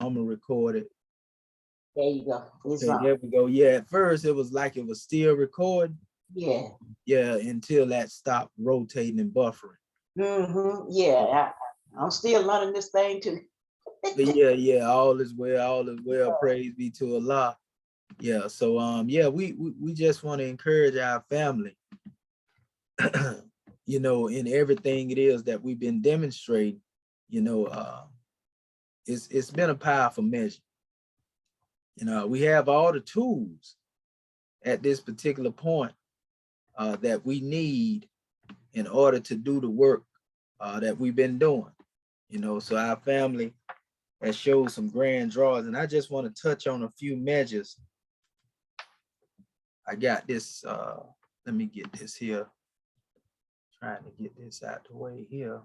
I'm gonna record it. There you go. It's Okay, there we go. Yeah, at first it was like it was still recording. Yeah. Yeah, until that stopped rotating and buffering. Yeah, I'm still learning this thing too. yeah, all is well, praise be to Allah. Yeah, so yeah, we just want to encourage our family, you know, in everything it is that we've been demonstrating, you know, it's been a powerful measure. You know, we have all the tools at this particular point that we need in order to do the work that we've been doing. You know, so our family has showed some grand draws, and I just want to touch on a few measures. I got this, let me get this here. Trying to get this out the way here.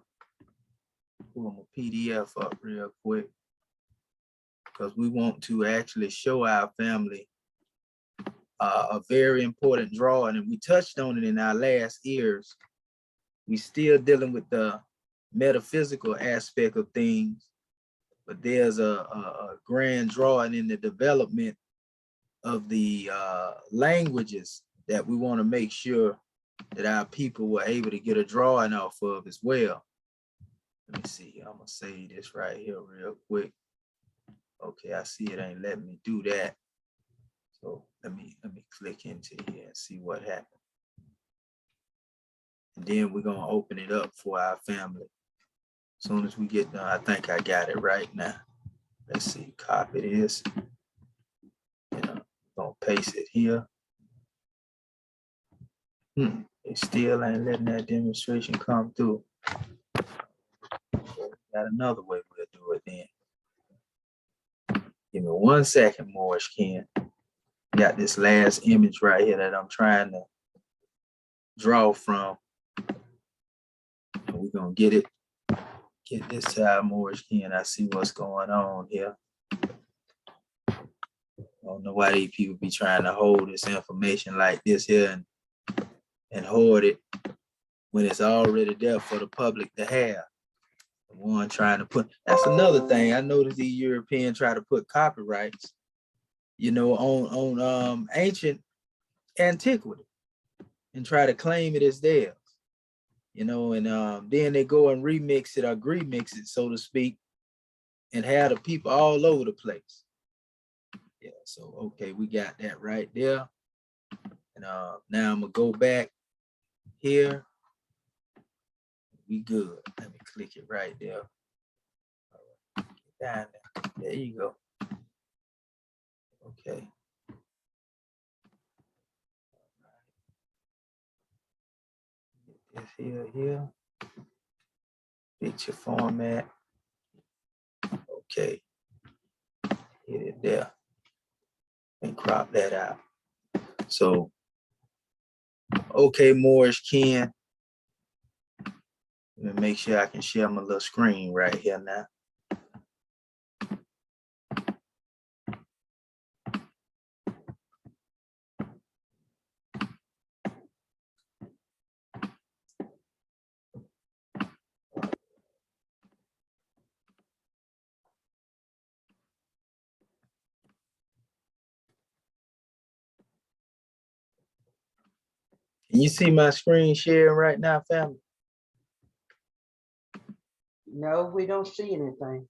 Pull my PDF up real quick, because we want to actually show our family a very important drawing, and we touched on it in our last ears. We still dealing with the metaphysical aspect of things, but there's a grand drawing in the development of the languages that we want to make sure that our people were able to get a drawing off of as well. Let me see, I'm gonna save this right here real quick. Okay, I see it ain't letting me do that. So let me click into here and see what happened. And then we're gonna open it up for our family. As soon as we get done, I think I got it right now. Let's see, copy this. You know, gonna paste it here. It still ain't letting that demonstration come through. Got another way we'll do it then. Give me 1 second, Morris Ken. Got this last image right here that I'm trying to draw from. And we're gonna get this to our Morris Ken. I see what's going on here. I don't know why these people be trying to hold this information like this here and hoard it when it's already there for the public to have. The one trying to put, that's another thing. I noticed these Europeans try to put copyrights, you know, on ancient antiquity and try to claim it as theirs, you know, and then they go and remix it or remix it, so to speak, and have the people all over the place. Yeah, so okay, we got that right there. And now I'm gonna go back here. We good. Let me click it right there. All right. Get down there. There you go. Okay. Get this here. Picture format. Okay. Hit it there. And crop that out. So, okay, Morris Ken. Let me make sure I can share my little screen right here now. Can you see my screen sharing right now, family? No, we don't see anything.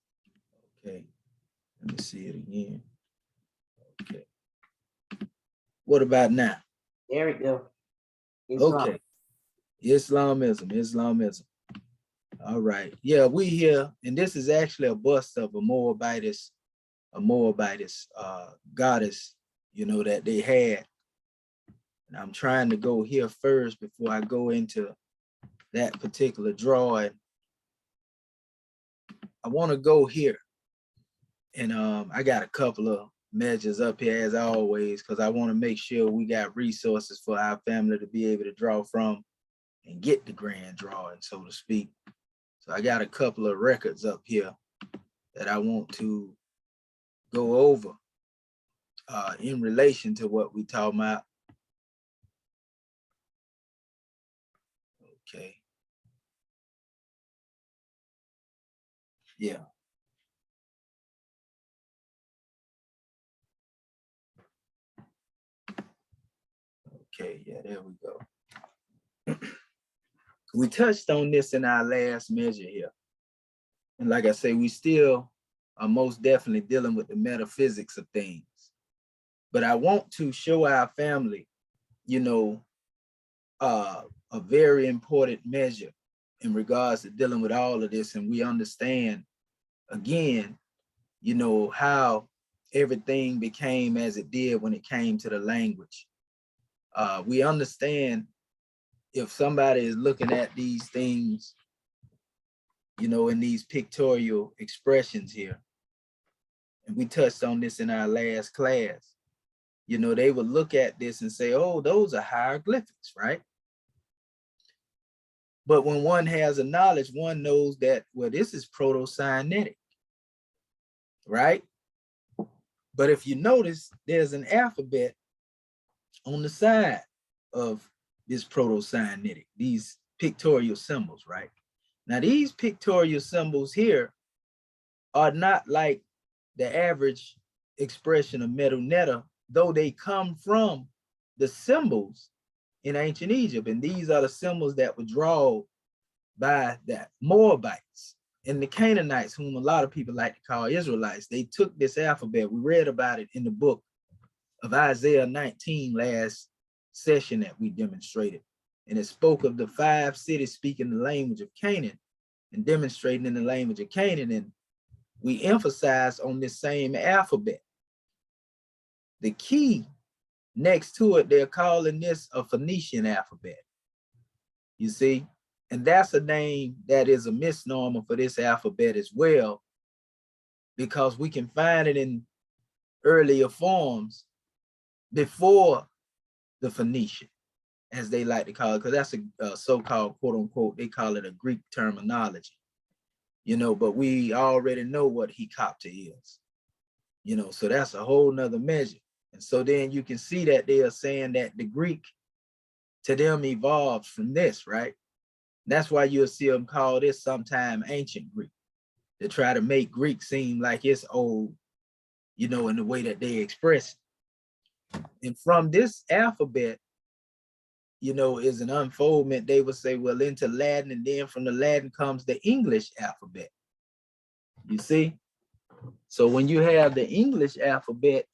Okay, let me see it again. Okay. What about now? There we go. Islam. Okay. Islamism. All right. Yeah, we here, and this is actually a bust of a Moabitess goddess, you know, that they had. And I'm trying to go here first before I go into that particular drawing. I want to go here. And I got a couple of measures up here as always, because I want to make sure we got resources for our family to be able to draw from and get the grand drawing, so to speak. So I got a couple of records up here that I want to go over in relation to what we talking about. Okay. Yeah. Okay, yeah, there we go. We touched on this in our last measure here. And like I say, we still are most definitely dealing with the metaphysics of things. But I want to show our family, you know, a very important measure in regards to dealing with all of this. And we understand, again, you know, how everything became as it did when it came to the language. We understand if somebody is looking at these things, you know, in these pictorial expressions here, and we touched on this in our last class, you know, they would look at this and say, oh, those are hieroglyphics, right? But when one has a knowledge, one knows that, well, this is proto-Sinaitic, right? But if you notice, there's an alphabet on the side of this proto-Sinaitic, these pictorial symbols, right? Now, these pictorial symbols here are not like the average expression of Medu, though they come from the symbols in ancient Egypt. And these are the symbols that were drawn by the Moabites and the Canaanites, whom a lot of people like to call Israelites. They took this alphabet. We read about it in the book of Isaiah 19 last session that we demonstrated. And it spoke of the 5 cities speaking the language of Canaan and demonstrating in the language of Canaan. And we emphasize on this same alphabet. The key next to it, they're calling this a Phoenician alphabet. You see? And that's a name that is a misnomer for this alphabet as well, because we can find it in earlier forms before the Phoenician, as they like to call it, because that's a so-called, quote unquote, they call it a Greek terminology, you know, but we already know what Hekopta is, you know, so that's a whole nother measure. And so then you can see that they are saying that the Greek to them evolved from this, right? That's why you'll see them call this sometime ancient Greek, to try to make Greek seem like it's old, you know, in the way that they express it. And from this alphabet, you know, is an unfoldment, they would say, well, into Latin, and then from the Latin comes the English alphabet. You see? So when you have the English alphabet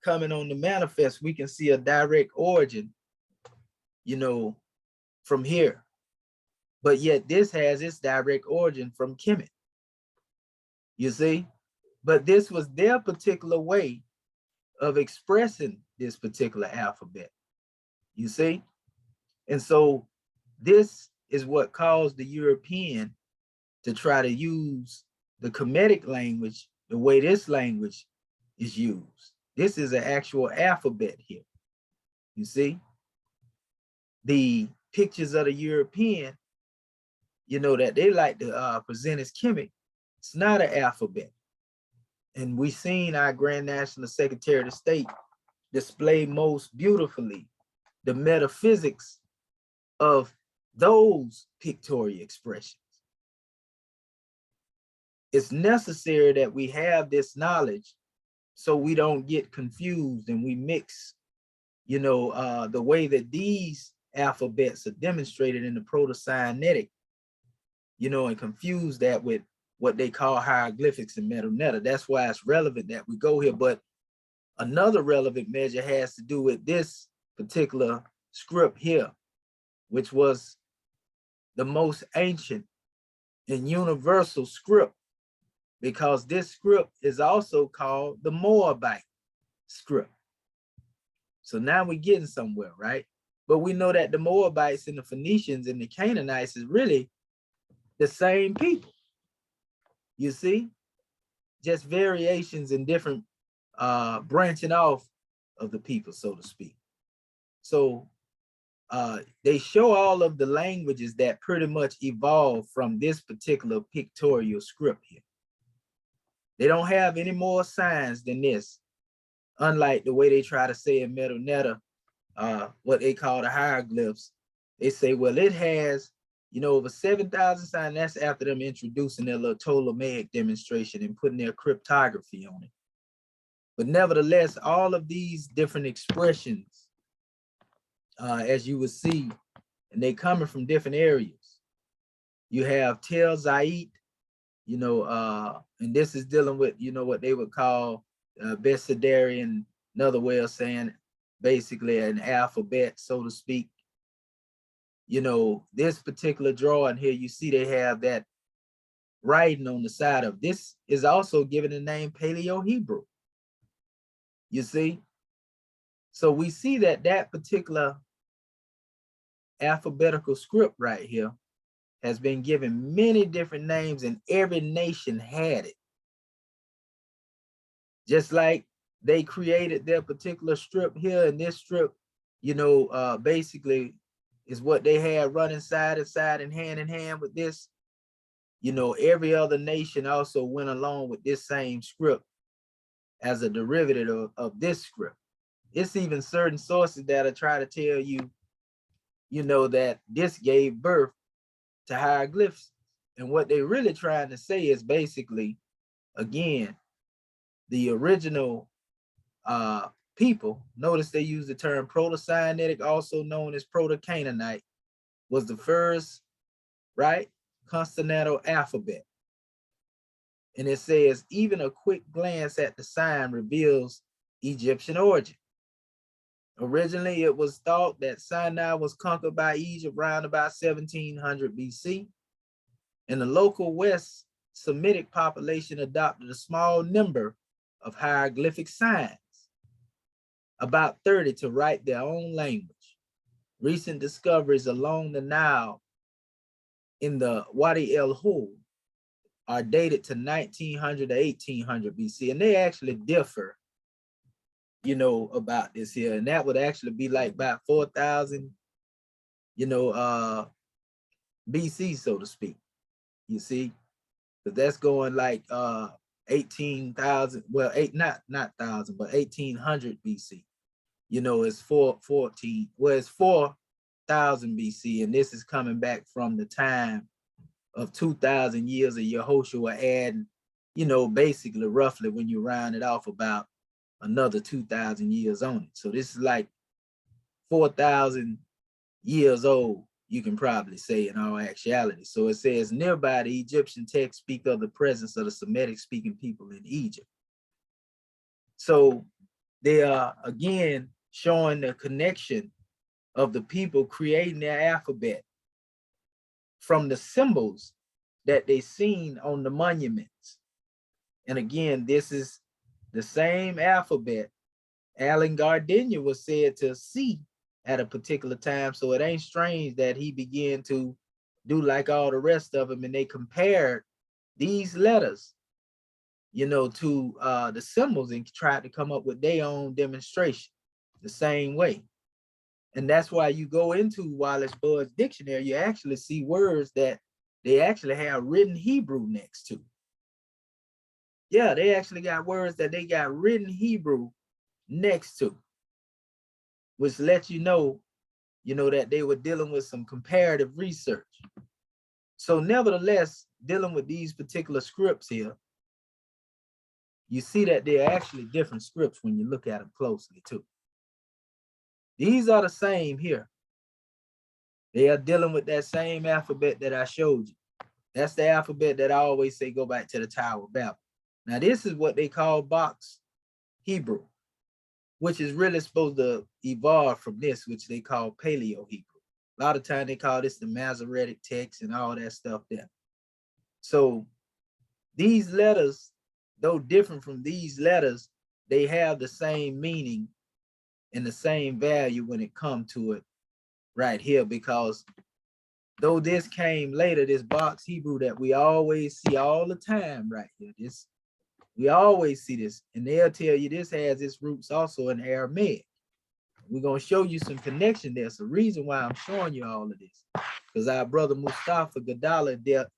coming on the manifest, we can see a direct origin, you know, from here. But yet this has its direct origin from Kemet. You see? But this was their particular way of expressing this particular alphabet. You see? And so this is what caused the European to try to use the Kemetic language the way this language is used. This is an actual alphabet here. You see? The pictures of the European, you know, that they like to present as Kemet, it's not an alphabet. And we've seen our Grand National Secretary of State display most beautifully the metaphysics of those pictorial expressions. It's necessary that we have this knowledge so we don't get confused and we mix, you know, the way that these alphabets are demonstrated in the Proto-Sinaitic, you know, and confuse that with what they call hieroglyphics and Medu. That's why it's relevant that we go here. But another relevant measure has to do with this particular script here, which was the most ancient and universal script, because this script is also called the Moabite script. So now we're getting somewhere, right? But we know that the Moabites and the Phoenicians and the Canaanites is really the same people. You see, just variations in different branching off of the people, so to speak. So they show all of the languages that pretty much evolved from this particular pictorial script here. They don't have any more signs than this, unlike the way they try to say in Medu, what they call the hieroglyphs. They say, well, it has, you know, over 7,000 signs. That's after them introducing their little Ptolemaic demonstration and putting their cryptography on it. But nevertheless, all of these different expressions as you would see, and they coming from different areas. You have Tel Zait, you know, and this is dealing with, you know, what they would call Besidarian, another way of saying basically an alphabet, so to speak. You know, this particular drawing here, you see they have that writing on the side of this is also given the name Paleo-Hebrew. You see? So we see that that particular alphabetical script right here has been given many different names, and every nation had it. Just like they created their particular strip here, and this strip, you know, basically is what they had running side to side and hand with this. You know, every other nation also went along with this same script as a derivative of this script. It's even certain sources that are trying to tell you, you know, that this gave birth to hieroglyphs. And what they're really trying to say is basically, again, the original people, notice they use the term Proto-Sinaitic, also known as Proto-Canaanite, was the first, right, consonantal alphabet. And it says, even a quick glance at the sign reveals Egyptian origin. Originally, it was thought that Sinai was conquered by Egypt around about 1700 BC. And the local West Semitic population adopted a small number of hieroglyphic signs, about 30, to write their own language. Recent discoveries along the Nile in the Wadi El Hul are dated to 1900 to 1800 BC, and they actually differ, you know, about this here, and that would actually be like about 4,000, you know, BC, so to speak. You see, because that's going like 18,000, well, not 1,000, but 1800 BC. You know, it's 414, well, it's 4,000 BC, and this is coming back from the time of 2,000 years of Yehoshua adding, you know, basically roughly when you round it off about another 2,000 years on it. So this is like 4,000 years old, you can probably say in all actuality. So it says, nearby the Egyptian texts speak of the presence of the Semitic speaking people in Egypt. So they are again showing the connection of the people creating their alphabet from the symbols that they seen on the monuments. And again, this is the same alphabet Allen Gardiner was said to see at a particular time. So it ain't strange that he began to do like all the rest of them, and they compared these letters, you know, to the symbols and tried to come up with their own demonstration the same way. And that's why you go into Wallace Bud's dictionary, you actually see words that they actually have written Hebrew next to. Yeah, they actually got words that they got written Hebrew next to, which lets you know that they were dealing with some comparative research. So nevertheless, dealing with these particular scripts here, you see that they're actually different scripts when you look at them closely too. These are the same here. They are dealing with that same alphabet that I showed you. That's the alphabet that I always say go back to the Tower of Babel. Now this is what they call box Hebrew, which is really supposed to evolve from this, which they call Paleo-Hebrew. A lot of times they call this the Masoretic text and all that stuff there. So these letters, though different from these letters, they have the same meaning and the same value when it comes to it right here, because though this came later, this box Hebrew that we always see all the time right here, this we always see this, and they'll tell you this has its roots also in Aramaic. We're going to show you some connection there. It's the reason why I'm showing you all of this, because our brother Mustafa Gadala dealt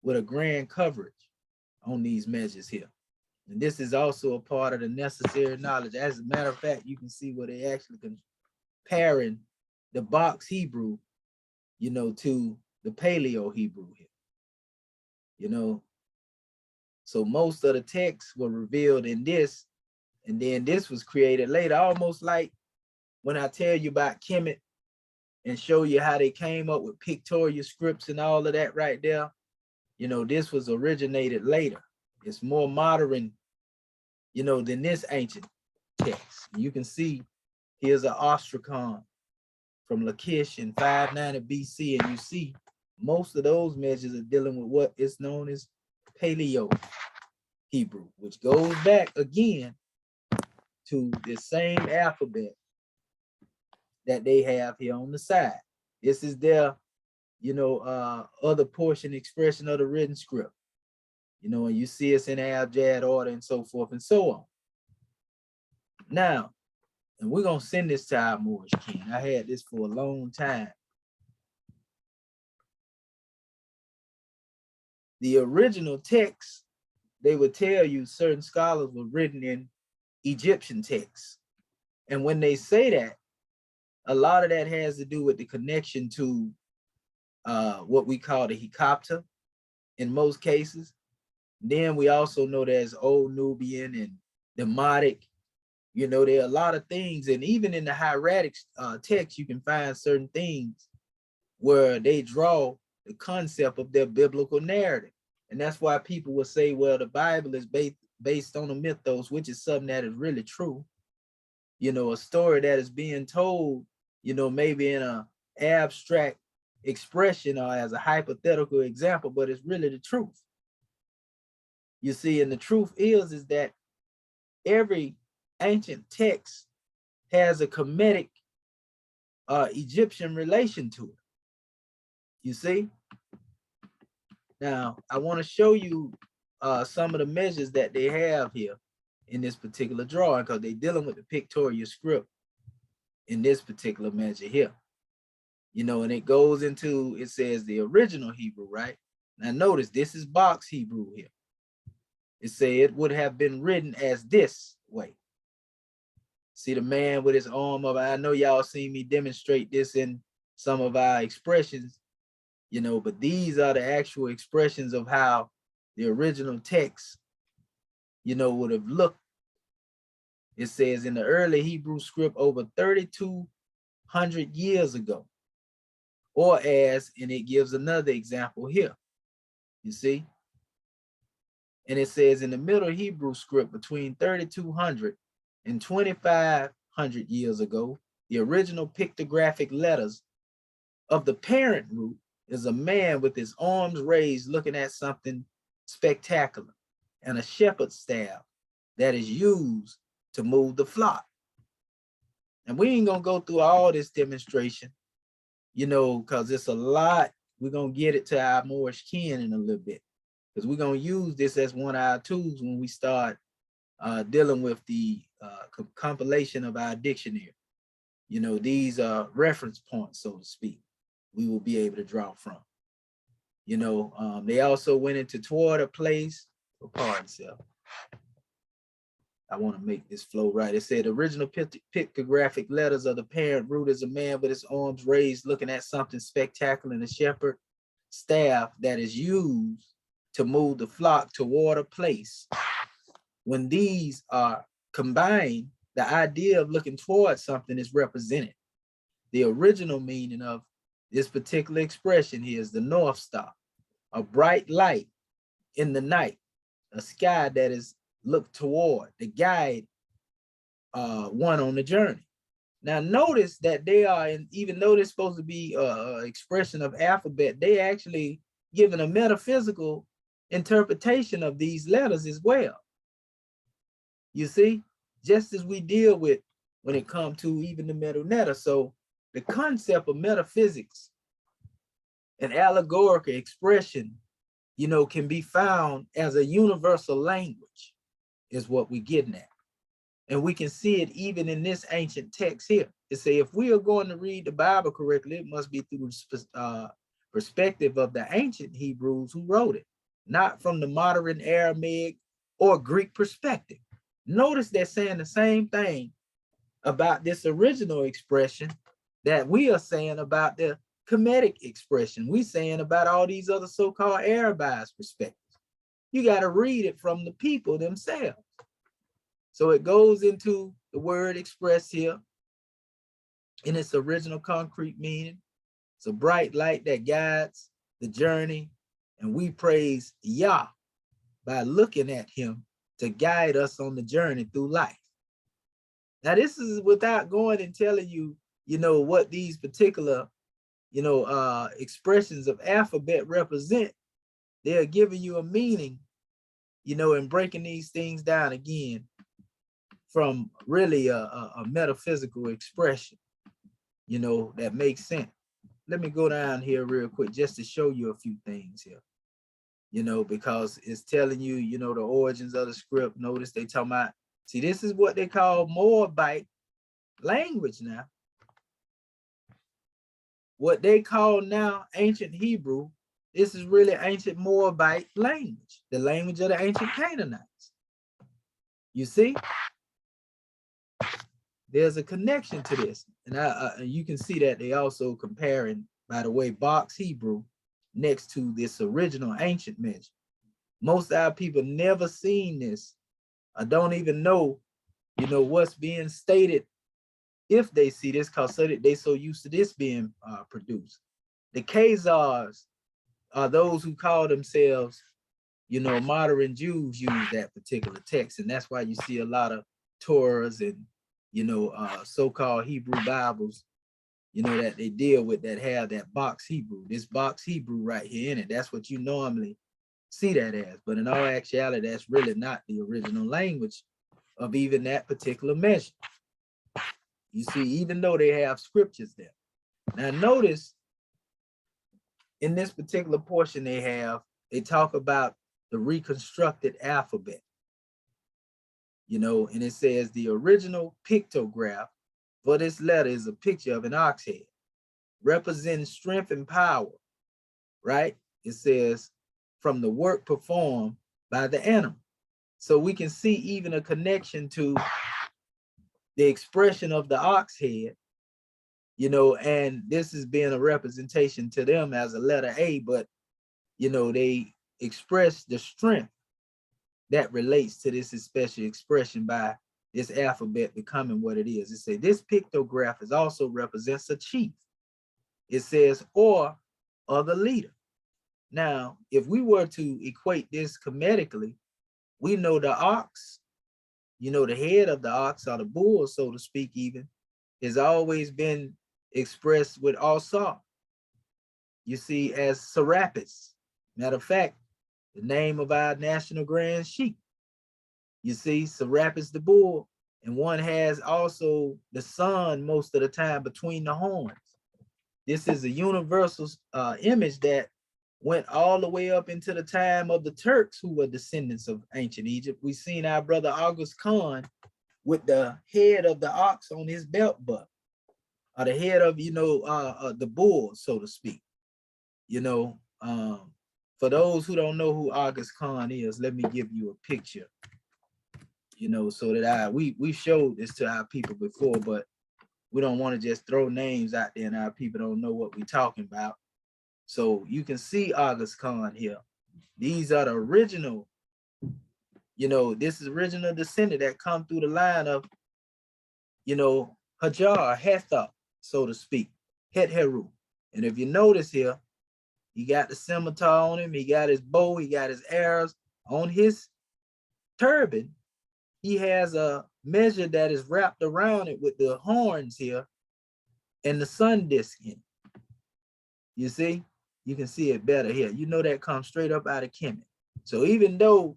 with a grand coverage on these measures here. And this is also a part of the necessary knowledge. As a matter of fact, you can see where they actually comparing the box Hebrew, you know, to the Paleo-Hebrew here, you know. So most of the texts were revealed in this, and then this was created later, almost like when I tell you about KEMET and show you how they came up with pictorial scripts and all of that right there. You know, this was originated later. It's more modern, you know, than this ancient text. You can see here's an ostracon from Lachish in 590 BC, and you see most of those measures are dealing with what is known as Paleo Hebrew, which goes back again to the same alphabet that they have here on the side. This is their, you know, other portion expression of the written script. You know, and you see it's in abjad order and so forth and so on. Now, and we're gonna send this to our Moorish king. I had this for a long time. The original text, they would tell you certain scholars were written in Egyptian texts. And when they say that, a lot of that has to do with the connection to what we call the Hecapta in most cases. Then we also know there's Old Nubian and Demotic. You know, there are a lot of things, and even in the hieratic text, you can find certain things where they draw the concept of their biblical narrative. And that's why people will say, well, the Bible is based on a mythos, which is something that is really true. You know, a story that is being told, you know, maybe in an abstract expression or as a hypothetical example, but it's really the truth. You see, and the truth is that every ancient text has a Kemetic Egyptian relation to it. You see? Now, I want to show you some of the measures that they have here in this particular drawing, because they're dealing with the pictorial script in this particular measure here. You know, and it goes into, it says the original Hebrew, right? Now notice this is box Hebrew here. It said it would have been written as this way. See the man with his arm up. I know y'all seen me demonstrate this in some of our expressions, you know, but these are the actual expressions of how the original text, you know, would have looked. It says in the early Hebrew script over 3,200 years ago, or as, and it gives another example here, you see? And it says in the Middle Hebrew script between 3,200 and 2,500 years ago, the original pictographic letters of the parent root is a man with his arms raised looking at something spectacular and a shepherd's staff that is used to move the flock. And we ain't gonna go through all this demonstration, you know, because it's a lot. We're gonna get it to our Moorish kin in a little bit, because we're gonna use this as one of our tools when we start dealing with the compilation of our dictionary. You know, these are reference points, so to speak, we will be able to draw from. You know, they also went into toward a place, for pardon self. I want to make this flow right. It said original pictographic letters of the parent root is a man with his arms raised looking at something spectacular and a shepherd staff that is used to move the flock toward a place. When these are combined, the idea of looking towards something is represented. The original meaning of this particular expression here is the North Star, a bright light in the night, a sky that is looked toward, the guide one on the journey. Now notice that they are, and even though they're supposed to be an expression of alphabet, they actually given a metaphysical interpretation of these letters as well. You see, just as we deal with when it comes to even the Medu. So the concept of metaphysics and allegorical expression, you know, can be found as a universal language, is what we're getting at. And we can see it even in this ancient text here. It say if we are going to read the Bible correctly, it must be through the perspective of the ancient Hebrews who wrote it, not from the modern Aramaic or Greek perspective. Notice they're saying the same thing about this original expression that we are saying about the Kemetic expression. We're saying about all these other so-called Arabized perspectives. You got to read it from the people themselves. So it goes into the word express here. in its original concrete meaning. It's a bright light that guides the journey, and we praise Yah by looking at him to guide us on the journey through life. Now, this is without going and telling you, what these particular, expressions of alphabet represent. They're giving you a meaning, and breaking these things down again from really a metaphysical expression, that makes sense. Let me go down here real quick just to show you a few things here, because it's telling you, the origins of the script. Notice they talking about, see, this is what they call Moabite language now. What they call now ancient Hebrew, this is really ancient Moabite language, the language of the ancient Canaanites. You see? There's a connection to this. And you can see that they also comparing, by the way, box Hebrew next to this original ancient measure. Most of our people never seen this. I don't even know, what's being stated if they see this, because they so used to this being produced. The Khazars are those who call themselves, modern Jews use that particular text. And that's why you see a lot of Torahs and, so-called Hebrew Bibles, that they deal with that have that box Hebrew, this box Hebrew right here in it. That's what you normally see that as. But in all actuality, that's really not the original language of even that particular measure. You see, even though they have scriptures there. Now notice in this particular portion they talk about the reconstructed alphabet. And it says the original pictograph for this letter is a picture of an ox head, representing strength and power, right? It says from the work performed by the animal. So we can see even a connection to the expression of the ox head, and this is being a representation to them as a letter A, but, they express the strength that relates to this special expression by this alphabet becoming what it is. It says this pictograph is also represents a chief. It says, or the leader. Now, if we were to equate this kemetically, we know the ox, the head of the ox or the bull, so to speak, even, has always been expressed with Asa. You see, as Serapis. Matter of fact, the name of our national grand sheep. You see, Serapis the bull, and one has also the sun most of the time between the horns. This is a universal image that went all the way up into the time of the Turks, who were descendants of ancient Egypt. We seen our brother August Khan with the head of the ox on his belt buckle, or the head of, the bull, so to speak. For those who don't know who August Khan is, let me give you a picture, so that we showed this to our people before, but we don't want to just throw names out there and our people don't know what we're talking about. So you can see August Khan here. These are the original, this is original descendant that come through the line of, Hajar, Hetha, so to speak, Het-Heru. And if you notice here, he got the scimitar on him, he got his bow, he got his arrows. On his turban, he has a measure that is wrapped around it with the horns here and the sun disk in it. You see? You can see it better here. That comes straight up out of KEMET. So even though,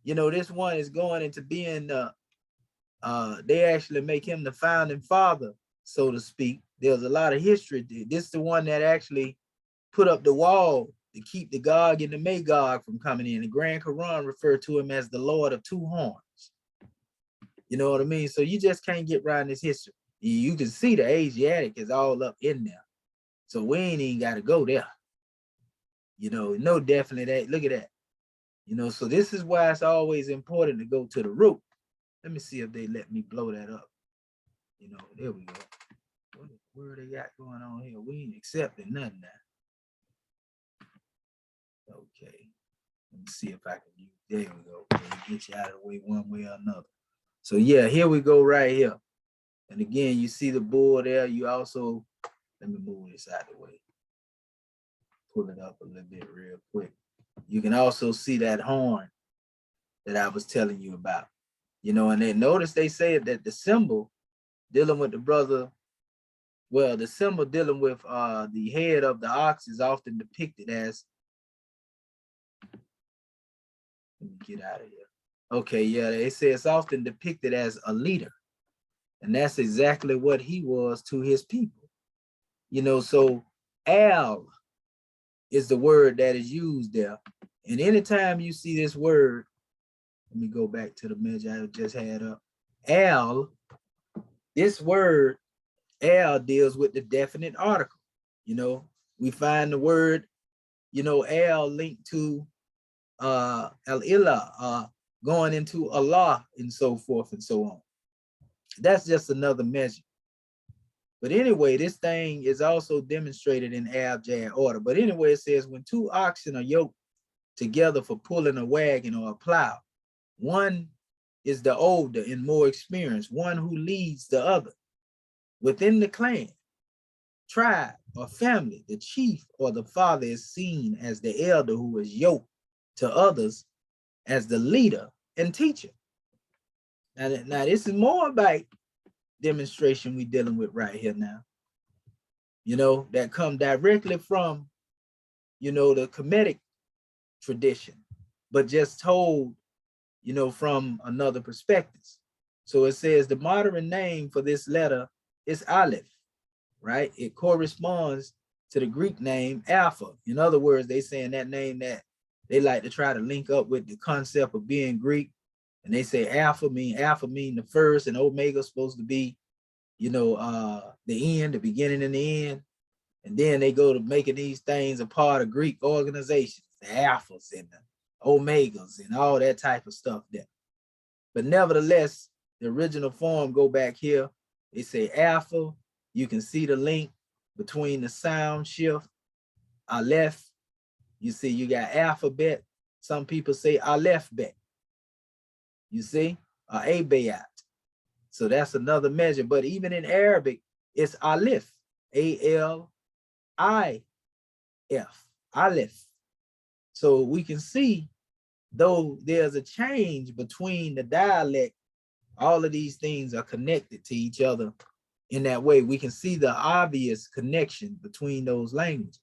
this one is going into being, they actually make him the founding father, so to speak. There's a lot of history. This is the one that actually put up the wall to keep the Gog and the Magog from coming in. The Grand Quran referred to him as the Lord of Two Horns. You know what I mean? So you just can't get around this history. You can see the Asiatic is all up in there. So we ain't even got to go there. No, definitely that. Look at that. So this is why it's always important to go to the root. Let me see if they let me blow that up. There we go. What they got going on here? We ain't accepting nothing now. Okay. Let me see if I can use, there we go. Get you out of the way one way or another. So yeah, here we go right here. And again, you see the bull there. You also, let me move this out of the way. Pull it up a little bit real quick. You can also see that horn that I was telling you about. You know, and then notice they said that the symbol dealing with the brother, well, the symbol dealing with the head of the ox is often depicted as, let me get out of here. Okay, yeah, they say it's often depicted as a leader. And that's exactly what he was to his people. You know, so Al is the word that is used there. And anytime you see this word, let me go back to the measure I just had up. Al, this word, Al, deals with the definite article. You know, we find the word, you know, Al linked to Al-Ilah, going into Allah and so forth and so on. That's just another measure. But anyway, this thing is also demonstrated in abjad order. But anyway, it says when two oxen are yoked together for pulling a wagon or a plow, one is the older and more experienced, one who leads the other. Within the clan, tribe, or family, the chief or the father is seen as the elder who is yoked to others as the leader and teacher. Now this is Moabite demonstration we're dealing with right here now. You know, that come directly from, you know, the Kemetic tradition, but just told, you know, from another perspective. So it says the modern name for this letter is Aleph, right? It corresponds to the Greek name Alpha. In other words, they saying that name that they like to try to link up with the concept of being Greek. And they say alpha mean the first, and omega is supposed to be, you know, the end, the beginning and the end. And then they go to making these things a part of Greek organizations, the alphas and the omegas and all that type of stuff there. But nevertheless, the original form, go back here, they say alpha. You can see the link between the sound shift, aleph. You see, you got alphabet. Some people say aleph bet. You see, abayat. So that's another measure. But even in Arabic, it's aleph, A-L-I-F, aleph. So we can see, though there's a change between the dialect, all of these things are connected to each other in that way. We can see the obvious connection between those languages.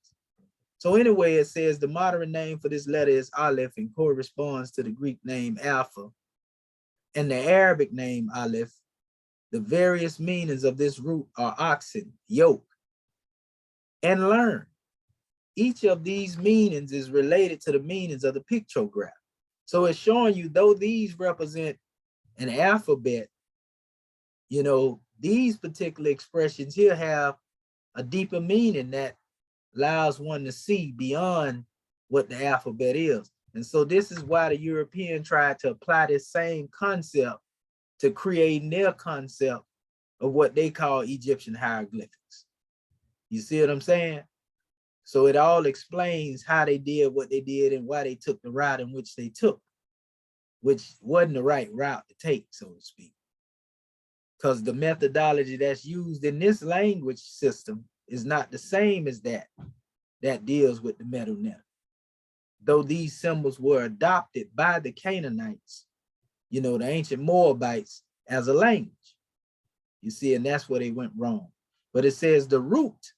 So anyway, it says the modern name for this letter is Aleph and corresponds to the Greek name Alpha and the Arabic name Aleph. The various meanings of this root are oxen, yoke, and learn. Each of these meanings is related to the meanings of the pictograph. So it's showing you, though these represent an alphabet, you know, these particular expressions here have a deeper meaning that allows one to see beyond what the alphabet is. And so this is why the European tried to apply this same concept to create their concept of what they call Egyptian hieroglyphics. You see what I'm saying? So it all explains how they did what they did and why they took the route in which they took, which wasn't the right route to take, so to speak. Because the methodology that's used in this language system is not the same as that deals with the Medu. Though these symbols were adopted by the Canaanites, you know, the ancient Moabites, as a language. You see, and that's where they went wrong. But it says the root,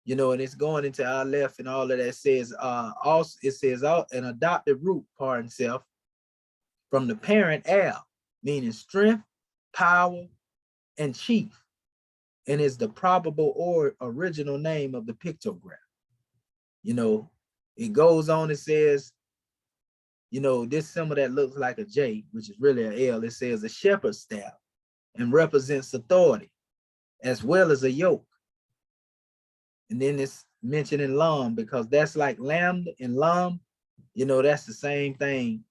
you know, and it's going into our left and all of that says, also, it says an adopted root, pardon self, from the parent Al, meaning strength, power, and chief, and is the probable or original name of the pictograph. You know, it goes on, it says, you know, this symbol that looks like a J, which is really an L, it says a shepherd's staff and represents authority as well as a yoke. And then it's mentioning lam because that's like lambda and lam, you know, that's the same thing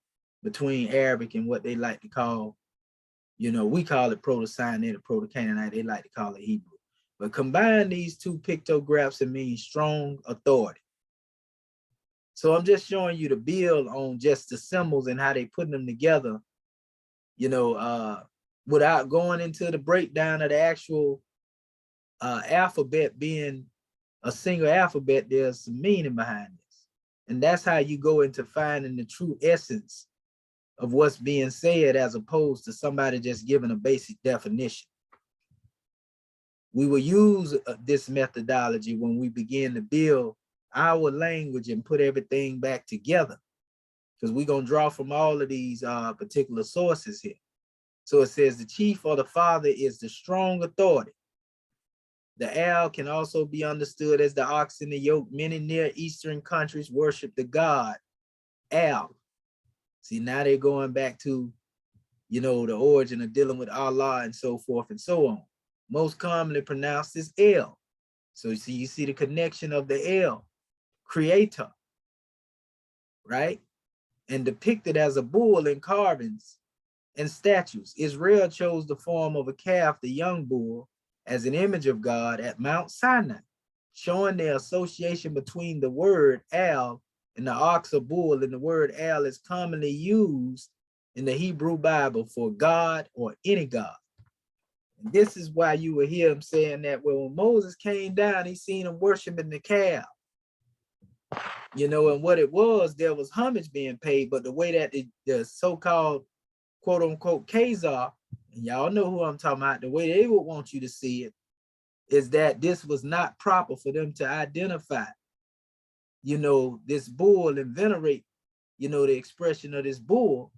between Arabic and what they like to call, you know, we call it Proto-Sinaitic, Proto-Canaanite, they like to call it Hebrew. But combine these two pictographs and mean strong authority. So I'm just showing you the build on just the symbols and how they put them together, you know, without going into the breakdown of the actual alphabet being a single alphabet, there's some meaning behind this. And that's how you go into finding the true essence of what's being said, as opposed to somebody just giving a basic definition. We will use this methodology when we begin to build our language and put everything back together, because we're going to draw from all of these particular sources here. So it says the chief or the father is the strong authority. The Al can also be understood as the ox in the yoke. Many Near Eastern countries worship the god Al. See, now they're going back to, you know, the origin of dealing with Allah and so forth and so on. Most commonly pronounced as El. So you see the connection of the El, creator, right? And depicted as a bull in carvings and statues. Israel chose the form of a calf, the young bull, as an image of God at Mount Sinai, showing the association between the word Al and the ox or bull. And the word Al is commonly used in the Hebrew Bible for God or any God. And this is why you will hear him saying that, well, when Moses came down, he seen him worshiping the calf. You know, and what it was, there was homage being paid, but the way that the so-called quote unquote Khazar, and y'all know who I'm talking about, the way they would want you to see it is that this was not proper for them to identify, you know, this bull and venerate, you know, the expression of this bull,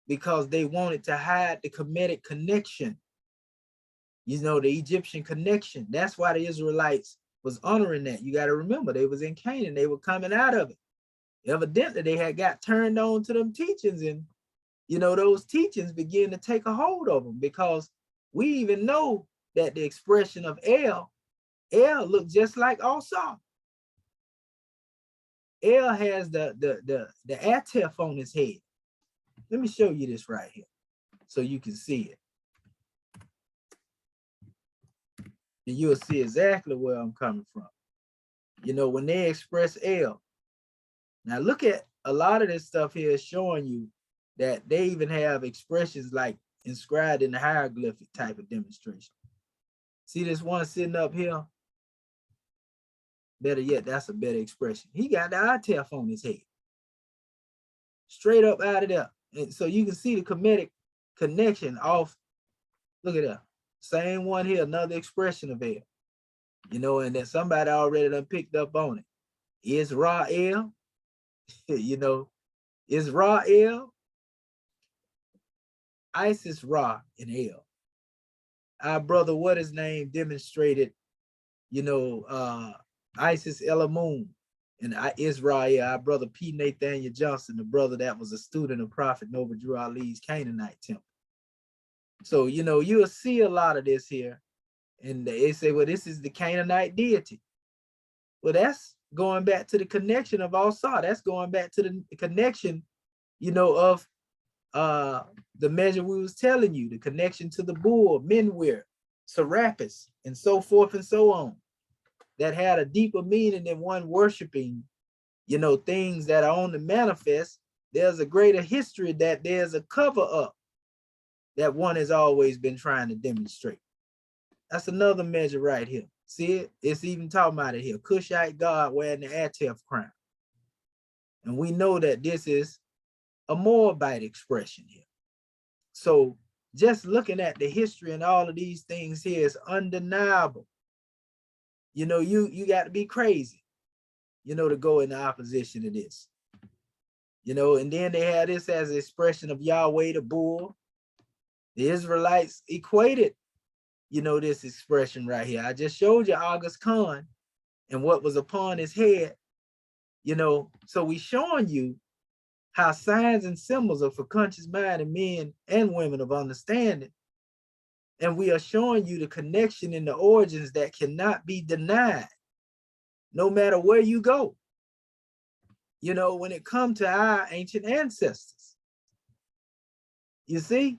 because they wanted to hide the Kemetic connection, you know, the Egyptian connection. That's why the Israelites was honoring that. You got to remember, they was in Canaan, they were coming out of it. Evidently, they had got turned on to them teachings, and you know, those teachings begin to take a hold of them, because we even know that the expression of El looked just like Asa. El has the atef on his head. Let me show you this right here so you can see it. And you'll see exactly where I'm coming from. You know, when they express El. Now look at a lot of this stuff here is showing you that they even have expressions like inscribed in the hieroglyphic type of demonstration. See this one sitting up here? Better yet, that's a better expression. He got the ITF on his head. Straight up out of there. And so you can see the Kemetic connection off. Look at that. Same one here, another expression of El. You know, and then somebody already done picked up on it. Israel, you know, Israel, Isis Ra and El. Our brother, what his name, demonstrated, you know, Isis Elamun and Israel, our brother P. Nathaniel Johnson, the brother that was a student of Prophet Noble Drew Ali's Canaanite temple. So, you know, you'll see a lot of this here. And they say, well, this is the Canaanite deity. Well, that's going back to the connection of Asa. That's going back to the connection, you know, of the measure we was telling you, the connection to the bull, Menwir, Serapis, and so forth and so on, that had a deeper meaning than one worshiping, you know, things that are on the manifest. There's a greater history that there's a cover up that one has always been trying to demonstrate. That's another measure right here. See it? It's even talking about it here. Cushite God wearing the Atef crown. And we know that this is a Moabite expression here. So just looking at the history and all of these things here is undeniable. You know, you got to be crazy, you know, to go in opposition to this. You know, and then they had this as an expression of Yahweh the bull. The Israelites equated, you know, this expression right here. I just showed you August Khan and what was upon his head, you know. So we showing you how signs and symbols are for conscious mind and men and women of understanding. And we are showing you the connection in the origins that cannot be denied, no matter where you go. You know, when it comes to our ancient ancestors, you see?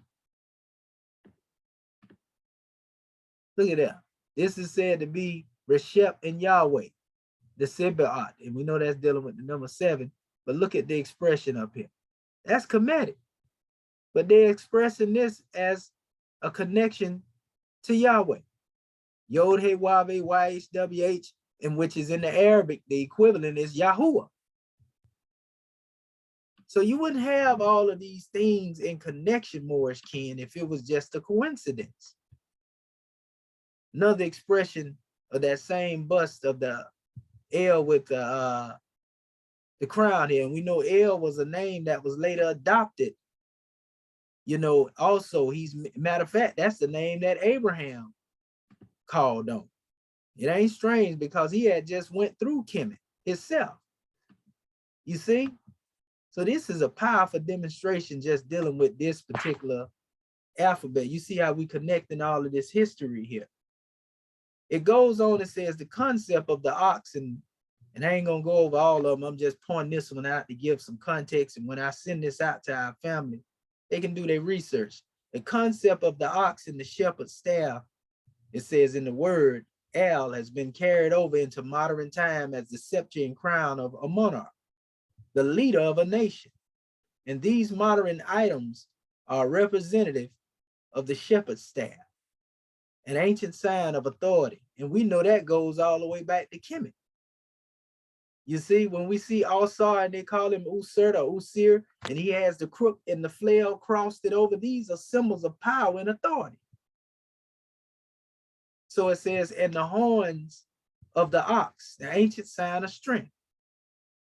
Look at that. This is said to be Reshep and Yahweh, the Sebaot. And we know that's dealing with the number 7. But look at the expression up here. That's Kemetic. But they're expressing this as a connection to Yahweh. Yod He Wav YHWH, and which is in the Arabic, the equivalent is Yahuwah. So you wouldn't have all of these things in connection, Moorish kin, if it was just a coincidence. Another expression of that same bust of the El with the crown here. And we know El was a name that was later adopted. You know, also he's, matter of fact, that's the name that Abraham called on. It ain't strange because he had just went through Kemet himself. You see? So this is a powerful demonstration just dealing with this particular alphabet. You see how we connecting all of this history here. It goes on and says the concept of the ox, and I ain't gonna go over all of them. I'm just pointing this one out to give some context. And when I send this out to our family, they can do their research. The concept of the ox and the shepherd's staff, it says in the word, Al has been carried over into modern time as the scepter and crown of a monarch, the leader of a nation. And these modern items are representative of the shepherd's staff, an ancient sign of authority. And we know that goes all the way back to Kemet. You see, when we see Alsar and they call him Usir or Usir, and he has the crook and the flail crossed it over, these are symbols of power and authority. So it says, and the horns of the ox, the ancient sign of strength.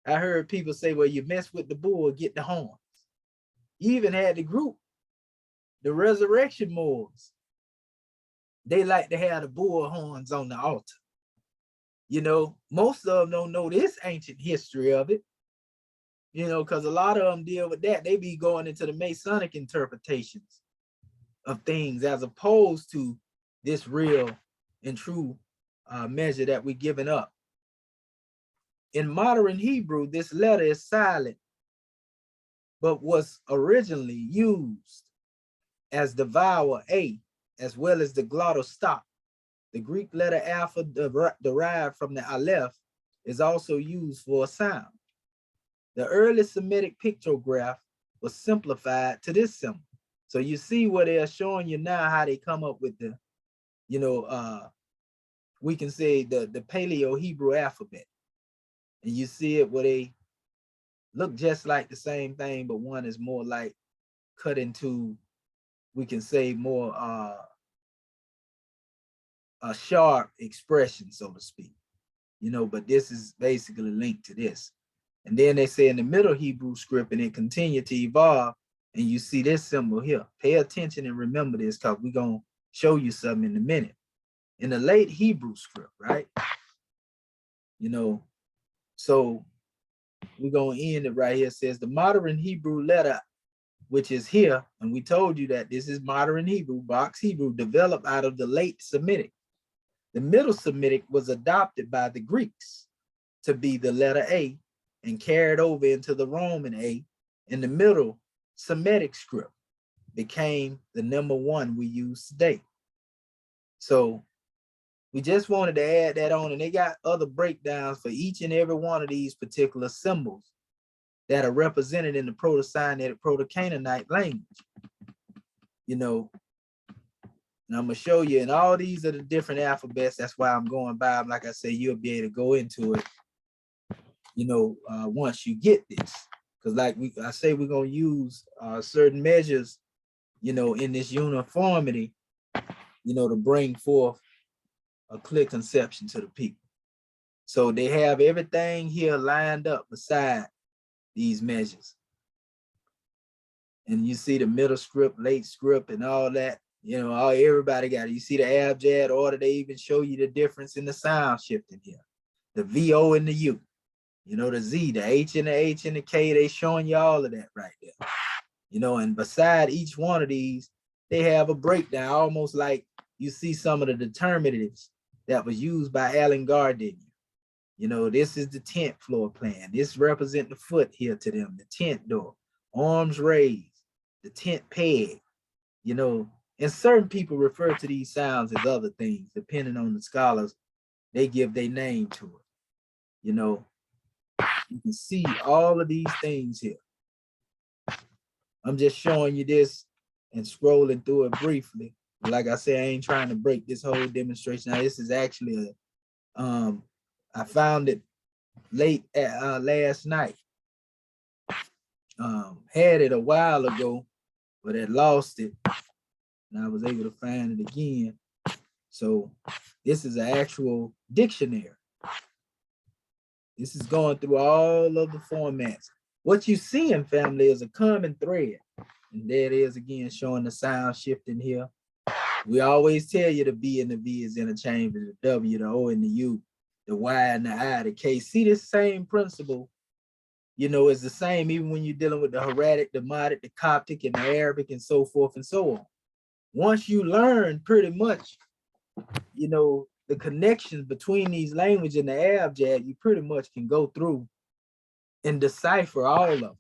I heard people say, well, you mess with the bull, get the horns. You even had the group, the resurrection Moors. They like to have the bull horns on the altar. You know, most of them don't know this ancient history of it, you know, because a lot of them deal with that. They be going into the Masonic interpretations of things as opposed to this real and true measure that we're giving up. In modern Hebrew, this letter is silent, but was originally used as the vowel A, as well as the glottal stop. The Greek letter alpha derived from the aleph is also used for a sound. The early Semitic pictograph was simplified to this symbol. So you see what they're showing you now, how they come up with the, you know, we can say the Paleo Hebrew alphabet. And you see it where they look just like the same thing, but one is more like cut into, we can say more a sharp expression, so to speak, you know, but this is basically linked to this. And then they say in the Middle Hebrew script, and it continued to evolve, and you see this symbol here. Pay attention and remember this, because we're going to show you something in a minute. In the late Hebrew script, right? You know, so we're going to end it right here. It says the modern Hebrew letter, which is here, and we told you that this is modern Hebrew, Box Hebrew, developed out of the late Semitic. The Middle Semitic was adopted by the Greeks to be the letter A and carried over into the Roman A, and the Middle Semitic script became the number one we use today. So we just wanted to add that on, and they got other breakdowns for each and every one of these particular symbols that are represented in the Proto-Sinaitic, Proto-Canaanite language. You know, and I'm gonna show you, and all these are the different alphabets. That's why I'm going by them. Like I say, you'll be able to go into it, you know, once you get this. Because like I say, we're gonna use certain measures, you know, in this uniformity, you know, to bring forth a clear conception to the people. So they have everything here lined up beside these measures. And you see the middle script, late script, and all that. You know, everybody got it. You see the abjad order, they even show you the difference in the sound shifting here. The VO and the U. You know, the Z, the H and the K, they showing you all of that right there. You know, and beside each one of these, they have a breakdown, almost like you see some of the determinatives that was used by Alan Gardner. You know, this is the tent floor plan. This represents the foot here to them, the tent door, arms raised, the tent peg, you know. And certain people refer to these sounds as other things, depending on the scholars, they give their name to it. You know, you can see all of these things here. I'm just showing you this and scrolling through it briefly. Like I said, I ain't trying to break this whole demonstration. Now, this is actually I found it late at, last night. Had it a while ago, but had lost it, and I was able to find it again. So this is an actual dictionary. This is going through all of the formats. What you see in family is a common thread. And there it is again, showing the sound shifting here. We always tell you the B and the V is interchangeable, the W, the O, and the U, the Y and the I, the K. See, this same principle, you know, is the same even when you're dealing with the Hieratic, the Demotic, the Coptic, and the Arabic, and so forth and so on. Once you learn pretty much, you know, the connections between these languages and the abjad, you pretty much can go through and decipher all of them.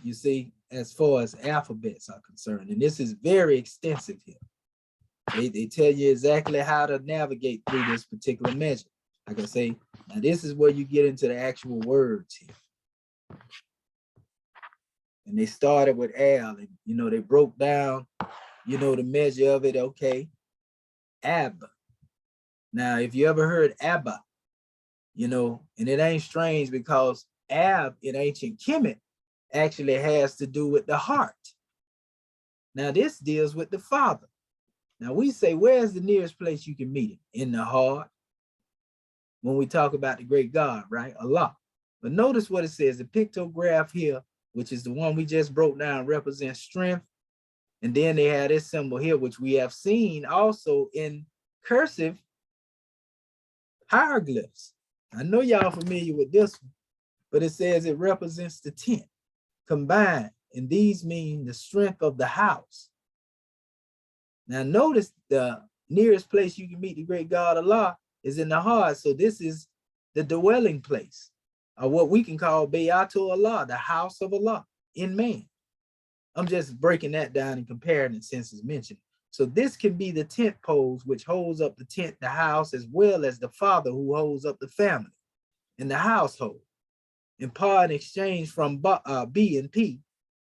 You see, as far as alphabets are concerned, and this is very extensive here. They tell you exactly how to navigate through this particular measure. Like I say, now this is where you get into the actual words here. And they started with Al, and you know, they broke down, you know, the measure of it. Okay, Ab. Now, if you ever heard Abba, you know, and it ain't strange because Ab in ancient Kemet actually has to do with the heart. Now, this deals with the Father. Now, we say, where's the nearest place you can meet him? In the heart. When we talk about the great God, right? Allah. But notice what it says. The pictograph here, which is the one we just broke down, represents strength. And then they had this symbol here, which we have seen also in cursive hieroglyphs. I know y'all familiar with this one, but it says it represents the tent combined, and these mean the strength of the house. Now notice the nearest place you can meet the great God Allah is in the heart. So this is the dwelling place, or what we can call Beato Allah, the house of Allah in man. I'm just breaking that down and comparing it since it's mentioned. So this can be the tent poles, which holds up the tent, the house, as well as the father who holds up the family and the household. In part, in exchange from B and P,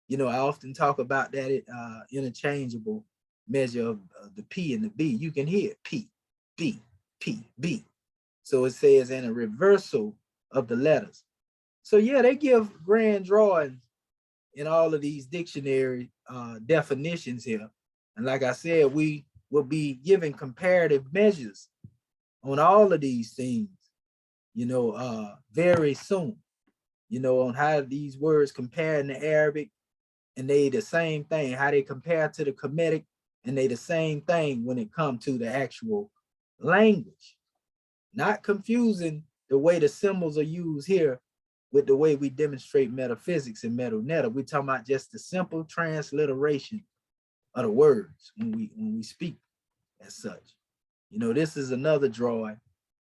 you know, I often talk about that interchangeable measure of the P and the B. You can hear P, B, P, B. So it says in a reversal of the letters. So yeah, they give grand drawings in all of these dictionary definitions here. And like I said, we will be giving comparative measures on all of these things, you know, very soon, you know, on how these words compare in the Arabic, and they the same thing, how they compare to the Kemetic, and they the same thing when it comes to the actual language. Not confusing the way the symbols are used here with the way we demonstrate metaphysics in Medu. We're talking about just the simple transliteration of the words when we speak as such. You know, this is another drawing,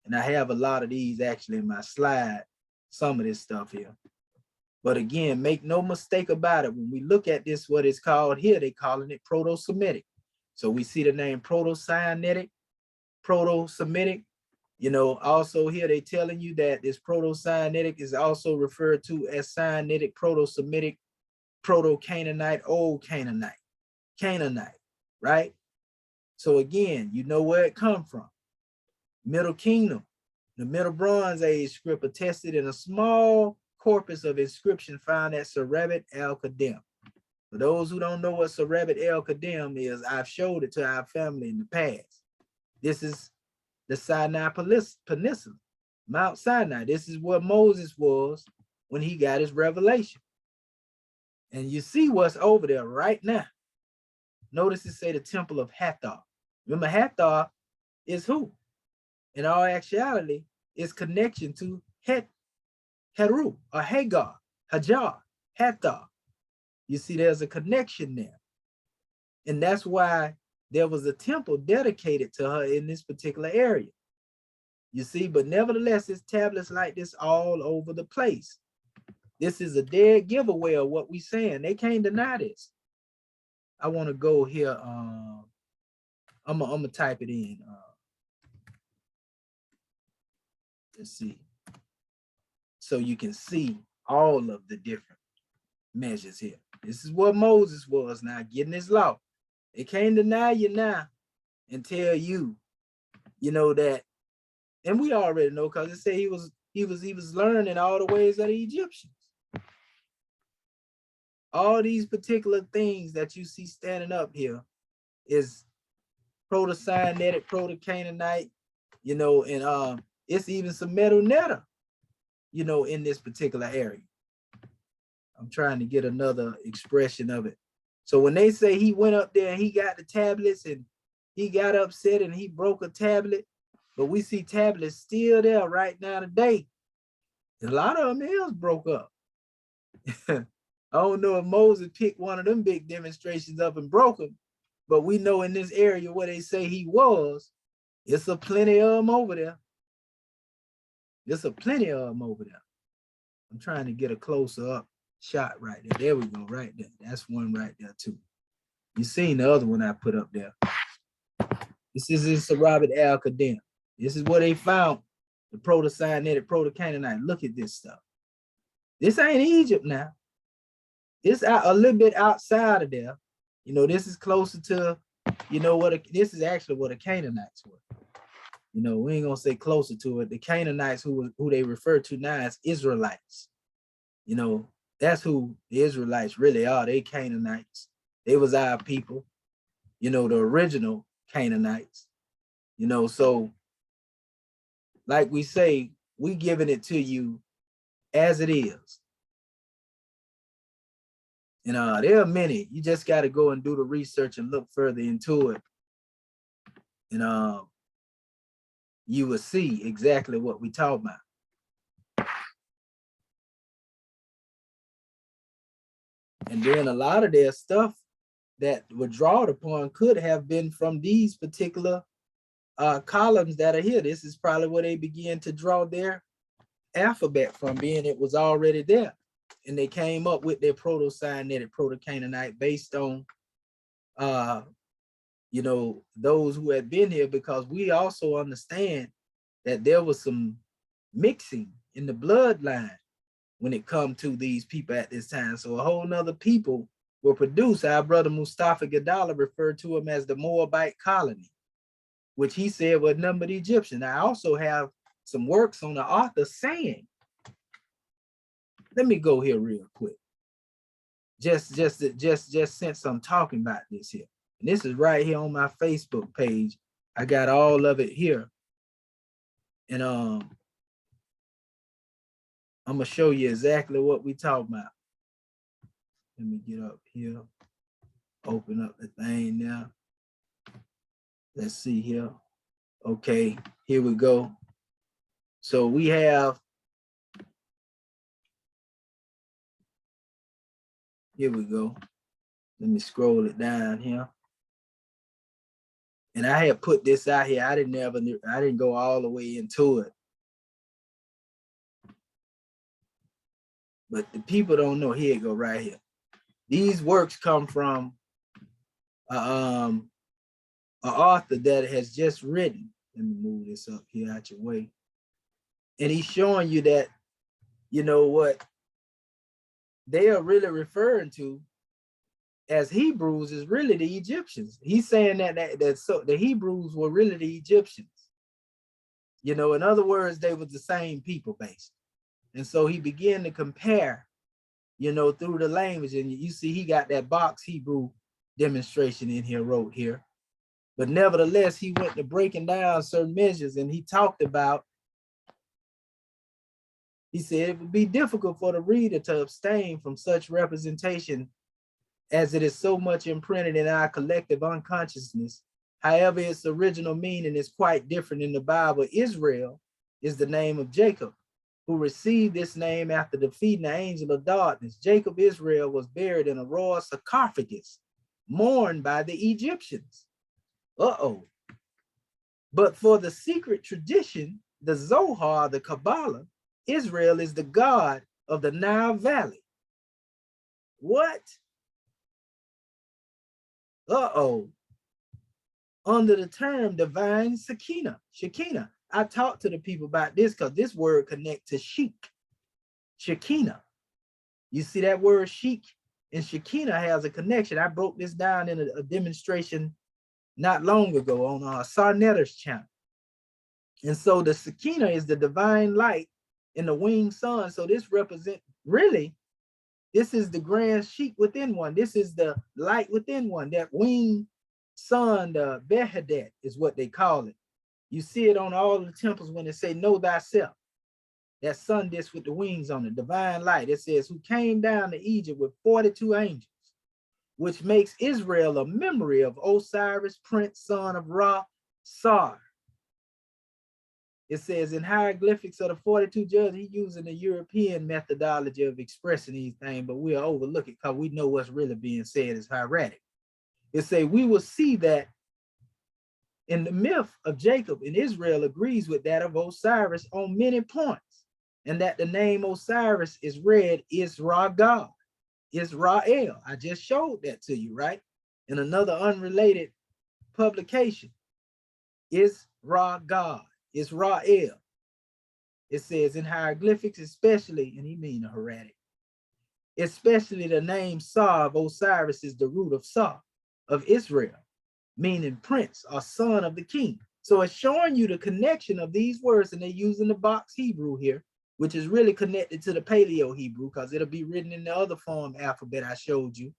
and I have a lot of these actually in my slide, some of this stuff here. But again, make no mistake about it. When we look at this, what it's called here, they calling it Proto-Semitic. So we see the name Proto-Sinaitic, Proto-Semitic. You know, also here they telling you that this Proto-Sinaitic is also referred to as Sinaitic, Proto-Semitic, Proto-Canaanite, Old Canaanite, right? So again, you know where it come from. Middle Kingdom, the Middle Bronze Age script attested in a small corpus of inscription found at Serebet el-Kadem. For those who don't know what Serebet el-Kadem is, I've showed it to our family in the past. This is the Sinai Peninsula, Mount Sinai. This is where Moses was when he got his revelation. And you see what's over there right now. Notice it say the temple of Hathor. Remember, Hathor is who? In all actuality, it's connection to Heru or Hagar, Hajar, Hathor. You see, there's a connection there. And that's why there was a temple dedicated to her in this particular area. You see, but nevertheless, it's tablets like this all over the place. This is a dead giveaway of what we're saying. They can't deny this. I want to go here. I'm gonna type it in. Let's see. So you can see all of the different measures here. This is what Moses was now getting his law. They can't deny you now and tell you, you know, that, and we already know because it said he was learning all the ways of the Egyptians. All these particular things that you see standing up here is proto-Sinaitic, proto-Canaanite, you know, and it's even some Medu, you know, in this particular area. I'm trying to get another expression of it. So when they say he went up there and he got the tablets and he got upset and he broke a tablet, but we see tablets still there right now today. A lot of them is broke up. I don't know if Moses picked one of them big demonstrations up and broke them, but we know in this area where they say he was, it's a plenty of them over there. There's a plenty of them over there. I'm trying to get a closer up shot right there. There we go, right there. That's one right there too. You seen the other one I put up there. This is in Sarabit al-Qadam. This is where they found the proto-Sinaitic, proto-Canaanite. Look at this stuff. This ain't Egypt now. It's out a little bit outside of there. You know, this is closer to, you know, this is actually what the Canaanites were. You know, we ain't gonna say closer to it. The Canaanites who they refer to now as Israelites. You know, that's who the Israelites really are. They Canaanites. They was our people, you know, the original Canaanites. You know, so like we say, we giving it to you as it is. And there are many. You just got to go and do the research and look further into it. And you will see exactly what we talk about. And then a lot of their stuff that were drawn upon could have been from these particular columns that are here. This is probably where they began to draw their alphabet from, being it was already there. And they came up with their proto-Sinaitic, proto-Canaanite based on, you know, those who had been here, because we also understand that there was some mixing in the bloodline when it come to these people at this time. So a whole nother people were produced. Our brother Mustafa Gadala referred to them as the Moabite colony, which he said were numbered Egyptian. I also have some works on the author saying, let me go here real quick. Just since I'm talking about this here. And this is right here on my Facebook page. I got all of it here. And I'm gonna show you exactly what we talk about. Let me get up here, open up the thing now. Let's see here. Okay, here we go. So we have, here we go. Let me scroll it down here. And I had put this out here. I didn't go all the way into it. But the people don't know. Here it go right here. These works come from an author that has just written. Let me move this up here out your way. And he's showing you that, you know, what they are really referring to as Hebrews is really the Egyptians. He's saying that so the Hebrews were really the Egyptians. You know, in other words, they were the same people basically. And so he began to compare, you know, through the language. And you see, he got that box Hebrew demonstration in here, wrote here. But nevertheless, he went to breaking down certain measures, and he talked about, he said it would be difficult for the reader to abstain from such representation as it is so much imprinted in our collective unconsciousness. However, its original meaning is quite different in the Bible. Israel is the name of Jacob, who received this name after defeating the angel of darkness. Jacob Israel was buried in a royal sarcophagus, mourned by the Egyptians. But for the secret tradition, the Zohar, the Kabbalah, Israel is the god of the Nile Valley. What? Under the term divine Shekinah. I talked to the people about this because this word connects to Sheikh, Shekinah. You see that word Sheikh and Shekinah has a connection. I broke this down in a demonstration not long ago on Sarnetter's channel. And so the Shekinah is the divine light in the winged sun. So this represents, really, this is the grand sheet within one. This is the light within one. That winged sun, the Behedet is what they call it. You see it on all the temples when they say, know thyself. That sun disk with the wings on it, divine light. It says, who came down to Egypt with 42 angels, which makes Israel a memory of Osiris, prince, son of Ra, Sar. It says in hieroglyphics of the 42 judges, he using the European methodology of expressing these things, but we'll overlook it because we know what's really being said is hieratic. It say we will see that in the myth of Jacob and Israel agrees with that of Osiris on many points, and that the name Osiris is read Israel, Israel. I just showed that to you, right? In another unrelated publication, Israel. Israel. It says in hieroglyphics, especially, and he mean a hieratic, especially the name Sar of Osiris is the root of Sar of Israel, meaning prince or son of the king. So it's showing you the connection of these words, and they're using the box Hebrew here, which is really connected to the Paleo Hebrew because it'll be written in the other form alphabet I showed you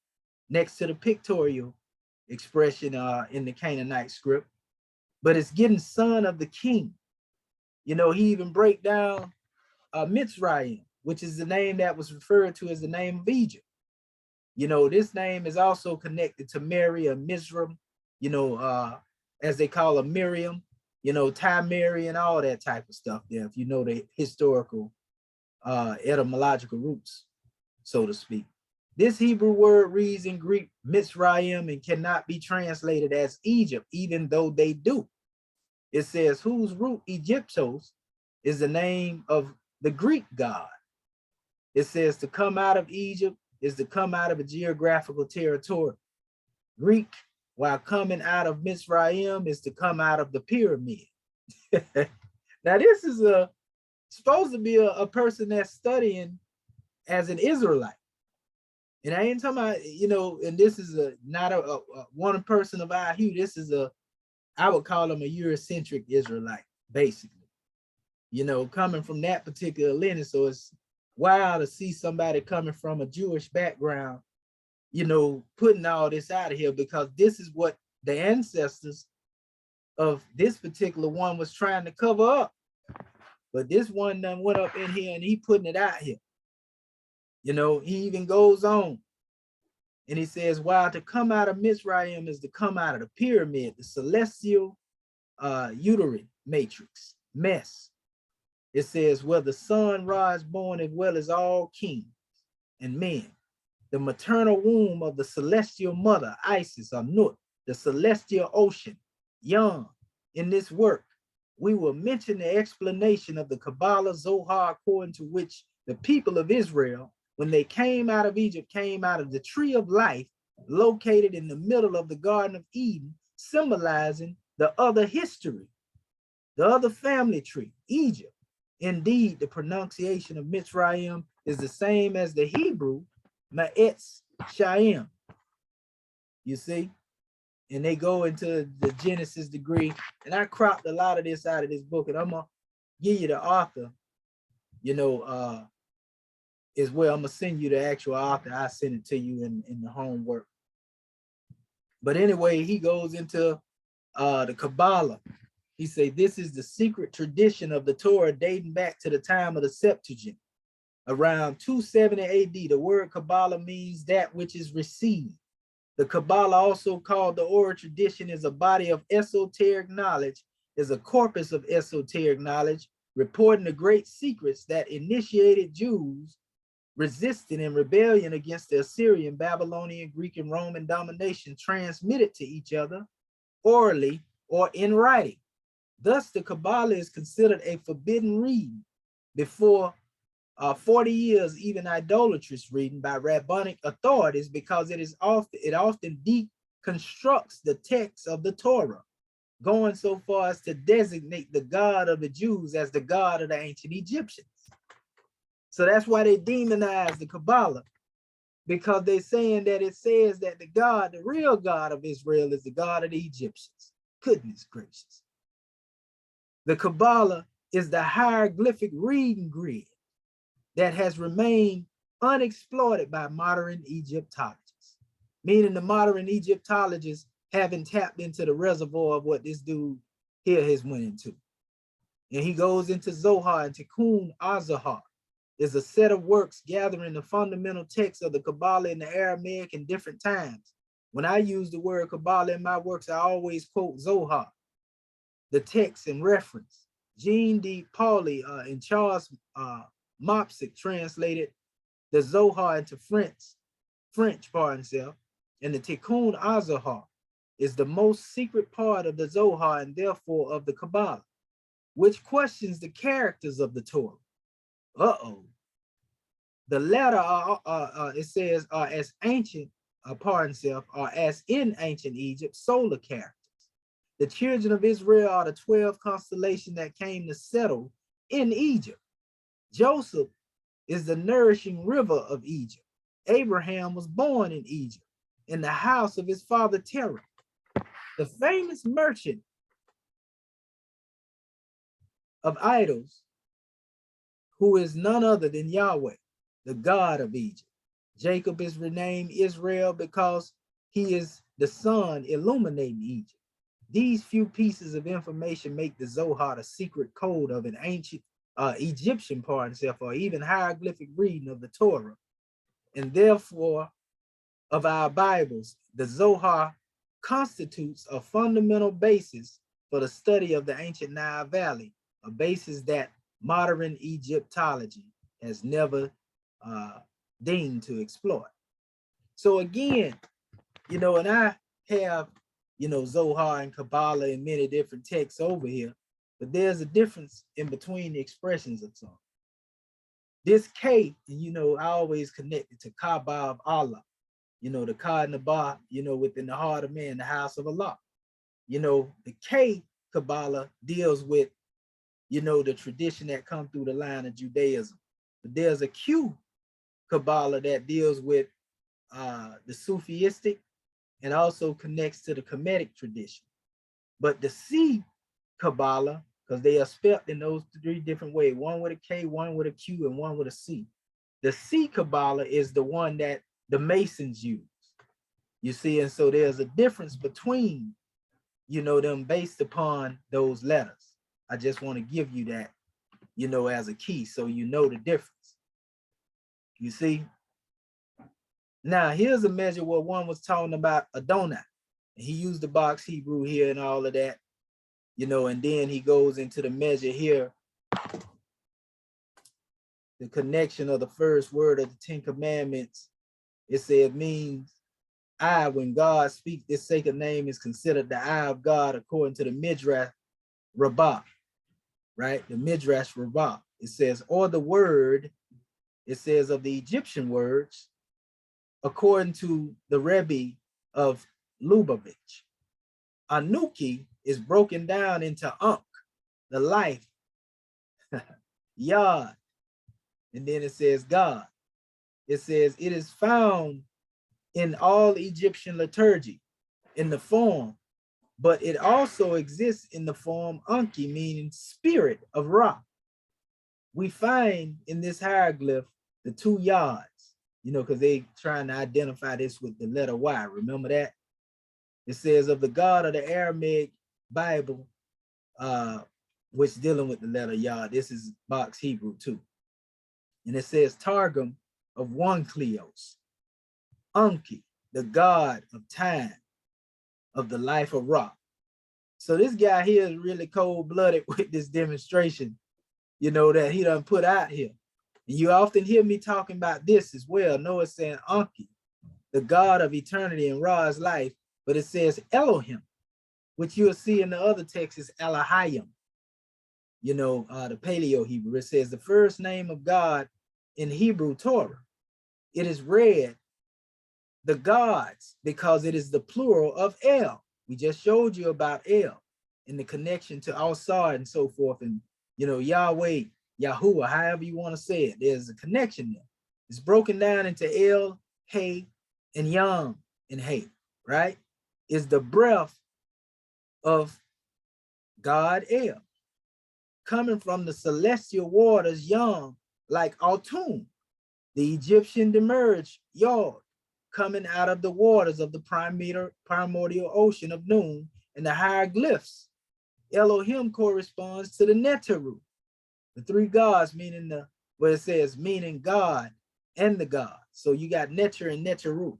next to the pictorial expression in the Canaanite script. But it's getting son of the king. You know, he even break down Mitzrayim, which is the name that was referred to as the name of Egypt. You know, this name is also connected to Mary or Mizraim, you know, as they call her Miriam, you know, Mary and all that type of stuff there, if you know the historical etymological roots, so to speak. This Hebrew word reads in Greek Mitzrayim and cannot be translated as Egypt, even though they do. It says whose root Egyptos is the name of the Greek god. It says to come out of Egypt is to come out of a geographical territory. Greek, while coming out of Mitzrayim, is to come out of the pyramid. Now this is supposed to be a person that's studying as an Israelite. And I ain't talking about, you know, and this is not a one person of our hue. This is I would call him a Eurocentric Israelite, basically, you know, coming from that particular lineage. So it's wild to see somebody coming from a Jewish background, you know, putting all this out of here, because this is what the ancestors of this particular one was trying to cover up. But this one done went up in here and he putting it out here. You know, he even goes on and he says, while to come out of Mizraim is to come out of the pyramid, the celestial uterine matrix, mess. It says, where the sun rise born as well as all kings and men, the maternal womb of the celestial mother, Isis or Nut, the celestial ocean, young. In this work, we will mention the explanation of the Kabbalah Zohar, according to which the people of Israel, when they came out of Egypt, came out of the tree of life located in the middle of the Garden of Eden, symbolizing the other history, the other family tree, Egypt. Indeed, the pronunciation of Mitzrayim is the same as the Hebrew Ma'etz Shayim. You see? And they go into the Genesis degree. And I cropped a lot of this out of this book, and I'm going to give you the author, you know, as well. I'm gonna send you the actual author. I send it to you in the homework. But anyway, he goes into the Kabbalah. He say this is the secret tradition of the Torah dating back to the time of the Septuagint, around 270 AD. The word Kabbalah means that which is received. The Kabbalah, also called the oral tradition, is a body of esoteric knowledge, is a corpus of esoteric knowledge, reporting the great secrets that initiated Jews resisting in rebellion against the Assyrian, Babylonian, Greek, and Roman domination, transmitted to each other orally or in writing. Thus, the Kabbalah is considered a forbidden reading before 40 years, even idolatrous reading by rabbinic authorities, because it often deconstructs the text of the Torah, going so far as to designate the God of the Jews as the God of the ancient Egyptians. So that's why they demonize the Kabbalah, because they're saying that it says that the God, the real God of Israel, is the God of the Egyptians. Goodness gracious. The Kabbalah is the hieroglyphic reading grid that has remained unexploited by modern Egyptologists, meaning the modern Egyptologists haven't tapped into the reservoir of what this dude here has went into. And he goes into Zohar and Tikkun Azahar is a set of works gathering the fundamental texts of the Kabbalah in the Aramaic in different times. When I use the word Kabbalah in my works, I always quote Zohar, the text and reference. Jean D. Pauli and Charles Mopsic translated the Zohar into French, pardon himself, and the Tikkun Azahar is the most secret part of the Zohar and therefore of the Kabbalah, which questions the characters of the Torah. The latter it says are as ancient, pardon himself, are as in ancient Egypt solar characters. The children of Israel are the 12 constellations that came to settle in Egypt. Joseph is the nourishing river of Egypt. Abraham was born in Egypt, in the house of his father Terah. The famous merchant of idols, who is none other than Yahweh, the God of Egypt. Jacob is renamed Israel because he is the sun illuminating Egypt. These few pieces of information make the Zohar a secret code of an ancient Egyptian part itself, or even hieroglyphic reading of the Torah, and therefore of our Bibles. The Zohar constitutes a fundamental basis for the study of the ancient Nile Valley, a basis that modern Egyptology has never deemed to exploit. So again, you know, and I have, you know, Zohar and Kabbalah and many different texts over here, but there's a difference in between the expressions of some. This K, and you know, I always connect it to Kaaba of Allah, you know, the Ka and the Ba, you know, within the heart of man, the house of Allah. You know, the K Kabbalah deals with, you know, the tradition that come through the line of Judaism. But there's a Q Kabbalah that deals with the Sufistic and also connects to the Kemetic tradition. But the C Kabbalah, because they are spelled in those three different ways, one with a K, one with a Q, and one with a C. The C Kabbalah is the one that the Masons use. You see, and so there's a difference between, you know, them based upon those letters. I just want to give you that, you know, as a key, so you know the difference. You see? Now, here's a measure where one was talking about Adonai. He used the box Hebrew here and all of that, you know, and then he goes into the measure here, the connection of the first word of the 10 Commandments. It said means I, when God speaks, this sacred name is considered the eye of God according to the Midrash Rabbah, right? The Midrash Rabbah. It says, or the word, it says of the Egyptian words, according to the Rebbe of Lubavitch. Anuki is broken down into Ankh, the life, Yod, and then it says God. It says it is found in all Egyptian liturgy in the form, but it also exists in the form Anki, meaning spirit of Ra. We find in this hieroglyph the two Yods, you know, because they trying to identify this with the letter Y. Remember that? It says of the God of the Aramaic Bible, which dealing with the letter Yod. This is box Hebrew too. And it says Targum of one Kleos, Anki, the God of time, of the life of Ra. So this guy here is really cold-blooded with this demonstration, you know, that he done put out here. And you often hear me talking about this as well. Noah saying Anki, the God of eternity and Ra's life, but it says Elohim, which you'll see in the other text is Elohim, you know, the Paleo Hebrew. It says the first name of God in Hebrew Torah. It is read the gods because it is the plural of El. We just showed you about El and the connection to Al-Sar and so forth, and you know, Yahweh, Yahuwah, however you want to say it. There's a connection there. It's broken down into El Hey, and Yam and Hey, right? Is the breath of God El, coming from the celestial waters, Yam, like Autumn, the Egyptian Demerge, Yod, coming out of the waters of the primordial ocean of Noon, and the hieroglyphs. Elohim corresponds to the Netaru, the three gods, meaning the, where it says meaning God and the God. So you got Neter and Netaru,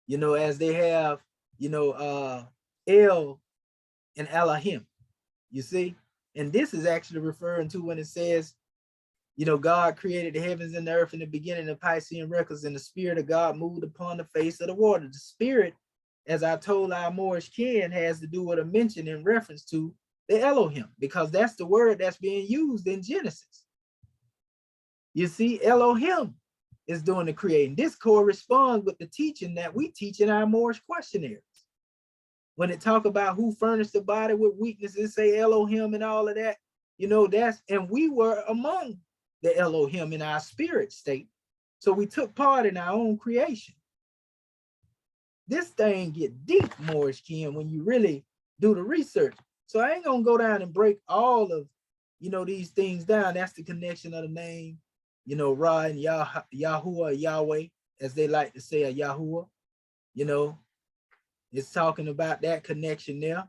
you know, as they have, you know, El and Elohim, you see? And this is actually referring to when it says, you know, God created the heavens and the earth in the beginning of Piscean records, and the spirit of God moved upon the face of the water. The spirit, as I told our Moorish kin, has to do with a mention in reference to the Elohim, because that's the word that's being used in Genesis. You see, Elohim is doing the creating. This corresponds with the teaching that we teach in our Moorish questionnaires. When it talk about who furnished the body with weaknesses, say Elohim and all of that, you know, that's, and we were among the Elohim in our spirit state. So we took part in our own creation. This thing get deep, Moorish kin, when you really do the research. So I ain't gonna go down and break all of, you know, these things down. That's the connection of the name, you know, Ra and Yahuwah, Yahweh, as they like to say, a Yahuwah, you know, it's talking about that connection there.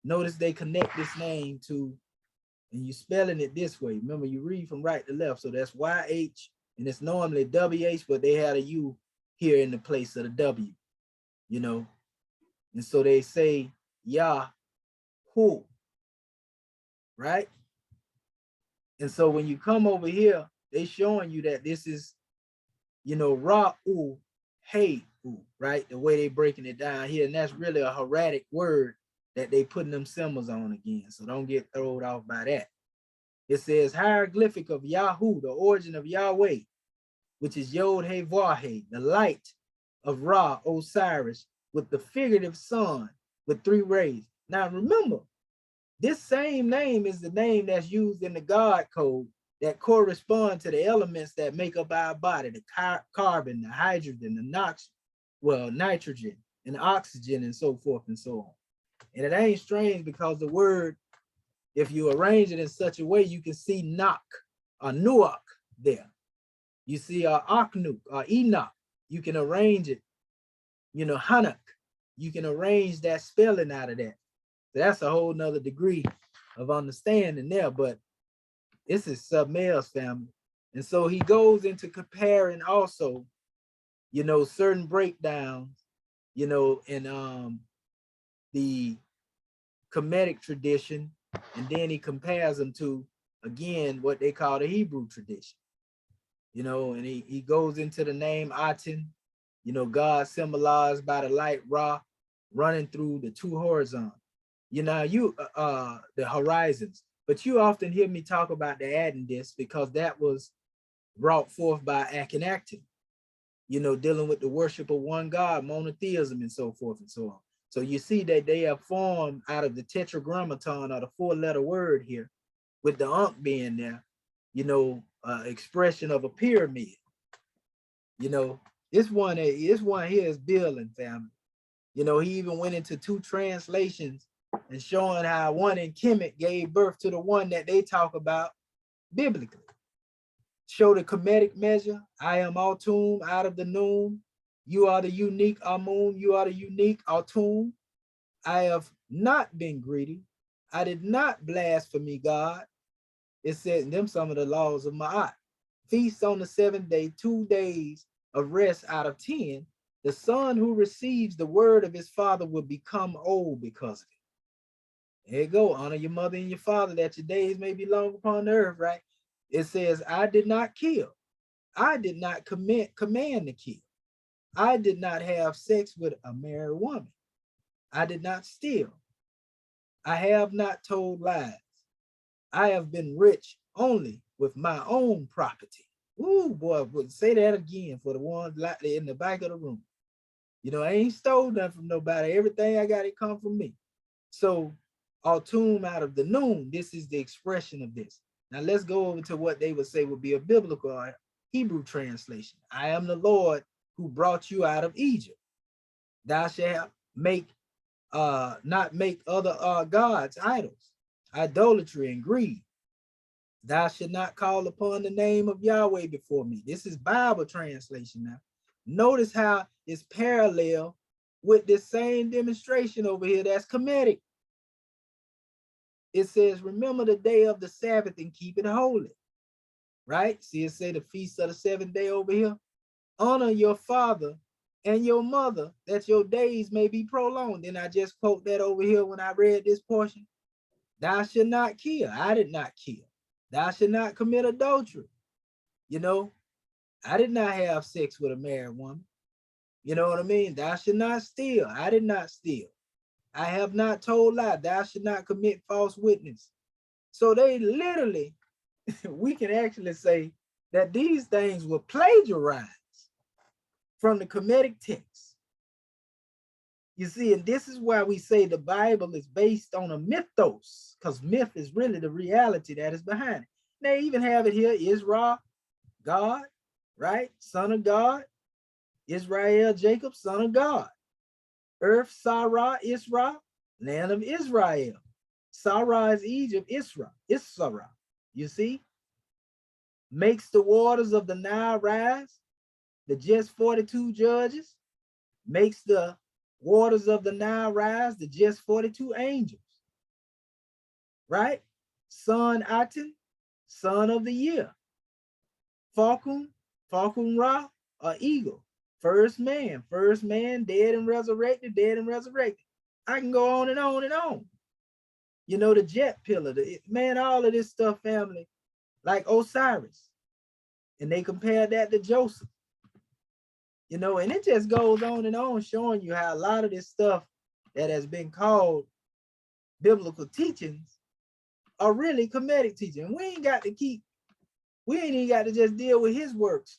Notice they connect this name to, and you spelling it this way. Remember, you read from right to left. So that's YH, and it's normally WH, but they had a U here in the place of the W, you know. And so they say Yahu, right? And so when you come over here, they showing you that this is, you know, Ra'u, Hey, right? The way they breaking it down here. And that's really a hieratic word that they putting them symbols on again. So don't get thrown off by that. It says hieroglyphic of Yahu, the origin of Yahweh, which is Yod He Vah He, the light of Ra, Osiris, with the figurative sun with 3 rays. Now remember, this same name is the name that's used in the God code that correspond to the elements that make up our body, the carbon, the hydrogen, the nitrogen, and oxygen, and so forth and so on. And it ain't strange because the word, if you arrange it in such a way, you can see Nak or Nuak there. You see Aknuk or Enoch, you can arrange it, you know, Hanak, you can arrange that spelling out of that. So that's a whole nother degree of understanding there, but this is Submel's family. And so he goes into comparing also, you know, certain breakdowns, you know, in the Kemetic tradition, and then he compares them to, again, what they call the Hebrew tradition, you know, and he goes into the name Aten, you know, God symbolized by the light Ra running through the 2 horizons, you know, the horizons. But you often hear me talk about the adding this because that was brought forth by Akhenaten, you know, dealing with the worship of one God, monotheism, and so forth and so on. So you see that they are formed out of the tetragrammaton, or the 4-letter word here, with the Ankh being there, you know, expression of a pyramid. You know, this one here is building, family. You know, he even went into 2 translations and showing how one in Kemet gave birth to the one that they talk about biblically. Show the Kemetic measure. I am Autumn, out of the noon. You are the unique Amun. You are the unique Autumn. I have not been greedy. I did not blaspheme God. It says in them some of the laws of Ma'at. Feast on the 7th day, 2 days of rest out of 10. The son who receives the word of his father will become old because of it. There you go. Honor your mother and your father that your days may be long upon the earth, right? It says, I did not kill. I did not command to kill. I did not have sex with a married woman. I did not steal. I have not told lies. I have been rich only with my own property. Ooh, boy, say that again for the ones like in the back of the room. You know, I ain't stole nothing from nobody. Everything I got, it come from me. So, Autumn, out of the noon, this is the expression of this. Now let's go over to what they would say would be a biblical or Hebrew translation. I am the Lord who brought you out of Egypt. Thou shalt not make other gods idols, idolatry and greed. Thou shalt not call upon the name of Yahweh before me. This is Bible translation now. Notice how it's parallel with this same demonstration over here that's Kemetic. It says, remember the day of the Sabbath and keep it holy. Right? See, it say the feast of the seventh day over here. Honor your father and your mother, that your days may be prolonged. And I just quote that over here when I read this portion. Thou shalt not kill. I did not kill. Thou shalt not commit adultery. You know, I did not have sex with a married woman. You know what I mean? Thou shalt not steal. I did not steal. I have not told lie. Thou shalt not commit false witness. So they literally, we can actually say that these things were plagiarized from the Kemetic text. You see, and this is why we say the Bible is based on a mythos, because myth is really the reality that is behind it. They even have it here, Israel, God, right? Son of God. Israel, Jacob, son of God. Earth, Sarah, Israel, land of Israel. Sarah is Egypt, Israel, Issara. You see? Makes the waters of the Nile rise. The just 42 judges. Makes the waters of the Nile rise. The just 42 angels. Right? Son Aten, son of the year. Falcon, Falcon Ra, or eagle. First man, dead and resurrected, dead and resurrected. I can go on and on and on. You know, the jet pillar, man, all of this stuff, family, like Osiris. And they compared that to Joseph. You know, and it just goes on and on, showing you how a lot of this stuff that has been called biblical teachings are really Kemetic teaching. We ain't even got to just deal with his works.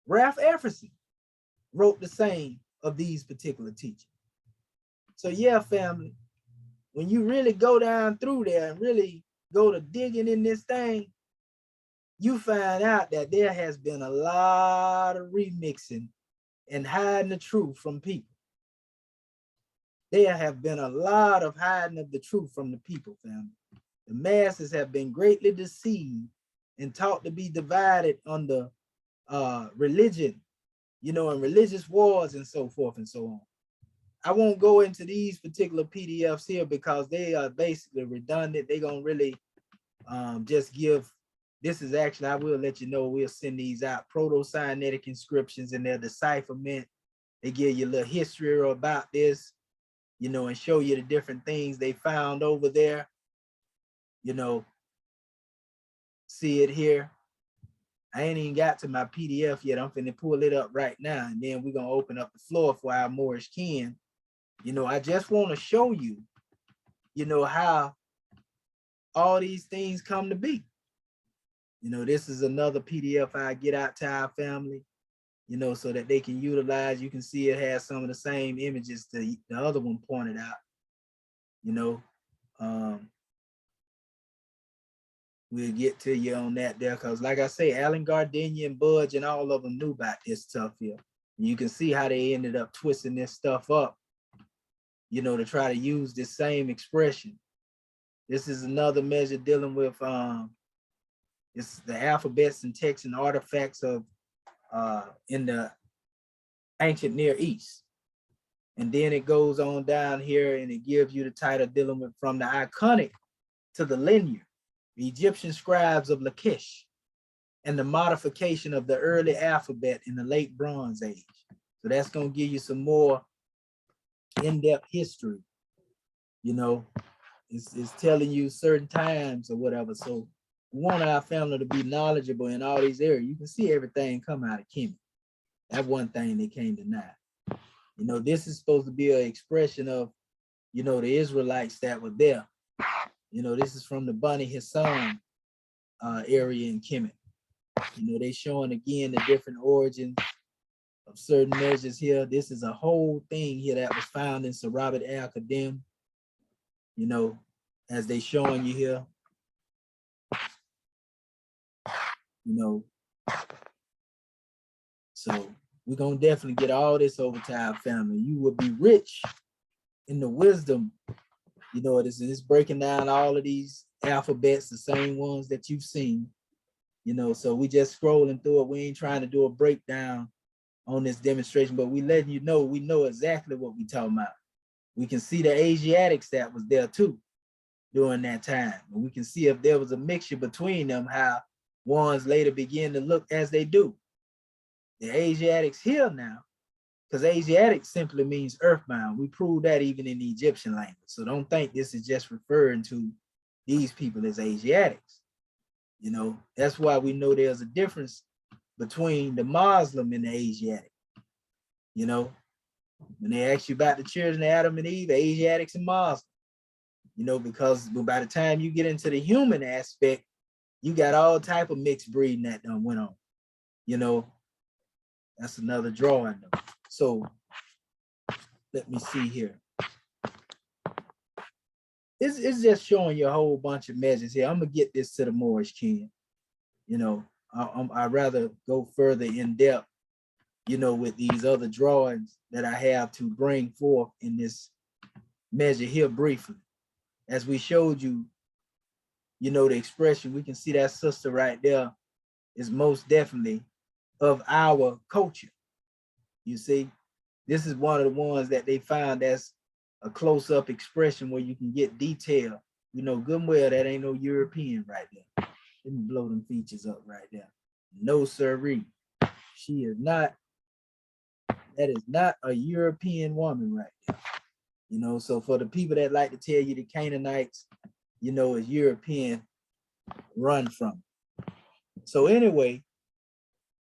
Ralph Epherson wrote the same of these particular teachings. So yeah, family, when you really go down through there and really go to digging in this thing, you find out that there has been a lot of remixing and hiding the truth from people. There have been a lot of hiding of the truth from the people, family. The masses have been greatly deceived and taught to be divided under religion, you know, and religious wars and so forth and so on. I won't go into these particular PDFs here because they are basically redundant. They're going to really just give, this is actually, I will let you know, we'll send these out, proto-cynetic inscriptions and their decipherment. They give you a little history about this, you know, and show you the different things they found over there. You know, see it here. I ain't even got to my PDF yet. I'm finna pull it up right now, and then we're gonna open up the floor for our Moorish kin. You know, I just want to show you, you know, how all these things come to be. You know, this is another PDF I get out to our family, you know, so that they can utilize. You can see it has some of the same images the other one pointed out, you know. We'll get to you on that there, because like I say, Alan Gardenia and Budge and all of them knew about this stuff here. You can see how they ended up twisting this stuff up, you know, to try to use this same expression. This is another measure dealing with it's the alphabets and texts and artifacts of in the ancient Near East. And then it goes on down here and it gives you the title dealing with from the iconic to the linear. The Egyptian scribes of Lachish, and the modification of the early alphabet in the late Bronze Age. So that's going to give you some more in-depth history. You know, it's telling you certain times or whatever. So we want our family to be knowledgeable in all these areas. You can see everything come out of Kemet. That's one thing they can't deny. You know, this is supposed to be an expression of, you know, the Israelites that were there. You know, this is from the Bani Hassan area in Kemet. You know, they showing again the different origins of certain measures here. This is a whole thing here that was found in Sarabat al-Qadim. You know, as they showing you here. You know, So we're gonna definitely get all this over to our family. You will be rich in the wisdom. You know, it's breaking down all of these alphabets, the same ones that you've seen. You know, so we just scrolling through it. We ain't trying to do a breakdown on this demonstration, but we letting you know we know exactly what we talking about. We can see the Asiatics that was there too during that time. And we can see if there was a mixture between them, how ones later begin to look as they do. The Asiatics here now, because Asiatic simply means earthbound. We proved that even in the Egyptian language. So don't think this is just referring to these people as Asiatics. You know, that's why we know there's a difference between the Muslim and the Asiatic. You know, when they ask you about the children of Adam and Eve, Asiatics and Muslims. You know, because by the time you get into the human aspect, you got all type of mixed breeding that done went on. You know, that's another drawing though. So let me see here. It's just showing you a whole bunch of measures here. I'm gonna get this to the Moorish king. You know, I'd rather go further in depth, you know, with these other drawings that I have to bring forth in this measure here briefly. As we showed you, you know, the expression, we can see that sister right there is most definitely of our culture. You see, this is one of the ones that they found that's a close-up expression where you can get detail. You know, good and well, that ain't no European right there. Let me blow them features up right there. No, sirree. She is not, that is not a European woman right there. You know, so for the people that like to tell you the Canaanites, you know, is European, run from it. So anyway,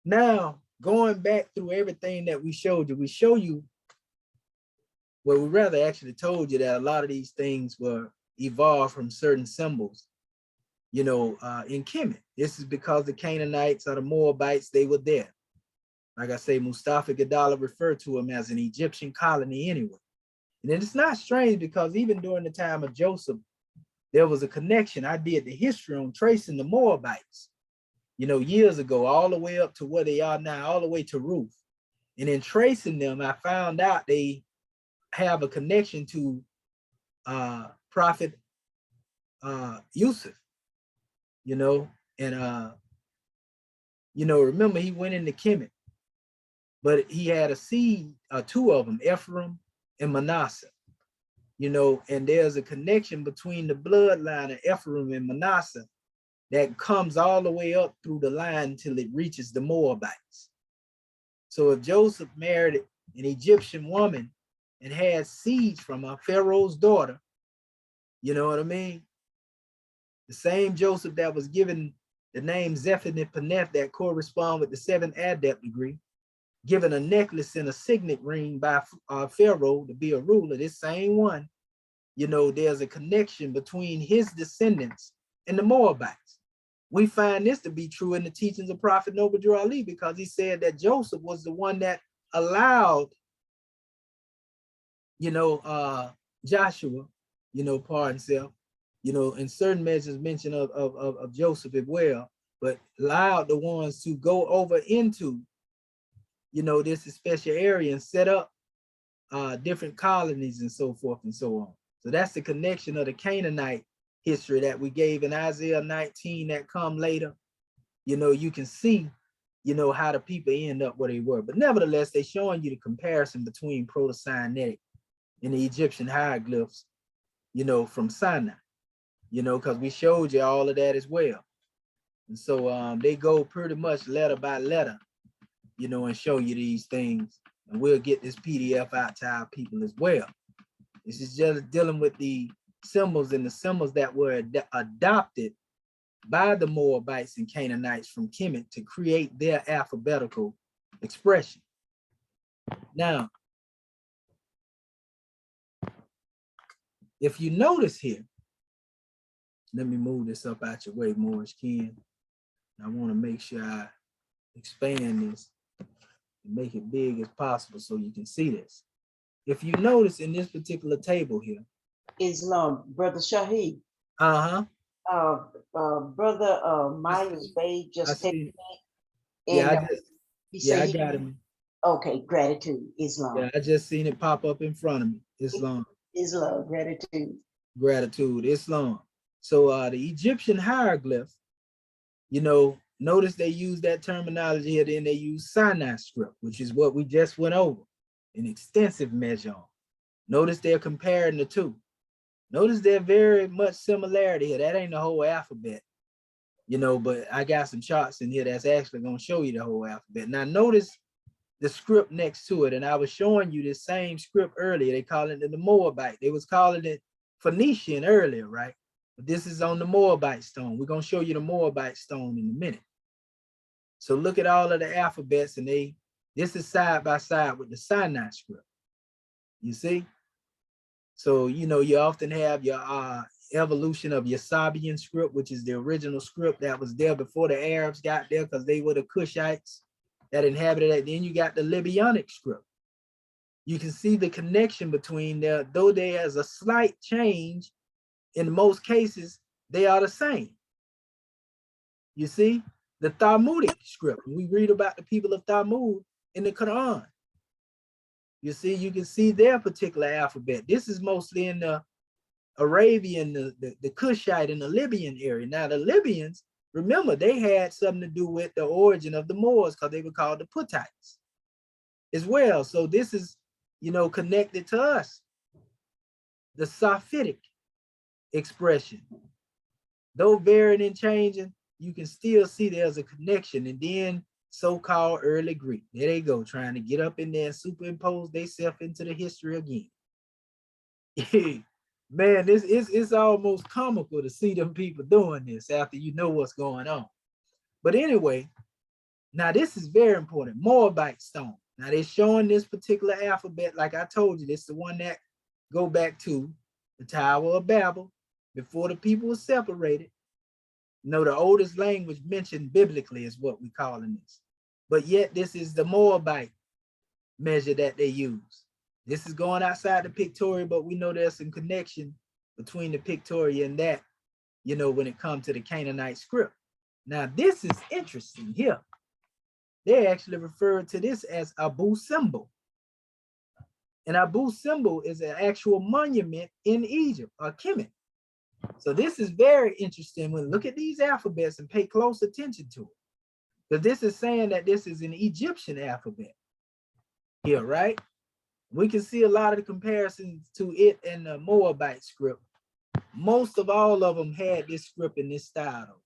now going back through everything that we showed you, we show you, well, we rather actually told you that a lot of these things were evolved from certain symbols, you know, in Kemet. This is because the Canaanites or the Moabites, they were there. Like I say, Mustafa Gadala referred to them as an Egyptian colony anyway. And it's not strange because even during the time of Joseph, there was a connection. I did the history on tracing the Moabites, you know, years ago, all the way up to where they are now, all the way to Ruth. And in tracing them, I found out they have a connection to Prophet Yusuf, you know, and, you know, remember he went into Kemet, but he had a seed, two of them, Ephraim and Manasseh, you know, and there's a connection between the bloodline of Ephraim and Manasseh that comes all the way up through the line until it reaches the Moabites. So if Joseph married an Egyptian woman and had seeds from her, Pharaoh's daughter, you know what I mean? The same Joseph that was given the name Zephaniah that correspond with the 7th adept degree, given a necklace and a signet ring by Pharaoh to be a ruler, this same one, you know, there's a connection between his descendants and the Moabites. We find this to be true in the teachings of Prophet Noble Ali, because he said that Joseph was the one that allowed, you know, Joshua, you know, pardon self, you know, in certain measures mention of Joseph as well, but allowed the ones to go over into, you know, this special area and set up different colonies and so forth and so on. So that's the connection of the Canaanite history that we gave in Isaiah 19 that come later. You know, you can see, you know, how the people end up where they were. But nevertheless, they're showing you the comparison between Proto-Sinaitic and the Egyptian hieroglyphs, you know, from Sinai, you know, because we showed you all of that as well. And so they go pretty much letter by letter, you know, and show you these things. And we'll get this PDF out to our people as well. This is just dealing with the symbols and the symbols that were adopted by the Moabites and Canaanites from Kemet to create their alphabetical expression. Now, if you notice here, let me move this up out your way, Morris Ken. I want to make sure I expand this and make it big as possible so you can see this. If you notice in this particular table here, Islam, Brother Shaheed. Brother Myers Bay just I texted see. me, Yeah, and I just You Yeah, say I he, got him. okay, gratitude, Islam. Yeah, I just seen it pop up in front of me. Islam. Islam, gratitude. Gratitude, Islam. So the Egyptian hieroglyph, you know, notice they use that terminology here, then they use Sinai script, which is what we just went over in extensive measure on. Notice they're comparing the two. Notice they're very much similarity here. That ain't the whole alphabet, you know, but I got some charts in here that's actually going to show you the whole alphabet. Now notice the script next to it, and I was showing you this same script earlier. They call it the Moabite. They was calling it Phoenician earlier, right? But this is on the Moabite stone. We're going to show you the Moabite stone in a minute. So look at all of the alphabets, and this is side by side with the Sinai script. You see? So, you know, you often have your evolution of your Sabian script, which is the original script that was there before the Arabs got there, because they were the Cushites that inhabited it. Then you got the Libyanic script. You can see the connection between there, though there's a slight change. In most cases, they are the same. You see, the Talmudic script, we read about the people of Talmud in the Quran. You see, you can see their particular alphabet. This is mostly in the Arabian, the Cushite and the Libyan area. Now the Libyans, remember, they had something to do with the origin of the Moors, because they were called the Puttites as well. So this is, you know, connected to us. The Sophitic expression, though varying and changing, you can still see there's a connection. And then so-called early Greek, there they go, trying to get up in there and superimpose themselves into the history again. Man, it's almost comical to see them people doing this after you know what's going on. But anyway, now this is very important. Moabite stone. Now they're showing this particular alphabet, like I told you, this is the one that go back to the Tower of Babel, before the people were separated. You know, the oldest language mentioned biblically is what we calling this. But yet this is the Moabite measure that they use. This is going outside the pictorial, but we know there's some connection between the pictorial and that, you know, when it comes to the Canaanite script. Now this is interesting here. They actually refer to this as Abu Simbel. And Abu Simbel is an actual monument in Egypt, or Kemet. So this is very interesting when look at these alphabets and pay close attention to it. Because this is saying that this is an Egyptian alphabet here, right? We can see a lot of the comparisons to it and the Moabite script. Most of all of them had this script in this style.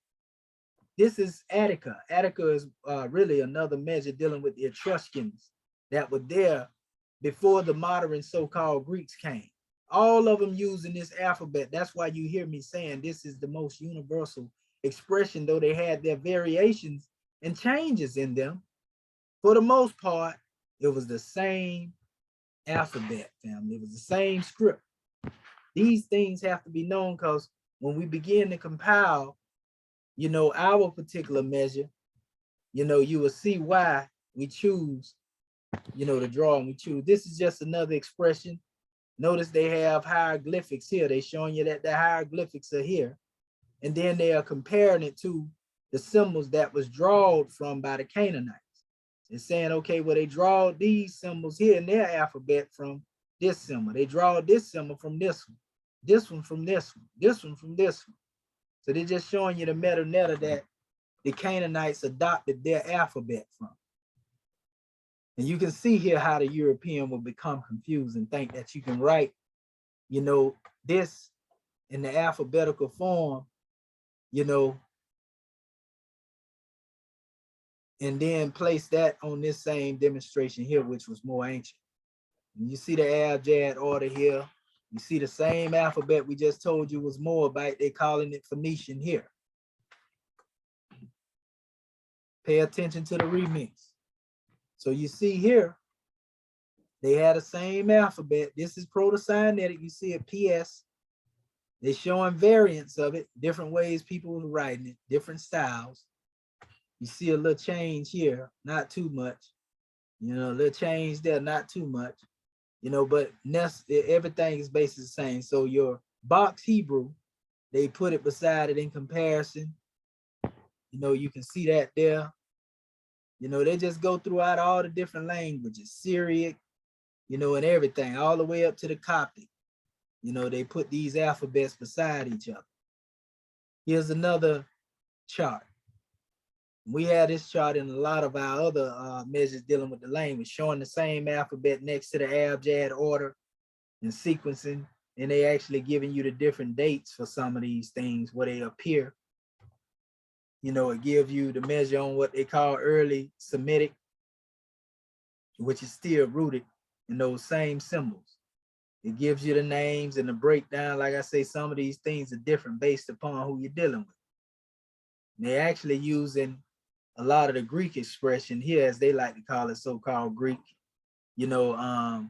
This is Attica. Attica is really another measure dealing with the Etruscans that were there before the modern so-called Greeks came. All of them using this alphabet. That's why you hear me saying this is the most universal expression, though they had their variations and changes in them. For the most part, it was the same alphabet, family. It was the same script. These things have to be known, because when we begin to compile, you know, our particular measure, you know, you will see why we choose, you know, the drawing we choose. This is just another expression. Notice they have hieroglyphics here. They're showing you that the hieroglyphics are here. And then they are comparing it to the symbols that was drawn from by the Canaanites. And saying, okay, well, they draw these symbols here in their alphabet from this symbol. They draw this symbol from this one from this one, this one from this one. So they're just showing you the meta that the Canaanites adopted their alphabet from. And you can see here how the European will become confused and think that you can write, you know, this in the alphabetical form, you know, and then place that on this same demonstration here, which was more ancient. And you see the Abjad order here. You see the same alphabet we just told you was Moabite. They're calling it Phoenician here. Pay attention to the remix. So you see here, they had the same alphabet. This is Proto-Sinaitic. You see it PS. They're showing variants of it, different ways people were writing it, different styles. You see a little change here, not too much. You know, a little change there, not too much. You know, but everything is basically the same. So your box Hebrew, they put it beside it in comparison. You know, you can see that there. You know, they just go throughout all the different languages, Syriac, you know, and everything, all the way up to the Coptic. You know, they put these alphabets beside each other. Here's another chart. We had this chart in a lot of our other measures dealing with the language, showing the same alphabet next to the abjad order and sequencing, and they actually giving you the different dates for some of these things where they appear. You know, it gives you the measure on what they call early Semitic, which is still rooted in those same symbols. It gives you the names and the breakdown. Like I say, some of these things are different based upon who you're dealing with. And they're actually using a lot of the Greek expression here, as they like to call it, so-called Greek, you know,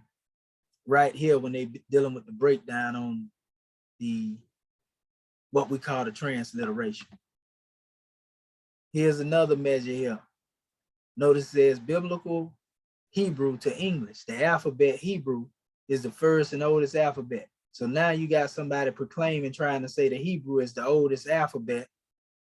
right here when they dealing with the breakdown on the, what we call the transliteration. Here's another measure here. Notice it says biblical Hebrew to English. The alphabet Hebrew is the first and oldest alphabet. So now you got somebody proclaiming, trying to say the Hebrew is the oldest alphabet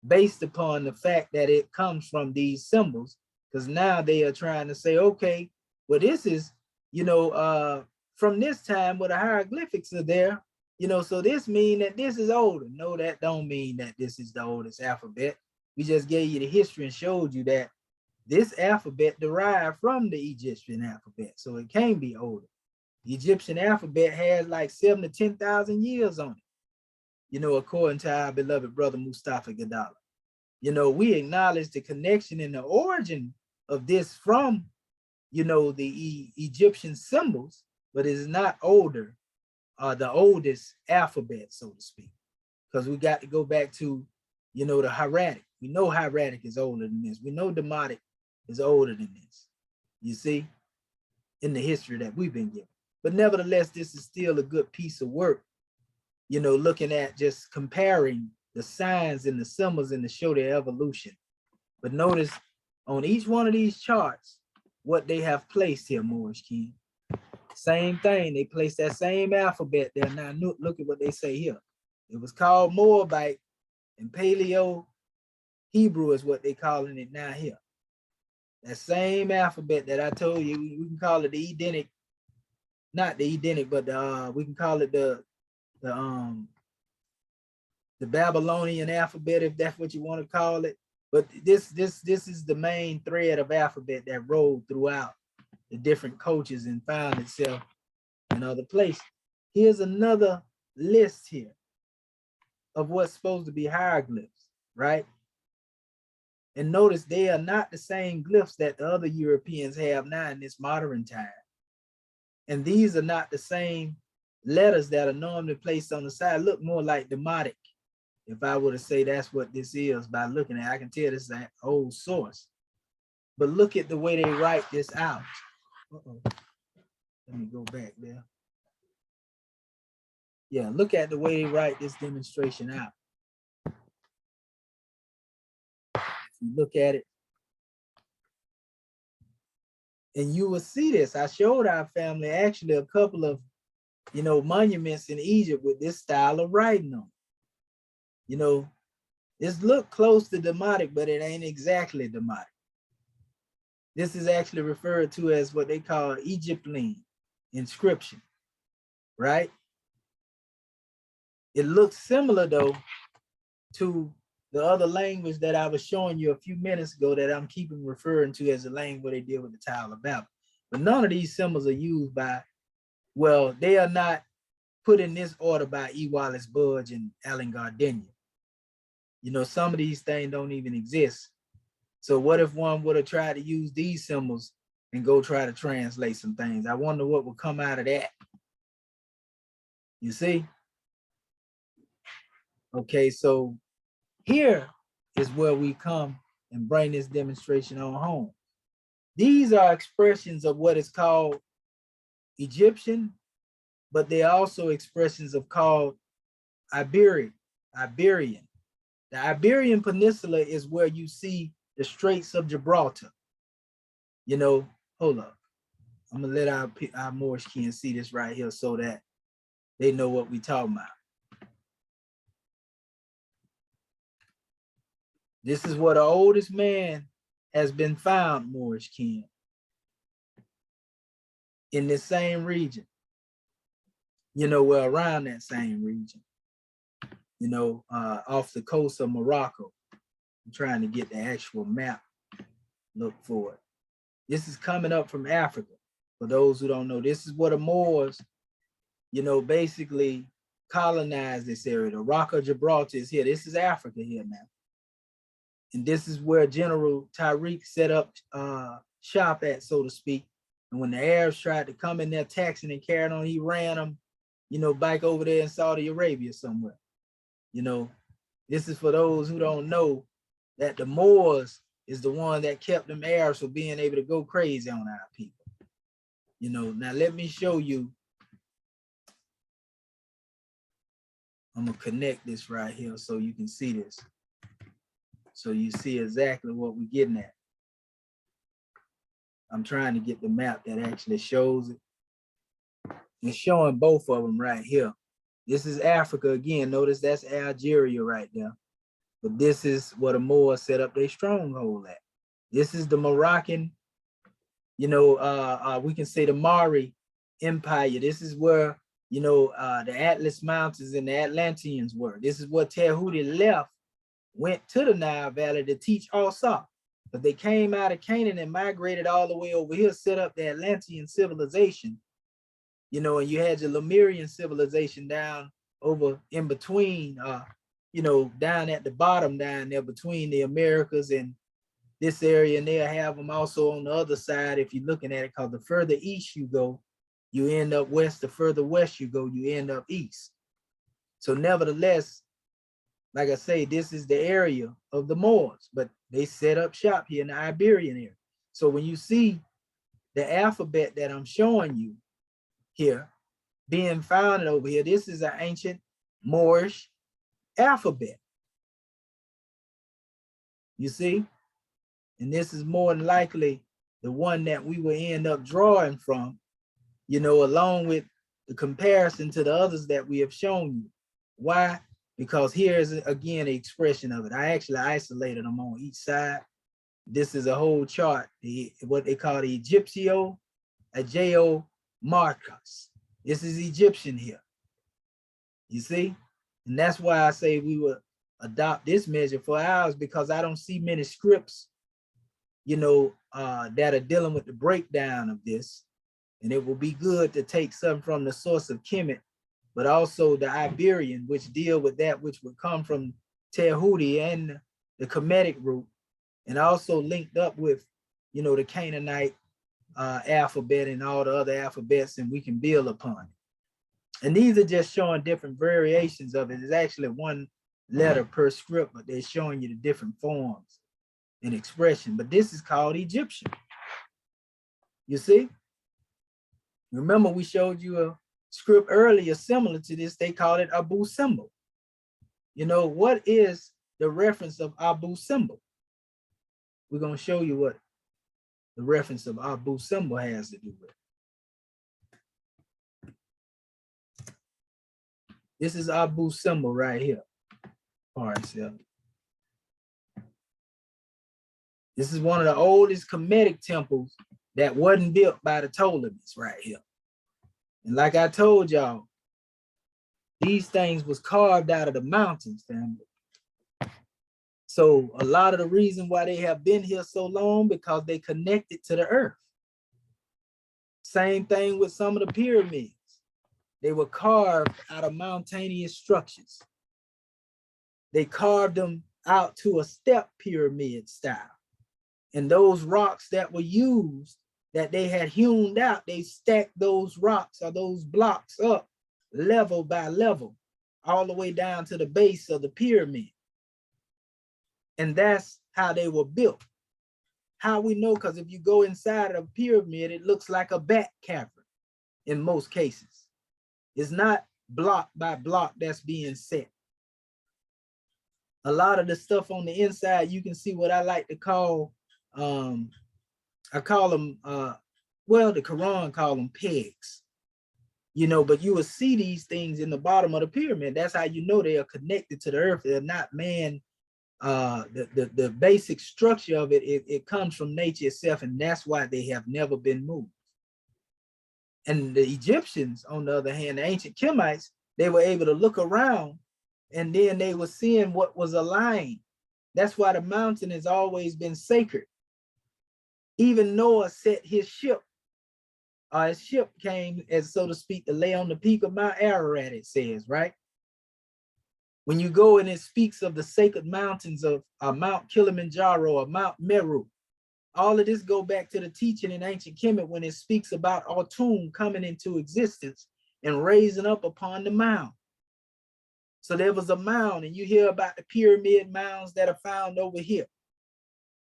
based upon the fact that it comes from these symbols, because now they are trying to say, okay, well, this is, you know, from this time where the hieroglyphics are there, you know, so this means that this is older. No, that don't mean that this is the oldest alphabet. We just gave you the history and showed you that this alphabet derived from the Egyptian alphabet, so it can't be older. The Egyptian alphabet has like 7,000 to 10,000 years on it, you know, according to our beloved brother Mustafa Gadala. You know, we acknowledge the connection and the origin of this from, you know, the Egyptian symbols, but it is not older, the oldest alphabet, so to speak, because we got to go back to, you know, the hieratic. We know hieratic is older than this. We know demotic is older than this, you see, in the history that we've been given. But nevertheless, this is still a good piece of work, you know, looking at just comparing the signs and the symbols and to show their evolution. But notice on each one of these charts, what they have placed here, Moorish King. Same thing, they placed that same alphabet there. Now look at what they say here. It was called Moabite, and Paleo Hebrew is what they calling it now here. That same alphabet that I told you, we can call it the Edenic, not the Edenic, but we can call it the Babylonian alphabet, if that's what you want to call it. But this is the main thread of alphabet that rolled throughout the different cultures and found itself in other places. Here's another list here of what's supposed to be hieroglyphs, right? And notice they are not the same glyphs that the other Europeans have now in this modern time. And these are not the same letters that are normally placed on the side. Look more like demotic. If I were to say that's what this is by looking at it, I can tell this is an old source. But look at the way they write this out. Let me go back there. Yeah, look at the way they write this demonstration out. If you look at it, and you will see this. I showed our family actually a couple of, you know, monuments in Egypt with this style of writing on. You know, this look close to demotic, but it ain't exactly demotic. This is actually referred to as what they call Egyptline inscription, right? It looks similar though to the other language that I was showing you a few minutes ago that I'm keeping referring to as the language where they deal with the Tower of Babel. But none of these symbols are used by, well, they are not put in this order by E. Wallace Budge and Alan Gardenia. You know, some of these things don't even exist. So what if one would have tried to use these symbols and go try to translate some things? I wonder what would come out of that. You see? Okay, so here is where we come and bring this demonstration on home. These are expressions of what is called Egyptian, but they're also expressions of called Iberian. The Iberian Peninsula is where you see the Straits of Gibraltar. You know, hold up. I'm gonna let our Moorish kin see this right here so that they know what we talking about. This is where the oldest man has been found, Moorish kin, in this same region, you know, well, around that same region, you know, off the coast of Morocco. I'm trying to get the actual map, look for it. This is coming up from Africa. For those who don't know, this is where the Moors, you know, basically colonized this area. The Rock of Gibraltar is here. This is Africa here now. And this is where General Tariq set up shop at, so to speak. And when the Arabs tried to come in there taxing and carrying on, he ran them, you know, back over there in Saudi Arabia somewhere. You know, this is for those who don't know that the Moors is the one that kept them Arabs from being able to go crazy on our people. You know, now let me show you. I'm gonna connect this right here so you can see this. So you see exactly what we're getting at. I'm trying to get the map that actually shows it. It's showing both of them right here. This is Africa again. Notice that's Algeria right there. But this is where the Moors set up their stronghold at. This is the Moroccan, you know, we can say the Mari Empire. This is where, you know, the Atlas Mountains and the Atlanteans were. This is what Tahuti left, went to the Nile Valley to teach Asa. But they came out of Canaan and migrated all the way over here, set up the Atlantean civilization. You know, and you had your Lemurian civilization down over in between, you know, down at the bottom down there between the Americas and this area. And they'll have them also on the other side if you're looking at it, because the further east you go, you end up west. The further west you go, you end up east. So nevertheless, like I say, this is the area of the Moors, but they set up shop here in the Iberian area. So when you see the alphabet that I'm showing you here being founded over here, this is an ancient Moorish alphabet. You see? And this is more than likely the one that we will end up drawing from, you know, along with the comparison to the others that we have shown you. Why? Because here is, again, the expression of it. I actually isolated them on each side. This is a whole chart, what they call the Egyptio Ageo Marcus. This is Egyptian here. You see? And that's why I say we will adopt this measure for ours, because I don't see many scripts, you know, that are dealing with the breakdown of this. And it will be good to take some from the source of Kemet, but also the Iberian, which deal with that which would come from Tahuti and the Kemetic root, and also linked up with, you know, the Canaanite alphabet and all the other alphabets, and we can build upon it. And these are just showing different variations of it. It's actually one letter per script, but they're showing you the different forms and expression. But this is called Egyptian. You see? Remember, we showed you a script earlier similar to this. They called it Abu Simbel. You know, what is the reference of Abu Simbel? We're going to show you what the reference of Abu Simbel has to do with. This is Abu Simbel right here. All right, so this is one of the oldest Kemetic temples that wasn't built by the Ptolemies right here. And like I told y'all, these things was carved out of the mountains, family. So a lot of the reason why they have been here so long, because they connected to the earth. Same thing with some of the pyramids. They were carved out of mountainous structures. They carved them out to a step pyramid style. And those rocks that were used, that they had hewn out, they stacked those rocks or those blocks up level by level, all the way down to the base of the pyramid. And that's how they were built. How we know? Because if you go inside of a pyramid, it looks like a bat cavern in most cases. It's not block by block that's being set. A lot of the stuff on the inside, you can see what I like to call, I call them, well, the Quran call them pegs, you know, but you will see these things in the bottom of the pyramid. That's how you know they are connected to the earth. They're not man the basic structure of it, it comes from nature itself, and that's why they have never been moved. And the Egyptians, on the other hand, the ancient Kemites, they were able to look around, and then they were seeing what was aligned. That's why the mountain has always been sacred. Even Noah set his ship came, as so to speak, to lay on the peak of Mount Ararat, it says, right? When you go and it speaks of the sacred mountains of Mount Kilimanjaro or Mount Meru, all of this go back to the teaching in ancient Kemet when it speaks about Atum coming into existence and raising up upon the mound. So there was a mound, and you hear about the pyramid mounds that are found over here.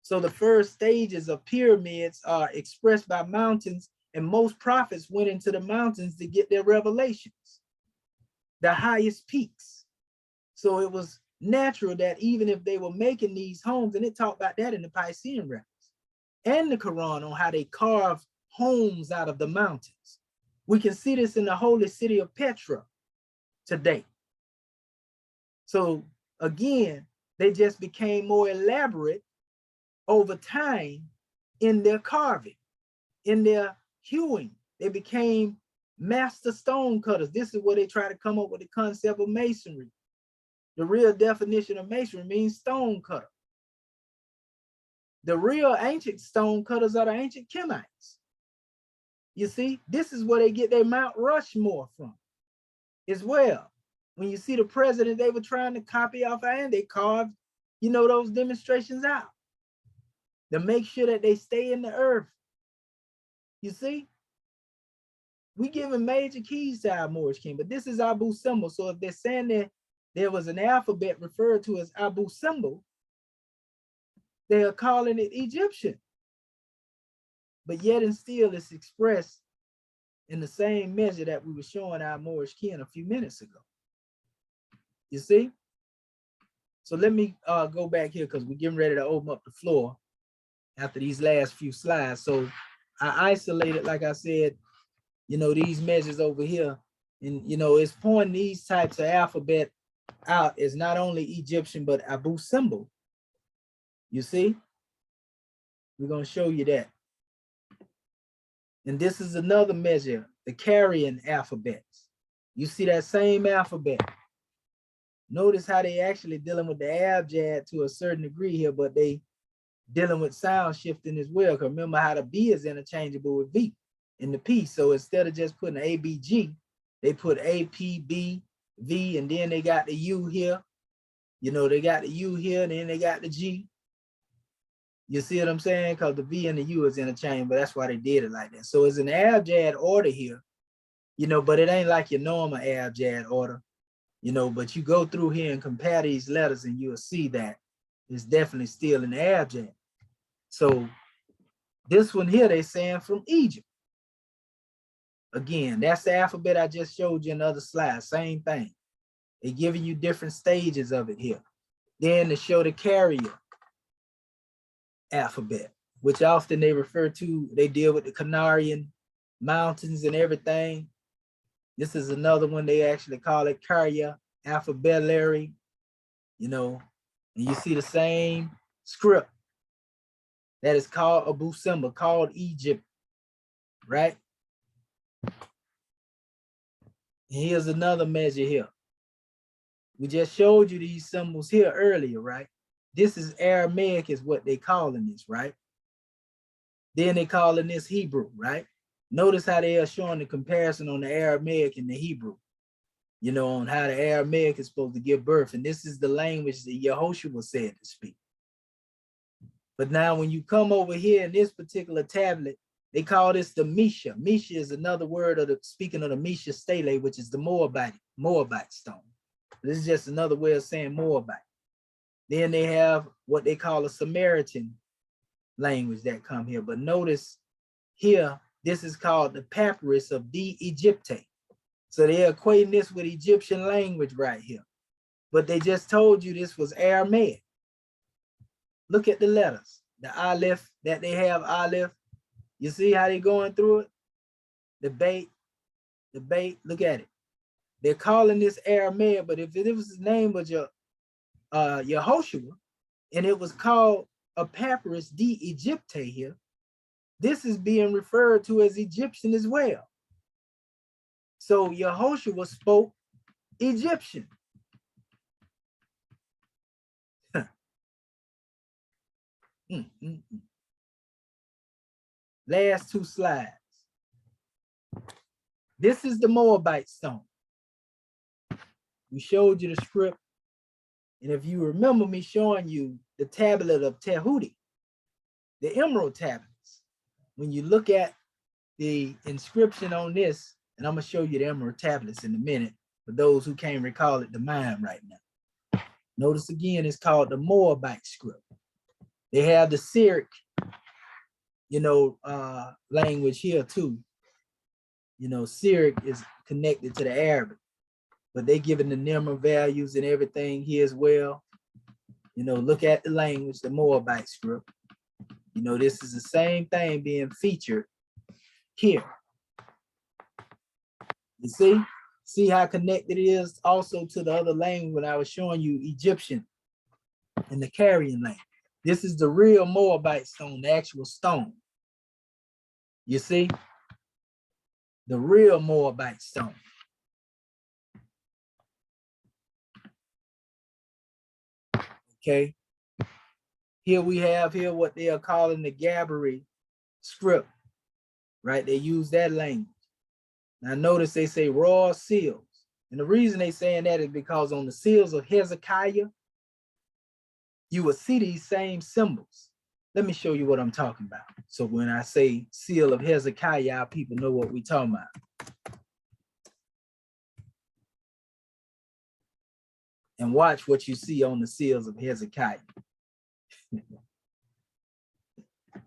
So the first stages of pyramids are expressed by mountains, and most prophets went into the mountains to get their revelations, the highest peaks. So it was natural that even if they were making these homes, and it talked about that in the Piscean records and the Quran on how they carved homes out of the mountains. We can see this in the holy city of Petra today. So again, they just became more elaborate over time in their carving, in their hewing. They became master stone cutters. This is where they try to come up with the concept of masonry. The real definition of masonry means stone cutter. The real ancient stone cutters are the ancient Kemites. You see, this is where they get their Mount Rushmore from as well. When you see the president, they were trying to copy off and they carved, you know, those demonstrations out to make sure that they stay in the earth. You see, we giving major keys to our Moorish king, but this is Abu Simbel. So if they're saying that there was an alphabet referred to as Abu Simbel, they are calling it Egyptian. But yet and still it's expressed in the same measure that we were showing our Moorish kin a few minutes ago. You see? So let me go back here because we're getting ready to open up the floor after these last few slides. So I isolated, like I said, you know, these measures over here. And, you know, it's pointing these types of alphabet out as not only Egyptian, but Abu Simbel. You see? We're going to show you that. And this is another measure, the carrying alphabets. You see that same alphabet. Notice how they actually dealing with the abjad to a certain degree here, but they dealing with sound shifting as well. Because remember how the B is interchangeable with V in the P. So instead of just putting A, B, G, they put A, P, B, V, and then they got the U here. You know, they got the U here, and then they got the G. You see what I'm saying? Because the V and the U is interchangeable. That's why they did it like that. So it's an abjad order here, you know, but it ain't like your normal abjad order, you know, but you go through here and compare these letters and you'll see that it's definitely still an abjad. So this one here, they saying from Egypt. Again, that's the alphabet I just showed you in the other slide. Same thing. They're giving you different stages of it here. Then to show the carrier alphabet, which often they refer to, they deal with the Canarian mountains and everything. This is another one they actually call it carrier alphabetary, you know, and you see the same script that is called Abu Simbel, called Egypt, right? Here's another measure here. We just showed you these symbols here earlier, right? This is Aramaic is what they calling this, right? Then they calling this Hebrew, right? Notice how they are showing the comparison on the Aramaic and the Hebrew, you know, on how the Aramaic is supposed to give birth. And this is the language that Yehoshua said to speak. But now when you come over here in this particular tablet, they call this the Misha. Misha is another word of the, speaking of the Misha stele, which is the Moabite stone. This is just another way of saying Moabite. Then they have what they call a Samaritan language that come here. But notice here, this is called the papyrus of the Egypte. So they're equating this with Egyptian language right here. But they just told you this was Aramaic. Look at the letters, the Aleph that they have, Aleph. You see how they're going through it? The bait, look at it. They're calling this Aramaic, but if it was the name of your Yehoshua, and it was called a papyrus de Egypte here. This is being referred to as Egyptian as well. So Yehoshua spoke Egyptian. Last two slides. This is the Moabite stone. We showed you the script. And if you remember me showing you the tablet of Tehuti, the emerald tablets, when you look at the inscription on this, and I'm going to show you the emerald tablets in a minute, for those who can't recall it to mind right now. Notice again, it's called the Moabite script. They have the Syriac, language here too. Syriac is connected to the Arabic, but they given the number values and everything here as well. Look at the language, the Moabite script. This is the same thing being featured here. You see how connected it is also to the other language when I was showing you Egyptian and the Carian language. This is the real Moabite stone, the actual stone. You see? The real Moabite stone. Okay. Here we have what they are calling the Gabri script, right? They use that language. Now notice they say raw seals. And the reason they saying that is because on the seals of Hezekiah, you will see these same symbols. Let me show you what I'm talking about. So when I say seal of Hezekiah, our people know what we're talking about. And watch what you see on the seals of Hezekiah.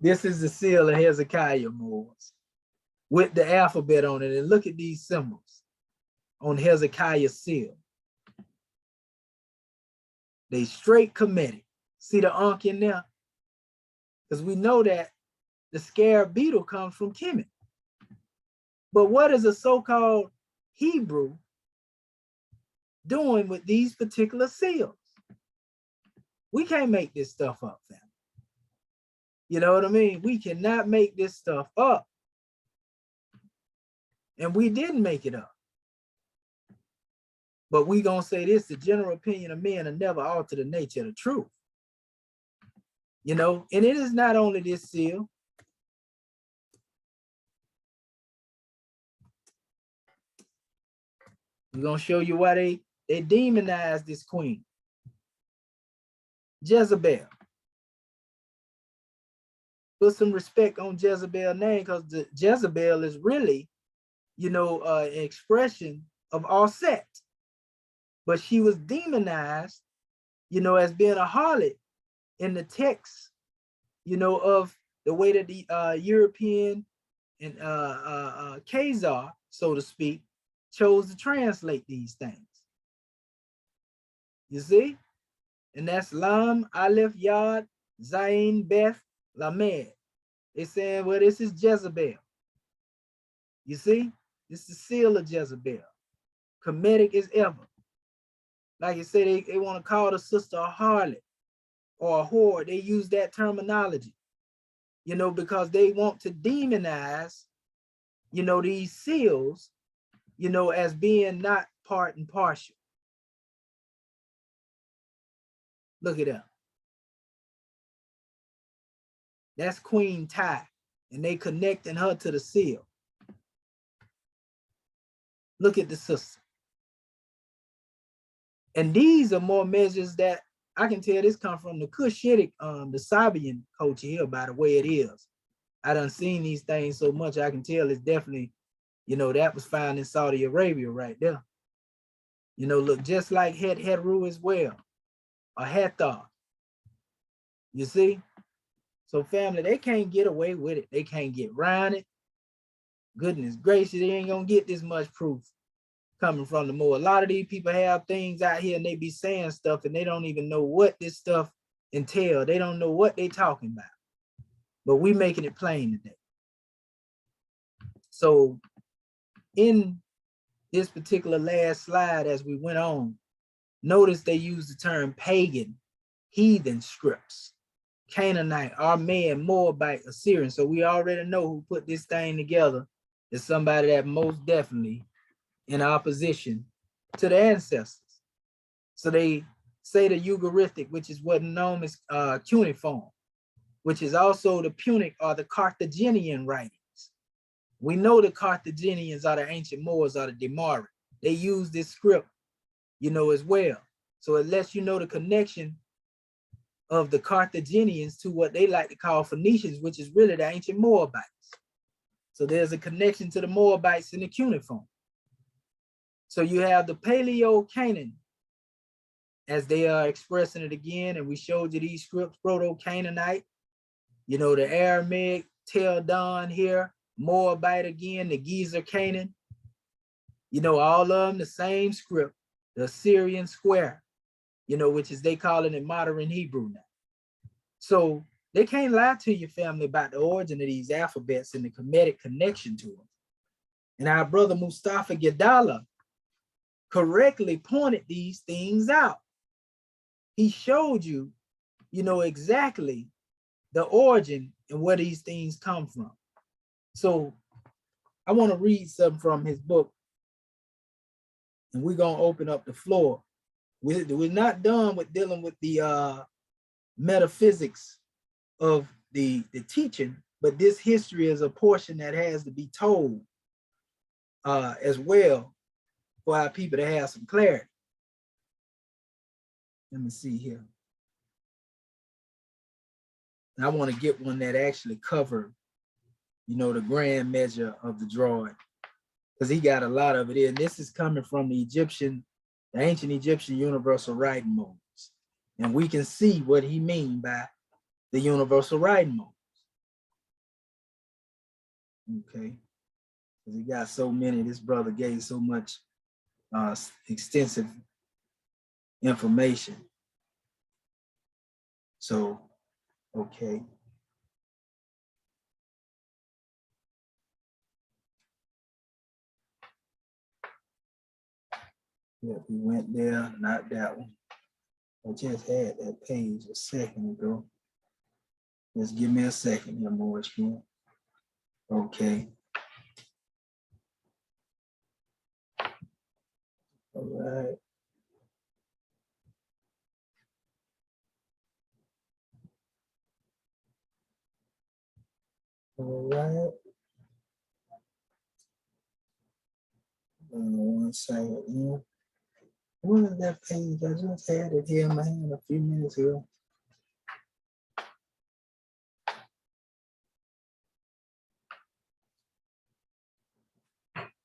This is the seal of Hezekiah, Moors, with the alphabet on it. And look at these symbols on Hezekiah's seal. They straight KEMET. See the ankh in there? Because we know that the scarab beetle comes from KEMET. But what is a so-called Hebrew doing with these particular seals? We can't make this stuff up, family. You know what I mean? We cannot make this stuff up. And we didn't make it up. But we gonna say this, the general opinion of men will never alter the nature of the truth. And it is not only this seal. We're gonna show you why they demonized this queen, Jezebel. Put some respect on Jezebel's name, because Jezebel is really, an expression of all set. But she was demonized, as being a harlot in the text, of the way that the European and Khazar, so to speak, chose to translate these things. You see? And that's Lam, Aleph, Yod, Zayin, Beth, Lamed. They saying, well, this is Jezebel. You see? This is the seal of Jezebel. Kemetic as ever. Like you say, they want to call the sister a harlot or a whore. They use that terminology, because they want to demonize, these seals, as being not part and partial. Look at that. That's Queen Ty, and they connecting her to the seal. Look at the sister. And these are more measures that I can tell this come from the Cushitic, the Sabian culture here, by the way it is. I done seen these things so much, I can tell it's definitely, that was found in Saudi Arabia right there. Look just like Heru as well, or Hathor. You see? So family, they can't get away with it. They can't get around it. Goodness gracious, they ain't gonna get this much proof coming from the Moor. A lot of these people have things out here and they be saying stuff and they don't even know what this stuff entails. They don't know what they talking about. But we making it plain today. So in this particular last slide, as we went on, notice they use the term pagan heathen scripts. Canaanite, Armenian, Moabite, Assyrian. So we already know who put this thing together is somebody that most definitely in opposition to the ancestors. So they say the Ugaritic, which is what known as cuneiform, which is also the Punic or the Carthaginian writings. We know the Carthaginians are the ancient Moors or the Demari. They use this script, you know, as well. So it lets you know the connection of the Carthaginians to what they like to call Phoenicians, which is really the ancient Moabites. So there's a connection to the Moabites in the cuneiform. So you have the Paleo-Canaan, as they are expressing it again, and we showed you these scripts, Proto-Canaanite, you know, the Aramaic, Tel-Dan here, Moabite again, the Gezer Canaan, you know, all of them the same script, the Assyrian square, you know, which is they calling it modern Hebrew now. So they can't lie to your family about the origin of these alphabets and the Kemetic connection to them. And our brother Mustafa Gadala correctly pointed these things out. He showed you, you know, exactly the origin and where these things come from. So I want to read something from his book, and we're going to open up the floor. We're not done with dealing with the metaphysics of the teaching, but this history is a portion that has to be told as well for our people to have some clarity. Let me see here. And I want to get one that actually covered, you know, the grand measure of the drawing, because he got a lot of it in. This is coming from the ancient Egyptian universal writing modes. And we can see what he means by the universal writing modes. Okay. Because he got so many, this brother gave so much extensive information. So, okay. Yeah, we went there, not that one. I just had that page a second ago. Just give me a second here, Morris. Okay. All right. All right. 1 second. Yeah. What is that page? I just had it here in my hand a few minutes ago.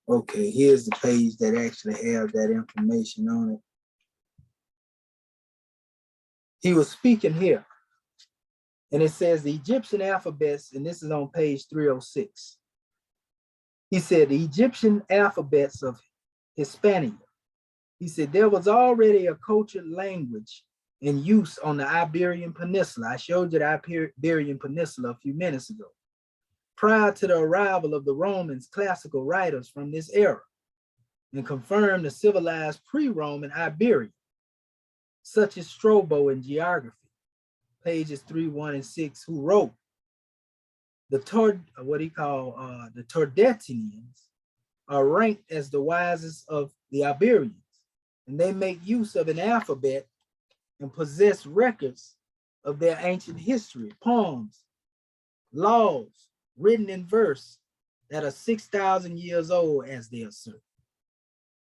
Okay, here's the page that actually has that information on it. He was speaking here, and it says the Egyptian alphabets, and this is on page 306. He said the Egyptian alphabets of Hispania. He said there was already a cultured language in use on the Iberian Peninsula. I showed you the Iberian Peninsula a few minutes ago. Prior to the arrival of the Romans, classical writers from this era, and confirmed the civilized pre-Roman Iberia, such as Strabo in geography, pages 3, 1, and 6, who wrote the the Tordetinians are ranked as the wisest of the Iberians, and they make use of an alphabet and possess records of their ancient history, poems, laws written in verse that are 6,000 years old, as they assert.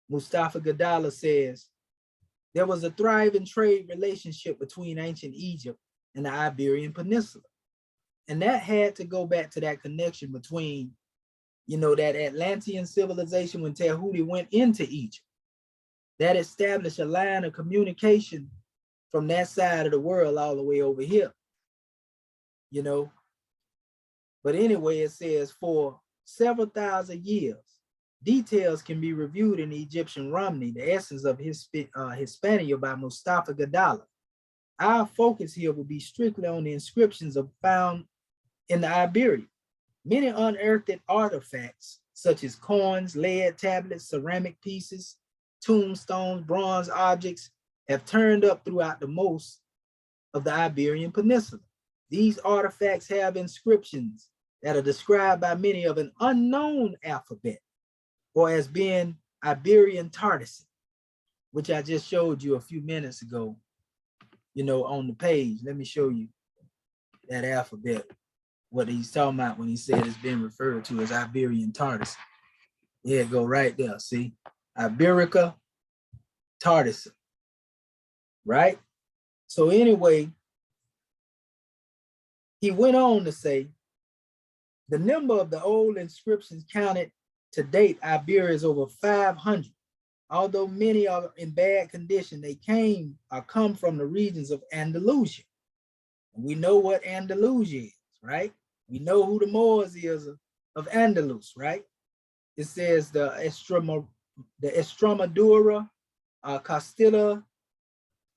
Mustafa Gadala says, there was a thriving trade relationship between ancient Egypt and the Iberian Peninsula. And that had to go back to that connection between, you know, that Atlantean civilization when Tahuti went into Egypt. That established a line of communication from that side of the world all the way over here, you know. But anyway, it says for several thousand years, details can be reviewed in the Egyptian Romney, the essence of Hispania by Mustafa Gadala. Our focus here will be strictly on the inscriptions found in the Iberia. Many unearthed artifacts, such as coins, lead tablets, ceramic pieces, tombstones, bronze objects, have turned up throughout the most of the Iberian Peninsula. These artifacts have inscriptions that are described by many of an unknown alphabet, or as being Iberian Tartessian, which I just showed you a few minutes ago, on the page. Let me show you that alphabet, what he's talking about when he said it's been referred to as Iberian Tartessian. Yeah, go right there, see? Iberica Tartessian, right? So anyway, he went on to say, the number of the old inscriptions counted to date, Iberia is over 500. Although many are in bad condition, they come from the regions of Andalusia. And we know what Andalusia is, right? We know who the Moors is of Andalus, right? It says the Extremadura, Castilla,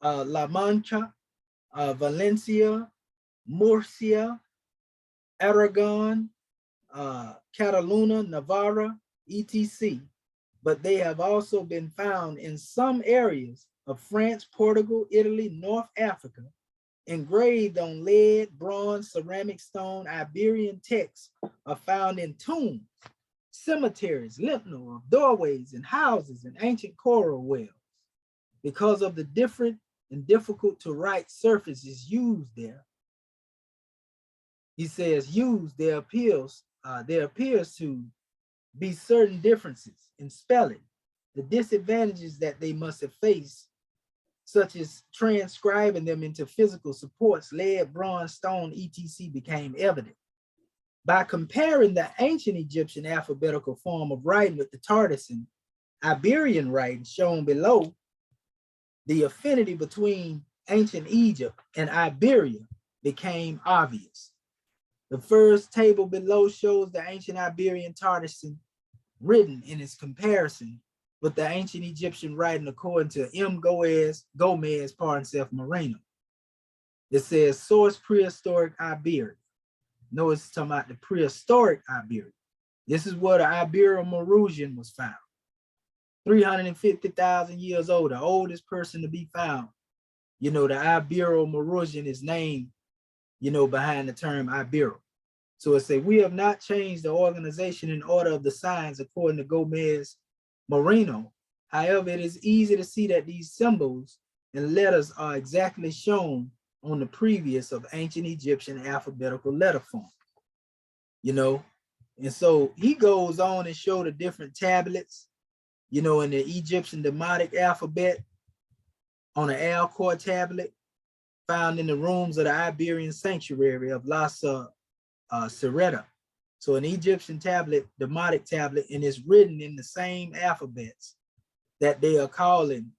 La Mancha, Valencia, Murcia, Aragon, Cataluna, Navarra, etc. But they have also been found in some areas of France, Portugal, Italy, North Africa, engraved on lead, bronze, ceramic, stone. Iberian texts are found in tombs, cemeteries, lymph nodes, doorways, and houses, and ancient coral wells. Because of the different and difficult to write surfaces used there, he says, there appears to be certain differences in spelling. The disadvantages that they must have faced, such as transcribing them into physical supports, lead, bronze, stone, etc., became evident. By comparing the ancient Egyptian alphabetical form of writing with the Tartessian Iberian writing shown below, the affinity between ancient Egypt and Iberia became obvious. The first table below shows the ancient Iberian Tartessian written in its comparison with the ancient Egyptian writing according to M. Gomez, Moreno. It says source prehistoric Iberia. Notice it's talking about the prehistoric Iberia. This is where the Ibero-Maurusian was found. 350,000 years old, the oldest person to be found. The Ibero-Maurusian is named, behind the term Ibero. So it says, we have not changed the organization and order of the signs according to Gomez Moreno. However, it is easy to see that these symbols and letters are exactly shown on the previous of ancient Egyptian alphabetical letter form. And so he goes on and show the different tablets, in the Egyptian Demotic alphabet on an Alcor tablet found in the rooms of the Iberian sanctuary of La Sireta. So an Egyptian tablet, Demotic tablet, and it's written in the same alphabets that they are calling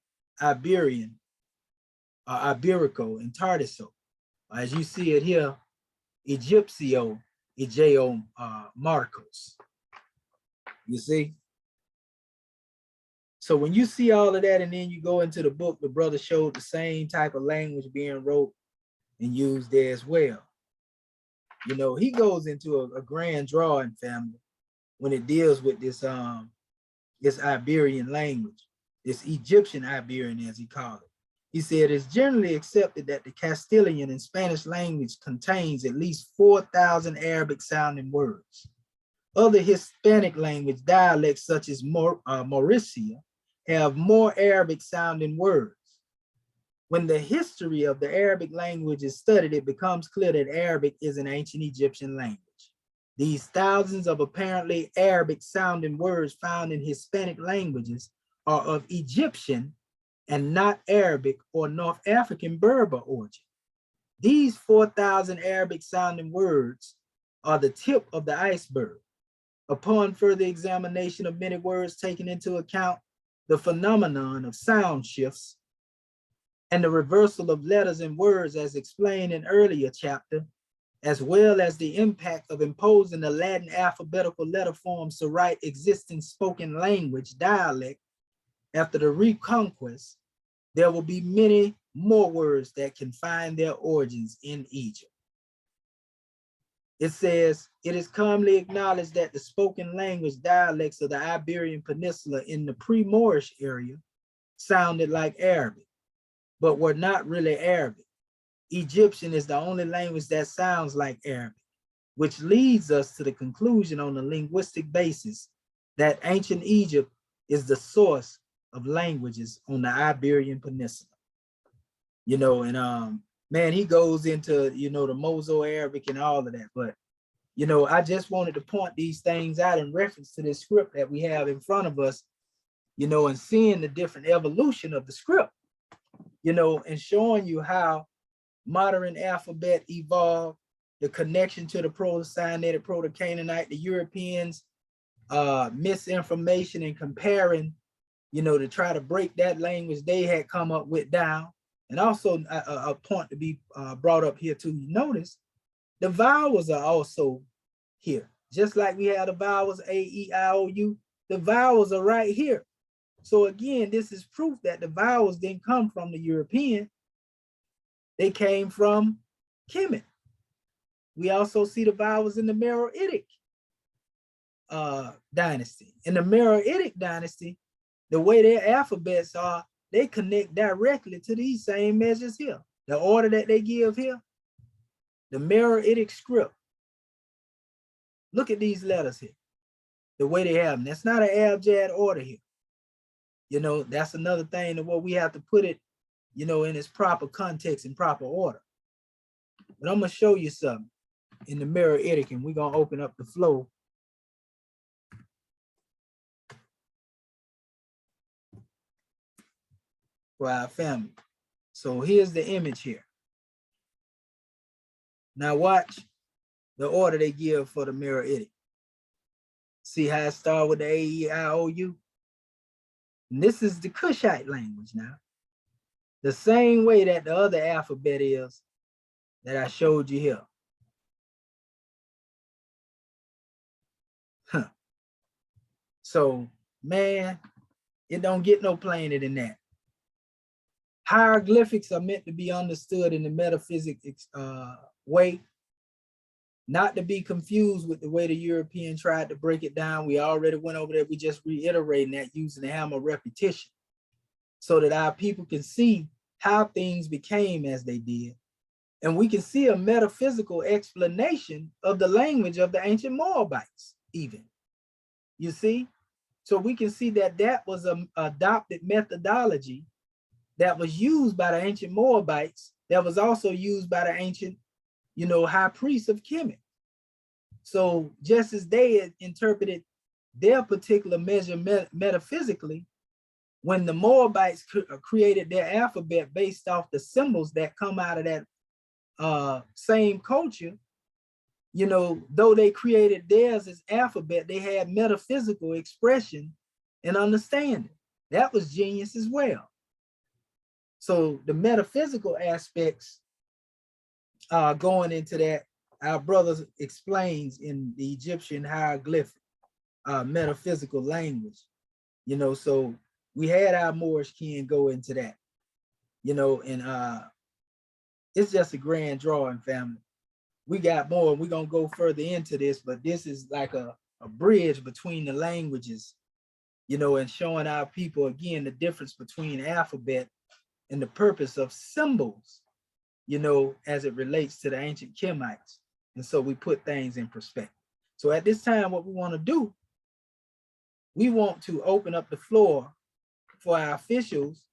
Iberian, Iberico, and Tartessian. As you see it here, Egyptio, Egeo, Marcos. You see? So when you see all of that and then you go into the book, the brother showed the same type of language being wrote and used there as well. He goes into a grand drawing, family, when it deals with this Iberian language, this Egyptian Iberian, as he called it. He said it's generally accepted that the Castilian and Spanish language contains at least 4,000 Arabic sounding words. Other Hispanic language dialects such as Mauricia have more Arabic sounding words. When the history of the Arabic language is studied, it becomes clear that Arabic is an ancient Egyptian language. These thousands of apparently Arabic sounding words found in Hispanic languages are of Egyptian and not Arabic or North African Berber origin. These 4,000 Arabic sounding words are the tip of the iceberg. Upon further examination of many words taking into account the phenomenon of sound shifts and the reversal of letters and words as explained in earlier chapter, as well as the impact of imposing the Latin alphabetical letter forms to write existing spoken language dialect after the Reconquest, there will be many more words that can find their origins in Egypt. It says, it is commonly acknowledged that the spoken language dialects of the Iberian Peninsula in the pre-Moorish area sounded like Arabic, but were not really Arabic. Egyptian is the only language that sounds like Arabic, which leads us to the conclusion on the linguistic basis that ancient Egypt is the source of languages on the Iberian Peninsula. You know, and man, he goes into, you know, the Mozo-Arabic and all of that. But, you know, I just wanted to point these things out in reference to this script that we have in front of us, you know, and seeing the different evolution of the script, you know, and showing you how modern alphabet evolved, the connection to the Proto-Sinaitic, Proto-Canaanite, the Europeans, misinformation and comparing, you know, to try to break that language they had come up with down. And also a point to be brought up here too, you notice the vowels are also here. Just like we have the vowels A, E, I, O, U, the vowels are right here. So again, this is proof that the vowels didn't come from the European. They came from Kemet. We also see the vowels in the Meroitic dynasty. In the Meroitic dynasty, the way their alphabets are, they connect directly to these same measures here. The order that they give here, the Meroitic script. Look at these letters here, the way they have them. That's not an abjad order here. You know, that's another thing that what we have to put it, you know, in its proper context and proper order. But I'm gonna show you something in the Meroitic, and we're gonna open up the flow. For our family. So here's the image here. Now watch the order they give for the Meroitic. See how it starts with the A, E, I, O, U? And this is the Cushite language now. The same way that the other alphabet is that I showed you here. Huh. So, man, it don't get no plainer than that. Hieroglyphics are meant to be understood in the metaphysical way, not to be confused with the way the European tried to break it down. We already went over there. We just reiterating that using the hammer of repetition so that our people can see how things became as they did. And we can see a metaphysical explanation of the language of the ancient Moabites even, you see? So we can see that that was an adopted methodology that was used by the ancient Moabites, that was also used by the ancient, you know, high priests of Kemet. So just as they had interpreted their particular measure metaphysically, when the Moabites created their alphabet based off the symbols that come out of that same culture, you know, though they created theirs as alphabet, they had metaphysical expression and understanding. That was genius as well. So the metaphysical aspects going into that, our brother explains in the Egyptian hieroglyphic metaphysical language, you know, so we had our Moorish kin go into that, you know, and it's just a grand drawing, family. We got more, and we're gonna go further into this, but this is like a bridge between the languages, you know, and showing our people again the difference between alphabet and the purpose of symbols, you know, as it relates to the ancient Kemites. And so we put things in perspective. So at this time, what we want to do, we want to open up the floor for our officials.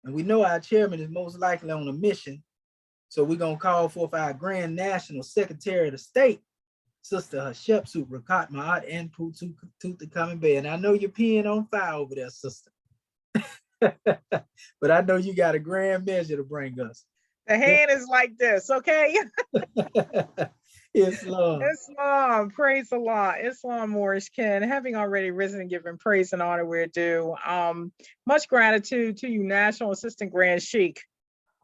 And we know our chairman is most likely on a mission. So we're going to call forth our Grand National Secretary of the State, Sister Hatshepsut Rakat Ma'at and PROTO to come in bed. And I know you're peeing on fire over there, sister. But I know you got a grand measure to bring us. The hand is like this, okay? Islam. Islam, praise the Lord. Islam, Moorish kin, having already risen and given praise and honor where due. Much gratitude to you, National Assistant Grand Sheikh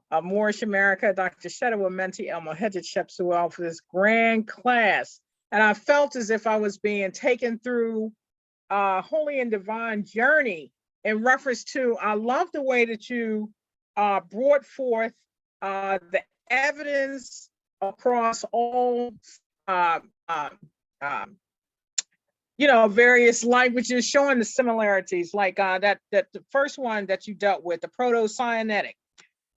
of Moorish America, Dr. Shedawa Menti El Mohed Shepsuel, for this grand class. And I felt as if I was being taken through a holy and divine journey in reference to, I love the way that you brought forth the evidence across all, you know, various languages, showing the similarities, like that the first one that you dealt with, the Proto-Sinaitic.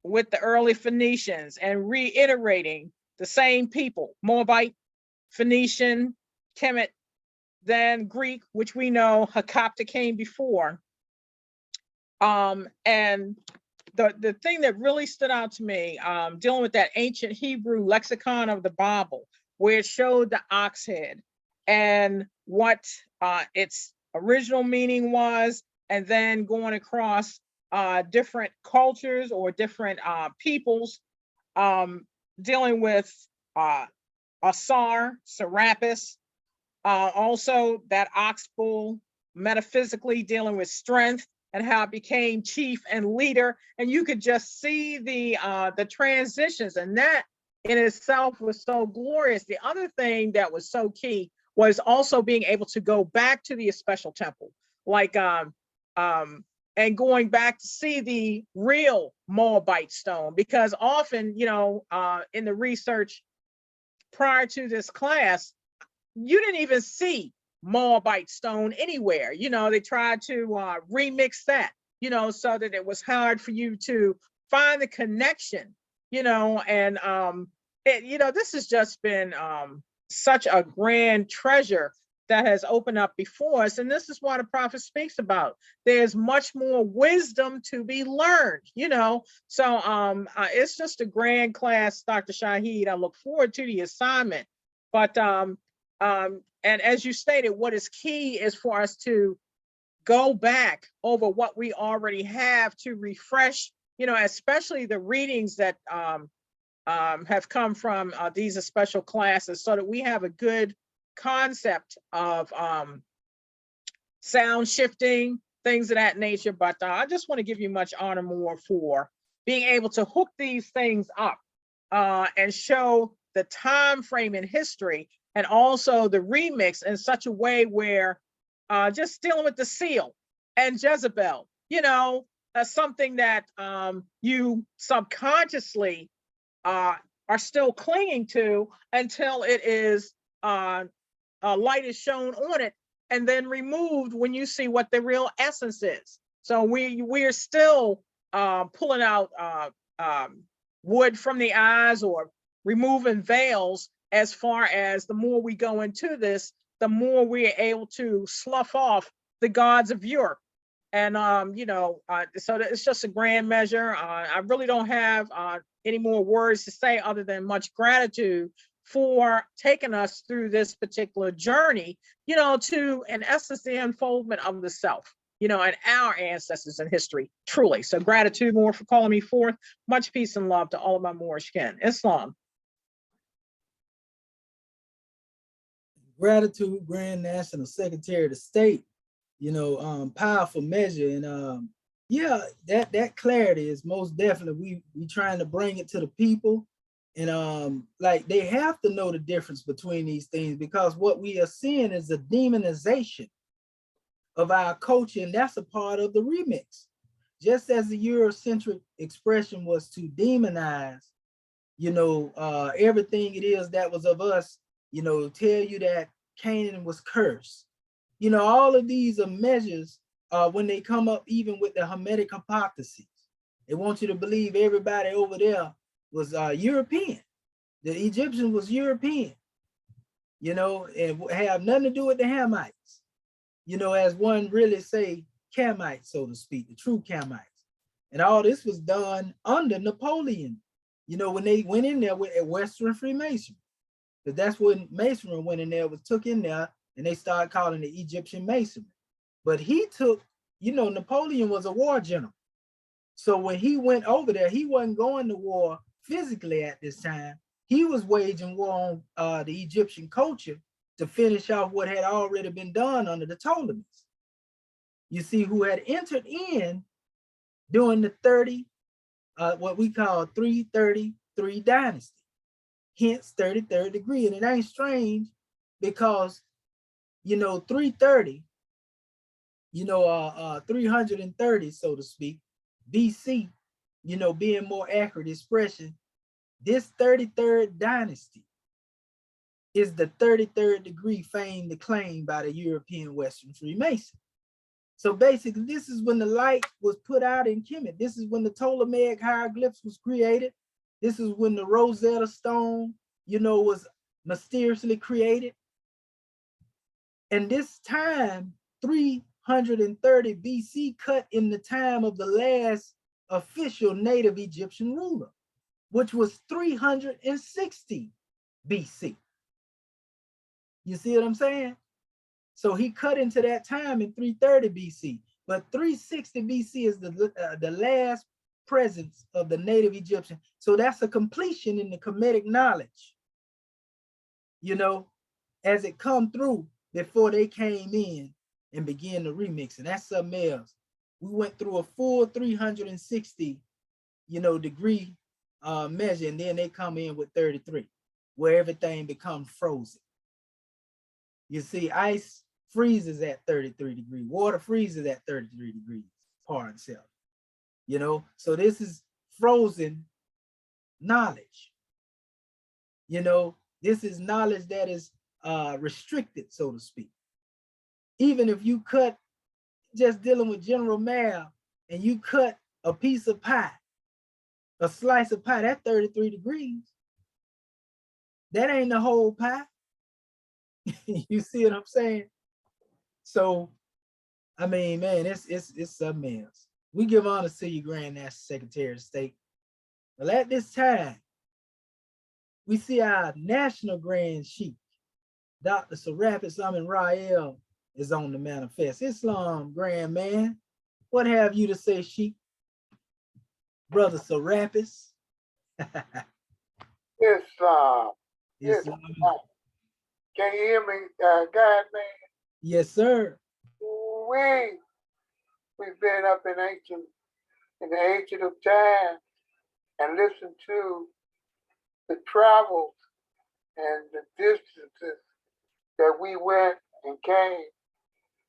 with the early Phoenicians and reiterating the same people, Moabite, Phoenician, Kemet, then Greek, which we know Hakapta came before. And the thing that really stood out to me, dealing with that ancient Hebrew lexicon of the Bible, where it showed the ox head and what its original meaning was, and then going across different cultures or different peoples, dealing with Asar, Serapis, also that ox bull, metaphysically dealing with strength and how it became chief and leader. And you could just see the transitions, and that in itself was so glorious. The other thing that was so key was also being able to go back to the special temple, like and going back to see the real Moabite stone, because often, you know, in the research prior to this class, you didn't even see Moabite stone anywhere. You know, they tried to remix that, you know, so that it was hard for you to find the connection, you know, and you know, this has just been such a grand treasure that has opened up before us. And this is what the prophet speaks about. There's much more wisdom to be learned, you know. So it's just a grand class, Dr. Shahid. I look forward to the assignment. But and as you stated, what is key is for us to go back over what we already have to refresh, you know, especially the readings that have come from these special classes, so that we have a good concept of sound shifting, things of that nature. But I just want to give you much honor more for being able to hook these things up and show the time frame in history, and also the remix in such a way where just dealing with the seal and Jezebel, you know, something that you subconsciously are still clinging to until it is light is shown on it and then removed when you see what the real essence is. So we're still pulling out wood from the eyes or removing veils. As far as the more we go into this, the more we're able to slough off the gods of Europe. And, you know, so it's just a grand measure. I really don't have any more words to say other than much gratitude for taking us through this particular journey, you know, to, in essence, the unfoldment of the self, you know, and our ancestors in history, truly. So gratitude more for calling me forth. Much peace and love to all of my Moorish kin. Islam. Gratitude, Grand National Secretary of the State. You know, powerful measure. And yeah, that clarity is most definitely, we trying to bring it to the people. And like, they have to know the difference between these things, because what we are seeing is a demonization of our culture, and that's a part of the remix. Just as the Eurocentric expression was to demonize, you know, everything it is that was of us, you know, tell you that Canaan was cursed. You know, all of these are measures when they come up, even with the Hermetic hypotheses. They want you to believe everybody over there was European. The Egyptian was European, you know, and have nothing to do with the Hamites. You know, as one really say, Kemites, so to speak, the true Kemites. And all this was done under Napoleon, you know, when they went in there with a Western Freemason. Because that's when Masonry went in there, was took in there, and they started calling it Egyptian Masonry. But he took, you know, Napoleon was a war general. So when he went over there, he wasn't going to war physically at this time. He was waging war on the Egyptian culture to finish off what had already been done under the Ptolemies. You see, who had entered in during the what we call 333 dynasty. Hence 33rd degree. And it ain't strange because, you know, 330, you know, 330, so to speak, BC, you know, being more accurate expression, this 33rd dynasty is the 33rd degree fame acclaimed by the European Western Freemason. So basically, this is when the light was put out in Kemet. This is when the Ptolemaic hieroglyphs was created. This is when the Rosetta Stone, was mysteriously created. And this time, 330 BC, cut in the time of the last official native Egyptian ruler, which was 360 BC. You see what I'm saying? So he cut into that time in 330 BC, but 360 BC is the last presence of the native Egyptian. So that's a completion in the Kemetic knowledge, as it come through before they came in and began to remix. And that's something else. We went through a full 360, degree measure, and then they come in with 33, where everything becomes frozen. You see, ice freezes at 33 degrees. Water freezes at 33 degrees, par itself. So this is frozen knowledge. This is knowledge that is restricted, so to speak. Even if you cut, just dealing with general math, and you cut a piece of pie, a slice of pie, that's 33 degrees. That ain't the whole pie. You see what I'm saying? So, I mean, man, it's something else. We give honors to you, Grand National Secretary of State. Well, at this time, we see our National Grand Sheikh, Dr. Serapis Amin Rael, is on the manifest. Islam, Grand Man, what have you to say, Sheikh? Brother Serapis? Islam. Islam. Can you hear me, God, man? Yes, sir. We've been up in the ancient of time and listened to the travels and the distances that we went and came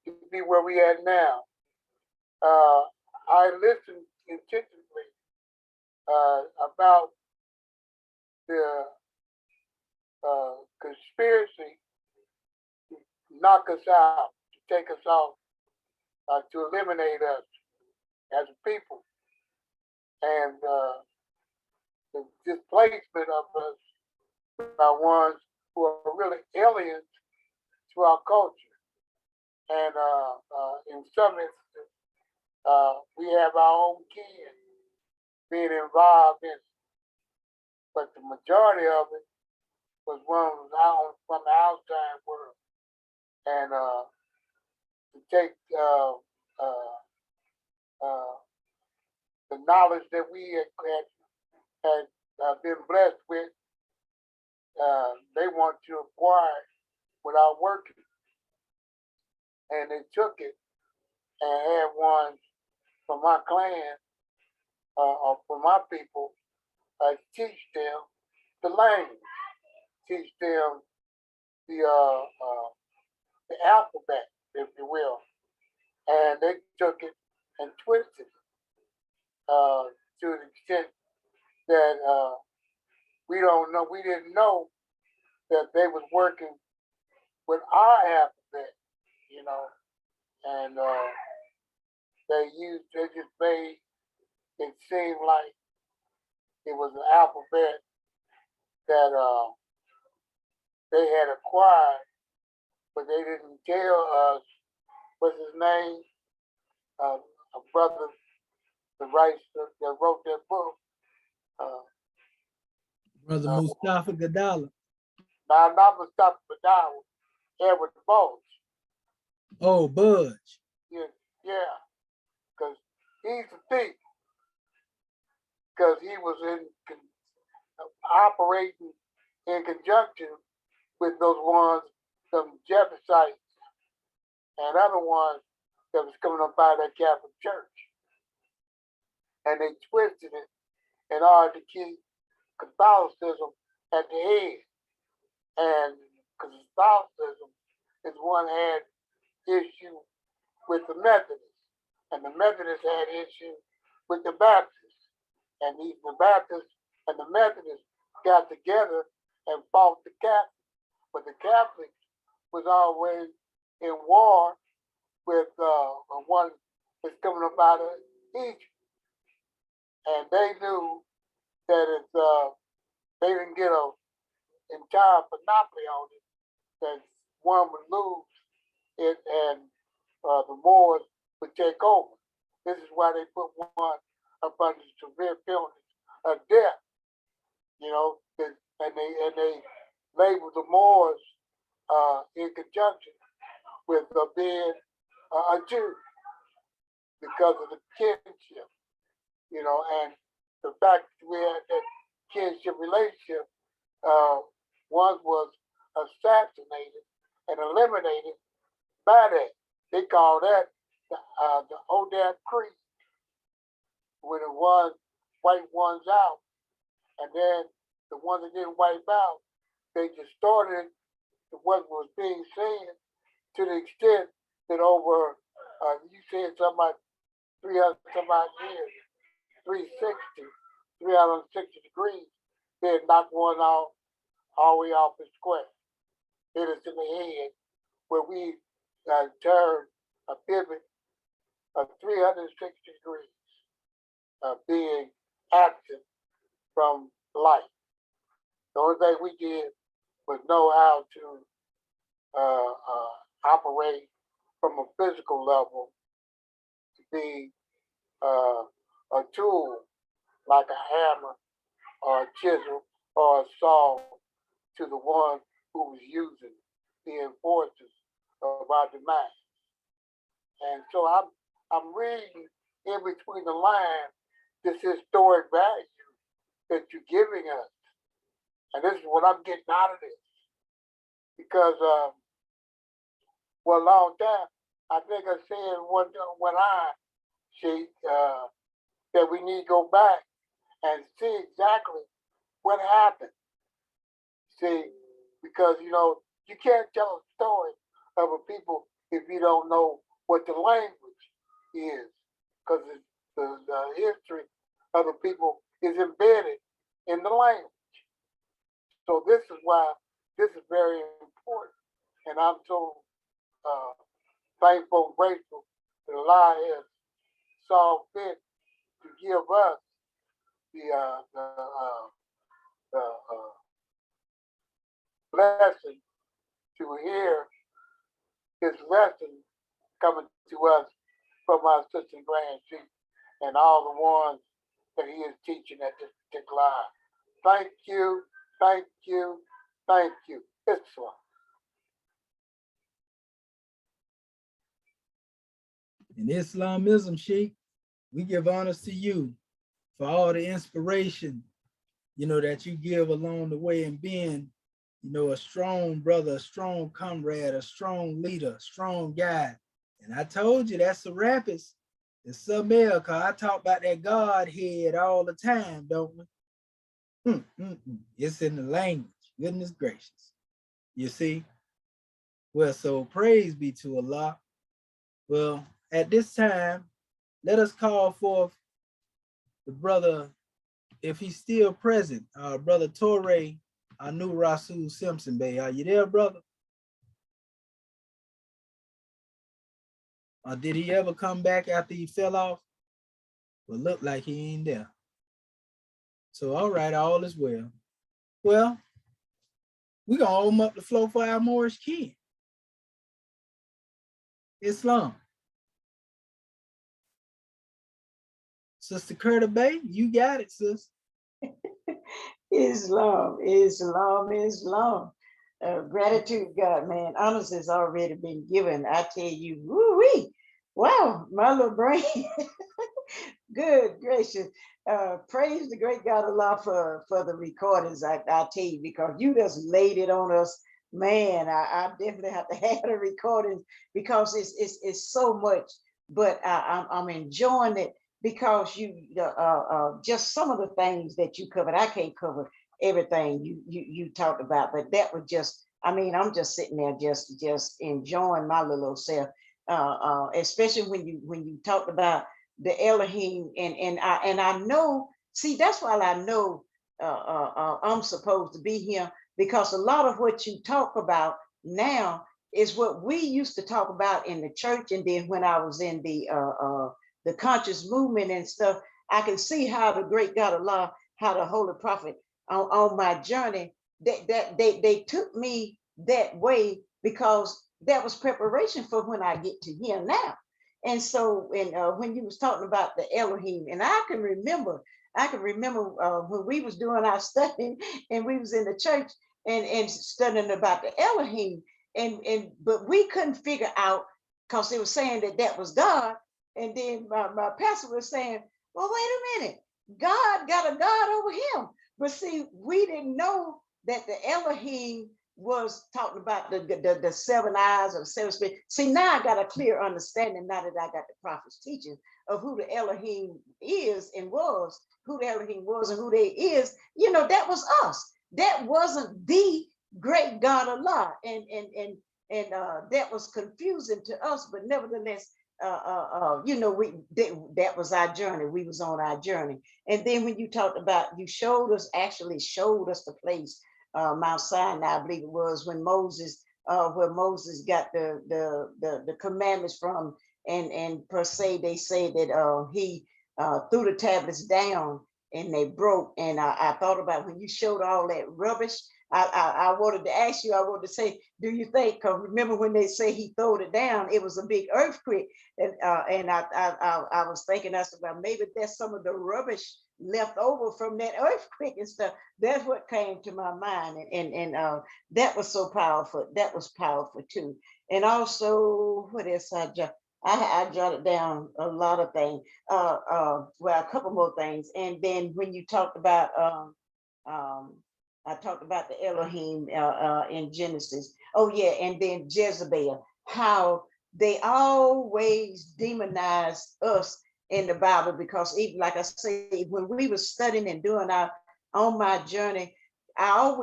to be where we are now. I listened intentionally about the conspiracy to knock us out, to take us off, to eliminate us as a people, and the displacement of us by ones who are really aliens to our culture. And in some instances, we have our own kin being involved in it. But the majority of it was one from the outside world. And to take the knowledge that we had been blessed with, they want to acquire it without working. And they took it and had ones from my clan or from my people teach them the language, teach them the alphabet, if you will. And they took it and twisted it to the extent that we didn't know that they was working with our alphabet, and they just made it seem like it was an alphabet that they had acquired, but they didn't tell us what's his name, a brother that wrote that book. Brother Mustafa Gadala. Now, not Mustafa Gadala, Edward Bulge. Oh, Budge. Yeah, because he's a thief. Because he was operating in conjunction with those ones, some Jebusites and other ones that was coming up out of that Catholic Church. And they twisted it in order to keep Catholicism at the head. And Catholicism is one had issue with the Methodists, and the Methodists had issue with the Baptists. And the Baptists and the Methodists got together and fought the Catholics. But the Catholics was always in war with one that's coming up out of Egypt. And they knew that if they didn't get an entire monopoly on it, that one would lose it and the Moors would take over. This is why they put one up under severe penalties of death. You know, and they labeled the Moors in conjunction with being a Jew because of the kinship. You know, and the fact that we had that kinship relationship, one was assassinated and eliminated by that. They call that the Odad Creed, when the ones white ones out, and then the ones that didn't wipe out, they distorted what was being said to the extent that over, you said something like 300 some odd years, 360 degrees, they had knocked one off all the way off the square, hit us in the head, where we turned a pivot of 360 degrees, being absent from life. The only thing we did was know how to operate from a physical level to be a tool like a hammer or a chisel or a saw to the one who was using the enforcers of our demise. And so I'm reading in between the lines this historic value that you're giving us. And this is what I'm getting out of this. Because for a long time, I think I said when I see that we need to go back and see exactly what happened. See, because you know, you can't tell a story of a people if you don't know what the language is, because the history of the people is embedded in the language. So this is why this is very important, and I'm so thankful and grateful that Allah has saw fit to give us the blessing to hear his lesson coming to us from our assistant grand chief and all the ones that he is teaching at this particular hour. Thank you, thank you, thank you. Islam. In Islamism, Sheikh, we give honors to you for all the inspiration, you know, that you give along the way and being, you know, a strong brother, a strong comrade, a strong leader, a strong guy. And I told you that's the rapids. It's America. I talk about that Godhead all the time, don't we? It's in the language. Goodness gracious. You see? Well, so praise be to Allah. Well, at this time, let us call forth the brother, if he's still present, brother Torre Anu Rasul Simpson Bey. Are you there, brother? Or did he ever come back after he fell off? Well, look like he ain't there. So, all right, all is well. Well, we're going to open up the floor for our Moorish king. Islam. Sister Curta Bay, you got it, sis. Islam, Islam, Islam. Gratitude, God, man. Honors has already been given. I tell you, woo-wee. Wow, my little brain. Good gracious. Praise the great God Allah for the recordings, I tell you, because you just laid it on us. Man, I definitely have to have the recordings because it's so much, but I'm enjoying it because you just some of the things that you covered. I can't cover everything you talked about, but that was just, I mean, I'm just sitting there just enjoying my little self, especially when you talked about the Elohim and I know, see, that's why I know I'm supposed to be here, because a lot of what you talk about now is what we used to talk about in the church. And then when I was in the conscious movement and stuff, I can see how the great God Allah, how the Holy Prophet on my journey, that they took me that way because that was preparation for when I get to here now. And so when you was talking about the Elohim, and I can remember when we was doing our study and we was in the church and studying about the Elohim, but we couldn't figure out, because they were saying that was God. And then my pastor was saying, well, wait a minute, God got a God over him. But see, we didn't know that the Elohim was talking about the seven eyes or the seven spirits. See, now I got a clear understanding, now that I got the prophet's teaching of who the Elohim is and was, who the Elohim was and who they is. You know, that was us. That wasn't the great God Allah. And that was confusing to us, but nevertheless, you know, that was our journey. We was on our journey. And then when you talked about, you actually showed us the place, Mount Sinai, I believe it was, when Moses, where Moses got the commandments from, and per se they say that he threw the tablets down and they broke. And I thought about when you showed all that rubbish, I wanted to ask you, I wanted to say, do you think, because remember when they say he threw it down, it was a big earthquake. And I was thinking, I said, well, maybe that's some of the rubbish left over from that earthquake and stuff. That's what came to my mind. And that was so powerful. That was powerful too. And also, what else I jotted down a lot of things. Well, a couple more things. And then when you talked about, I talked about the Elohim in Genesis. Oh yeah, and then Jezebel, how they always demonize us in the Bible, because even like I say, when we were studying and doing on my journey,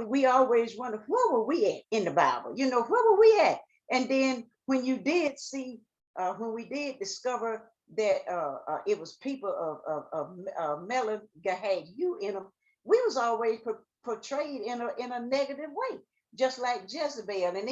we always wonder, where were we at in the Bible? You know, where were we at? And then when you did see, when we did discover that it was people of Melon had you in them, we was always portrayed in a negative way, just like Jezebel. And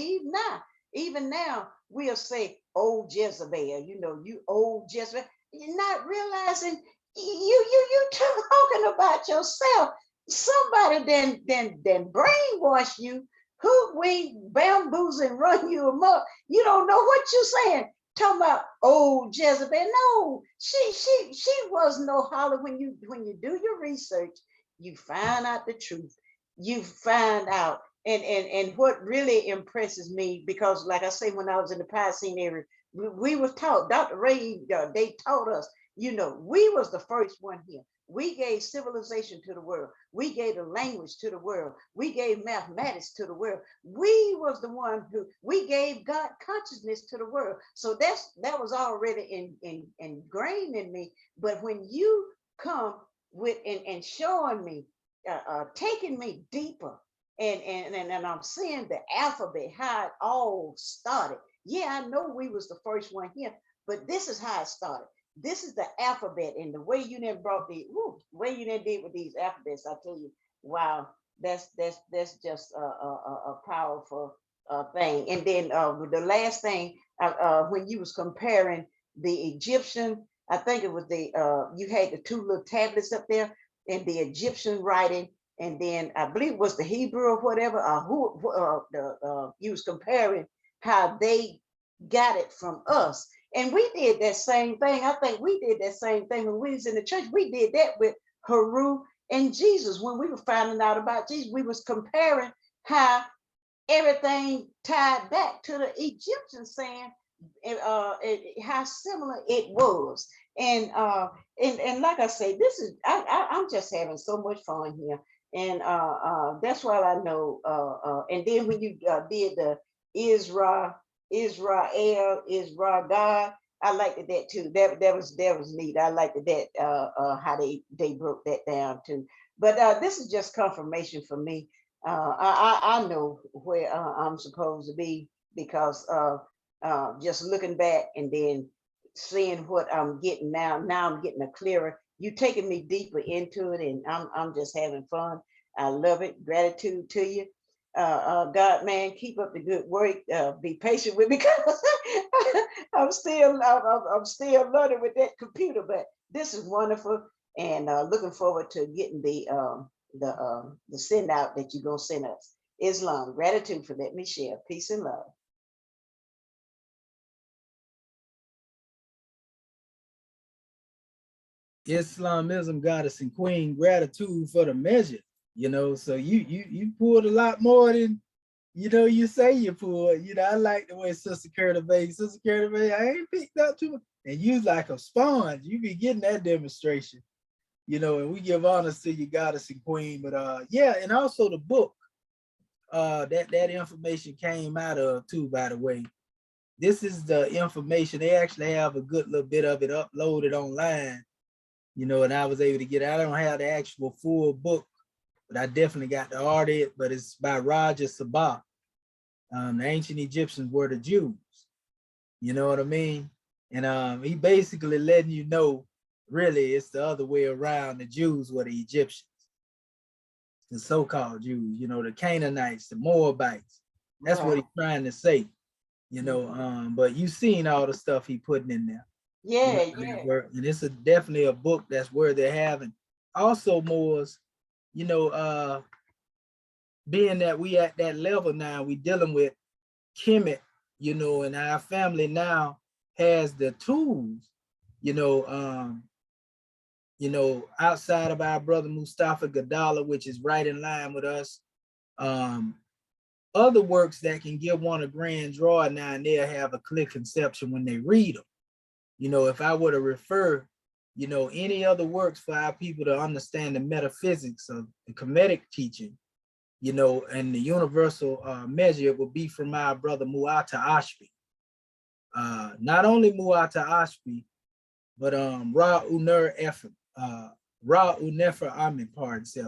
even now, we'll say, "Oh, Jezebel," you know, you old Jezebel. You're not realizing you talking about yourself. Somebody then brainwash you, hoodwink, bamboozle, and run you amok. You don't know what you're saying. Talking about old Jezebel. No, she was no holler. When you do your research, you find out the truth. You find out. And what really impresses me, because like I say, when I was in the Piscine area, we were taught, Dr. Ray, they taught us, you know, we was the first one here. We gave civilization to the world. We gave the language to the world. We gave mathematics to the world. We was the one we gave God consciousness to the world. So that was already ingrained in me. But when you come with and showing me, taking me deeper, and I'm seeing the alphabet, how it all started. Yeah, I know we was the first one here, but this is how it started. This is the alphabet, and the way you then brought way you then did with these alphabets, I tell you, wow, that's just a powerful thing. And then the last thing, when you was comparing the Egyptian, I think it was you had the two little tablets up there, and the Egyptian writing, and then I believe it was the Hebrew or whatever, you was comparing how they got it from us. And we did that same thing. I think we did that same thing when we was in the church. We did that with Heru and Jesus. When we were finding out about Jesus, we was comparing how everything tied back to the Egyptian, saying how similar it was. And like I say, this is I'm just having so much fun here. And that's what I know. And then when you did the Israel, God, I liked that too. That was neat. I liked that how they broke that down too. But this is just confirmation for me. I know where I'm supposed to be, because just looking back and then seeing what I'm getting now. Now I'm getting a clearer. You taking me deeper into it, and I'm just having fun. I love it. Gratitude to you. God, man, keep up the good work. Be patient with me because I'm still learning with that computer. But this is wonderful, and looking forward to getting the send out that you're gonna send us. Islam, gratitude for letting me share. Peace and love. Islamism, goddess and queen, gratitude for the measure. You know, so you pulled a lot more than you say you pulled. I like the way Sister Curtis Bay, I ain't picked up too much. And you like a sponge, you be getting that demonstration, and we give honors to you, goddess and queen. But yeah, and also the book that information came out of too, by the way. This is the information. They actually have a good little bit of it uploaded online, and I was able to get it. I don't have the actual full book, but I definitely got the art of it. But it's by Roger Sabah. The ancient Egyptians were the Jews. You know what I mean? And he basically letting you know, really, it's the other way around. The Jews were the Egyptians, the so-called Jews. The Canaanites, the Moabites. That's what he's trying to say. But you seen all the stuff he putting in there. Yeah, And it's definitely a book that's worth having. Also, Moors, being that we at that level now, we dealing with KEMET, and our family now has the tools, outside of our brother Mustafa Gadala, which is right in line with us. Other works that can give one a grand draw now and they'll have a clear conception when they read them. If I were to refer, any other works for our people to understand the metaphysics of the Kemetic teaching, and the universal measure, it will be from our brother Mu'ata Ashby. Not only Mu'ata Ashby, but Ra Unefer Amin,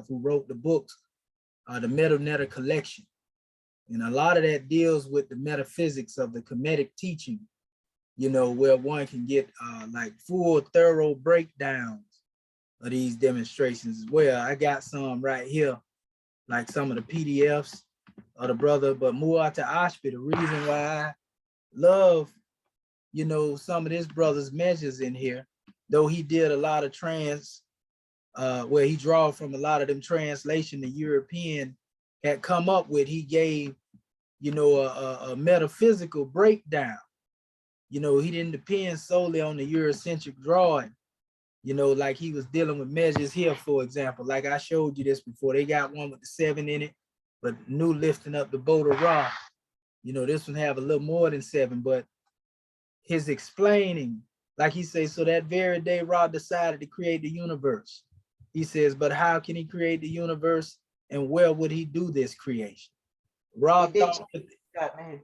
who wrote the books, the Medu collection. And a lot of that deals with the metaphysics of the Kemetic teaching, where one can get like full, thorough breakdowns of these demonstrations as well. I got some right here, like some of the PDFs of the brother, but Mu'ata Ashby, the reason why I love, some of this brother's measures in here, though he did a lot of where he draw from a lot of them translation the European had come up with, he gave, a metaphysical breakdown. He didn't depend solely on the Eurocentric drawing, like he was dealing with measures here, for example. Like I showed you this before, they got one with the 7 in it, but new lifting up the boat of Ra. This one have a little more than 7, but his explaining, like he says, so that very day Ra decided to create the universe. He says, but how can he create the universe and where would he do this creation? Ra thought, man.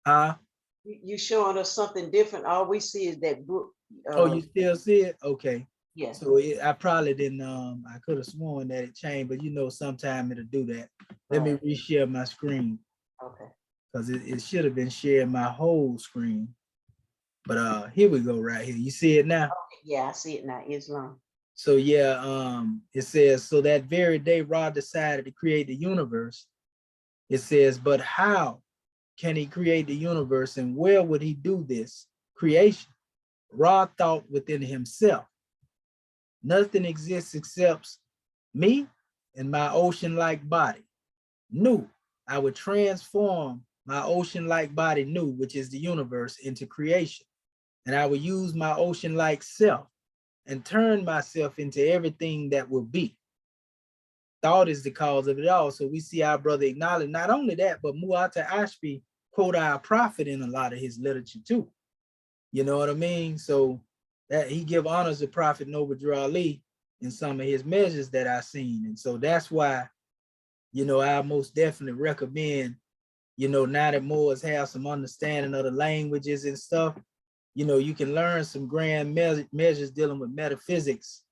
Huh? You showing us something different. All we see is that book. Oh, you still see it? Okay. Yeah. So I probably didn't, I could have sworn that it changed, but sometime it'll do that. Let me reshare my screen. Okay. Because it should have been sharing my whole screen. But here we go right here. You see it now? Okay. Yeah, I see it now. Islam. So yeah, it says, so that very day Ra decided to create the universe. It says, but how can he create the universe and where would he do this creation? Ra thought within himself, nothing exists except me and my ocean-like body. Nu, I would transform my ocean-like body, Nu, which is the universe, into creation. And I would use my ocean-like self and turn myself into everything that will be. Thought is the cause of it all. So we see our brother acknowledge not only that, but Mu'ata Ashby quote our prophet in a lot of his literature too. You know what I mean? So that he give honors to Prophet Noble Ali in some of his measures that I've seen. And so that's why, I most definitely recommend, now that Moors have some understanding of the languages and stuff, you can learn some grand measures dealing with metaphysics,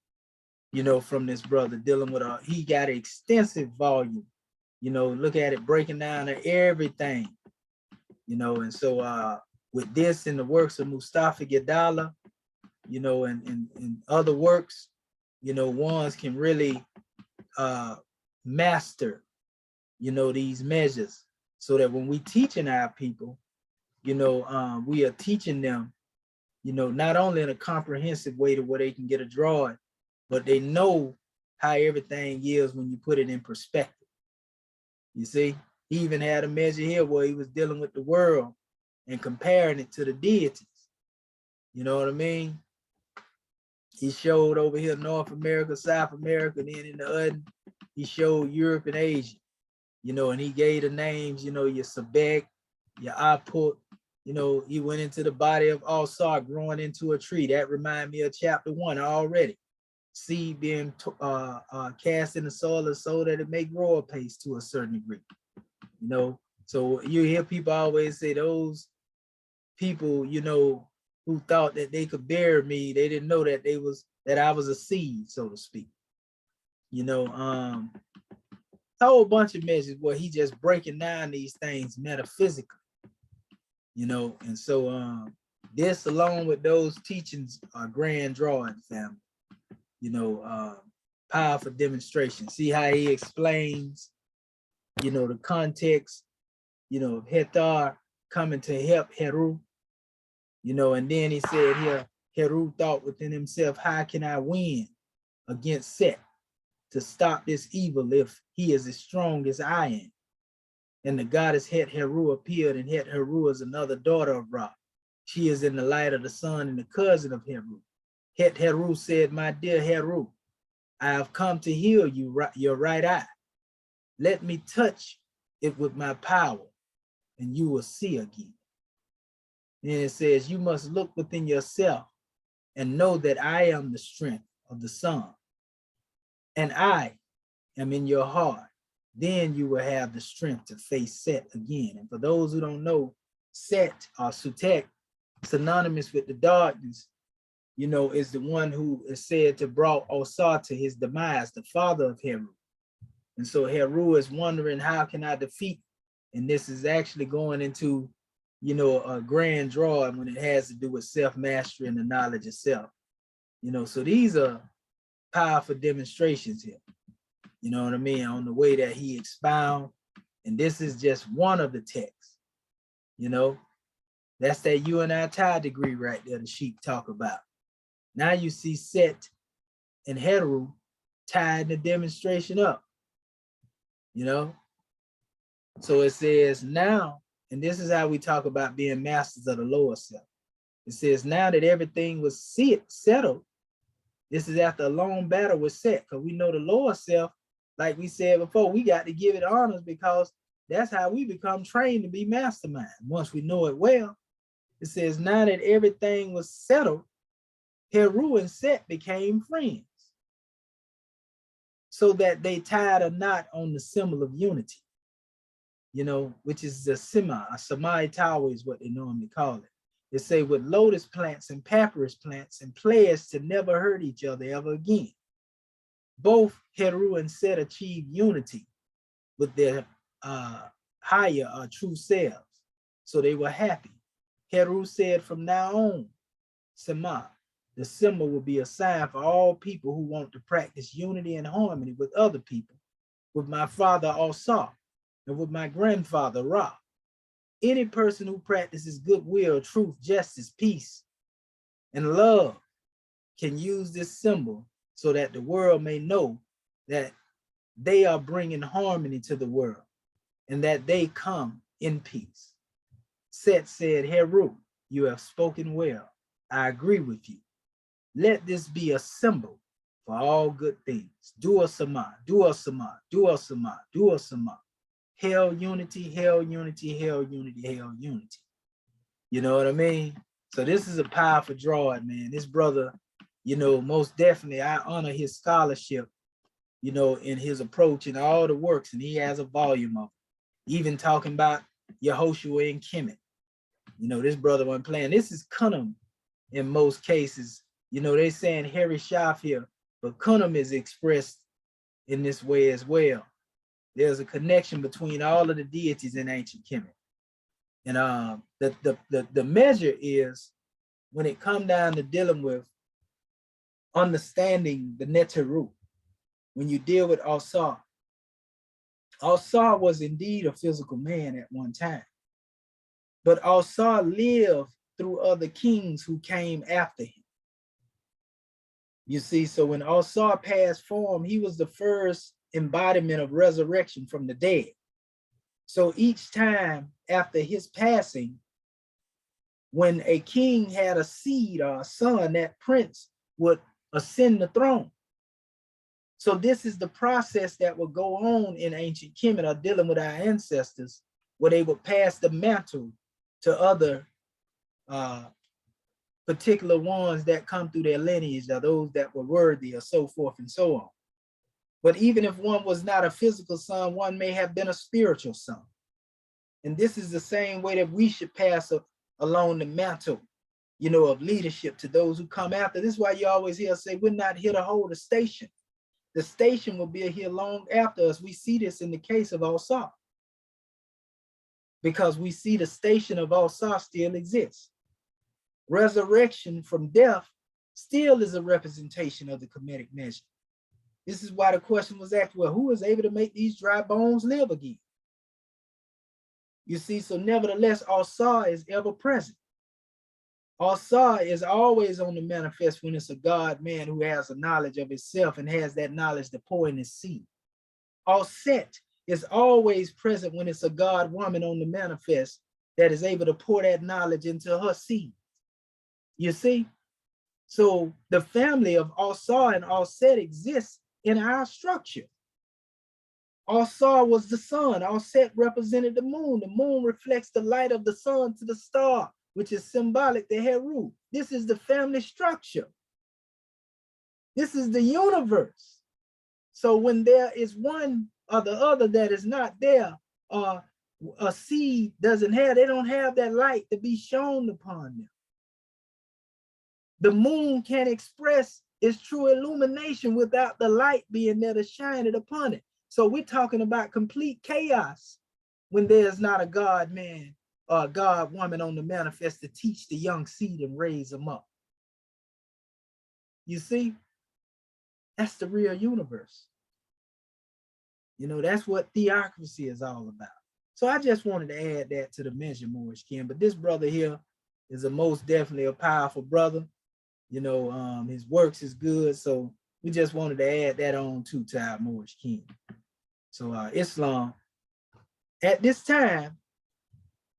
from this brother dealing with he got an extensive volume, look at it, breaking down everything, and so with this and the works of Mustafa Gadala, and other works, ones can really master you know, these measures, so that when we teaching our people, you know, we are teaching them, you know, not only in a comprehensive way to where they can get a drawing, but they know how everything is when you put it in perspective. You see, he even had a measure here where he was dealing with the world and comparing it to the deities. You know what I mean? He showed over here North America, South America, and then in the other, he showed Europe and Asia, you know, and he gave the names, you know, your Sebek, your Aput, you know, he went into the body of Alsar growing into a tree. That reminded me of chapter 1 already. Seed being cast in the soil so that it may grow apace to a certain degree, you know. So you hear people always say those people, you know, who thought that they could bury me, they didn't know that I was a seed, so to speak. You know, a whole bunch of measures where he just breaking down these things metaphysically, you know. And so this, along with those teachings, are grand drawing, family. You know, powerful demonstration. See how he explains, you know, the context, you know, of Hethar coming to help Heru. You know, and then he said here, Heru thought within himself, how can I win against Set to stop this evil if he is as strong as I am? And the goddess Het Heru appeared, and Het Heru is another daughter of Ra. She is in the light of the sun and the cousin of Heru. Het Heru said, my dear Heru, I have come to heal you, your right eye. Let me touch it with my power, and you will see again. And it says, you must look within yourself and know that I am the strength of the sun, and I am in your heart. Then you will have the strength to face Set again. And for those who don't know, Set or Sutek, synonymous with the darkness, you know, is the one who is said to brought Osar to his demise, the father of Heru. And so Heru is wondering, how can I defeat? And this is actually going into, you know, a grand draw when it has to do with self-mastery and the knowledge of self. You know, so these are powerful demonstrations here. You know what I mean? On the way that he expound. And this is just one of the texts. You know, that's that you and I tie degree right there, the sheep talk about. Now you see Set and Heru tied the demonstration up. You know? So it says now, and this is how we talk about being masters of the lower self. It says, now that everything was settled, this is after a long battle with Set, because we know the lower self, like we said before, we got to give it honors because that's how we become trained to be mastermind. Once we know it well, it says, now that everything was settled, Heru and Set became friends, so that they tied a knot on the symbol of unity, you know, which is the Sema, a Samai Tower is what they normally call it. They say with lotus plants and papyrus plants and pledged to never hurt each other ever again. Both Heru and Set achieved unity with their higher or true selves, so they were happy. Heru said, from now on, Sema, the symbol will be a sign for all people who want to practice unity and harmony with other people, with my father Osar, and with my grandfather Ra. Any person who practices goodwill, truth, justice, peace, and love can use this symbol so that the world may know that they are bringing harmony to the world and that they come in peace. Set said, Heru, you have spoken well. I agree with you. Let this be a symbol for all good things. Dua Sama, Dua Sama, Dua Sama, Dua Sama. Hell unity, hell unity, hell unity, hell unity. You know what I mean? So this is a powerful drawing, man. This brother, you know, most definitely, I honor his scholarship, you know, in his approach and all the works, and he has a volume of it. Even talking about Yehoshua and Kemet. You know, this brother wasn't playing. This is Kunam in most cases. You know, they saying Harry Shaf here, but Kunam is expressed in this way as well. There's a connection between all of the deities in ancient Kemet. And the measure is, when it comes down to dealing with understanding the Neteru, when you deal with Asar, Asa was indeed a physical man at one time, but Asa lived through other kings who came after him. You see, so when Asa passed form, he was the first embodiment of resurrection from the dead. So each time after his passing, when a king had a seed or a son, that prince would ascend the throne. So this is the process that would go on in ancient Kemet, or dealing with our ancestors, where they would pass the mantle to other particular ones that come through their lineage, or those that were worthy, or so forth and so on. But even if one was not a physical son, one may have been a spiritual son. And this is the same way that we should pass along the mantle, you know, of leadership to those who come after. This is why you always hear us say, we're not here to hold a station. The station will be here long after us. We see this in the case of Asa, because we see the station of Asa still exists. Resurrection from death still is a representation of the Kemetic measure. This is why the question was asked, well, who is able to make these dry bones live again? You see, so nevertheless, Asa is ever present. Asa is always on the manifest when it's a God man who has a knowledge of himself and has that knowledge to pour in his seed. Aset is always present when it's a God woman on the manifest that is able to pour that knowledge into her seed. You see? So the family of Asa and Aset exists in our structure. Asa was the sun. Aset represented the moon. The moon reflects the light of the sun to the star, which is symbolic to Heru. This is the family structure. This is the universe. So when there is one or the other that is not there, or a seed doesn't have, they don't have that light to be shown upon them. The moon can't express its true illumination without the light being there to shine it upon it. So we're talking about complete chaos when there's not a God man or a God woman on the manifest to teach the young seed and raise them up. You see, that's the real universe. You know, that's what theocracy is all about. So I just wanted to add that to the mention, Morris Ken. But this brother here is a most definitely a powerful brother. You know, his works is good. So we just wanted to add that on to our Morris King. So Islam, at this time,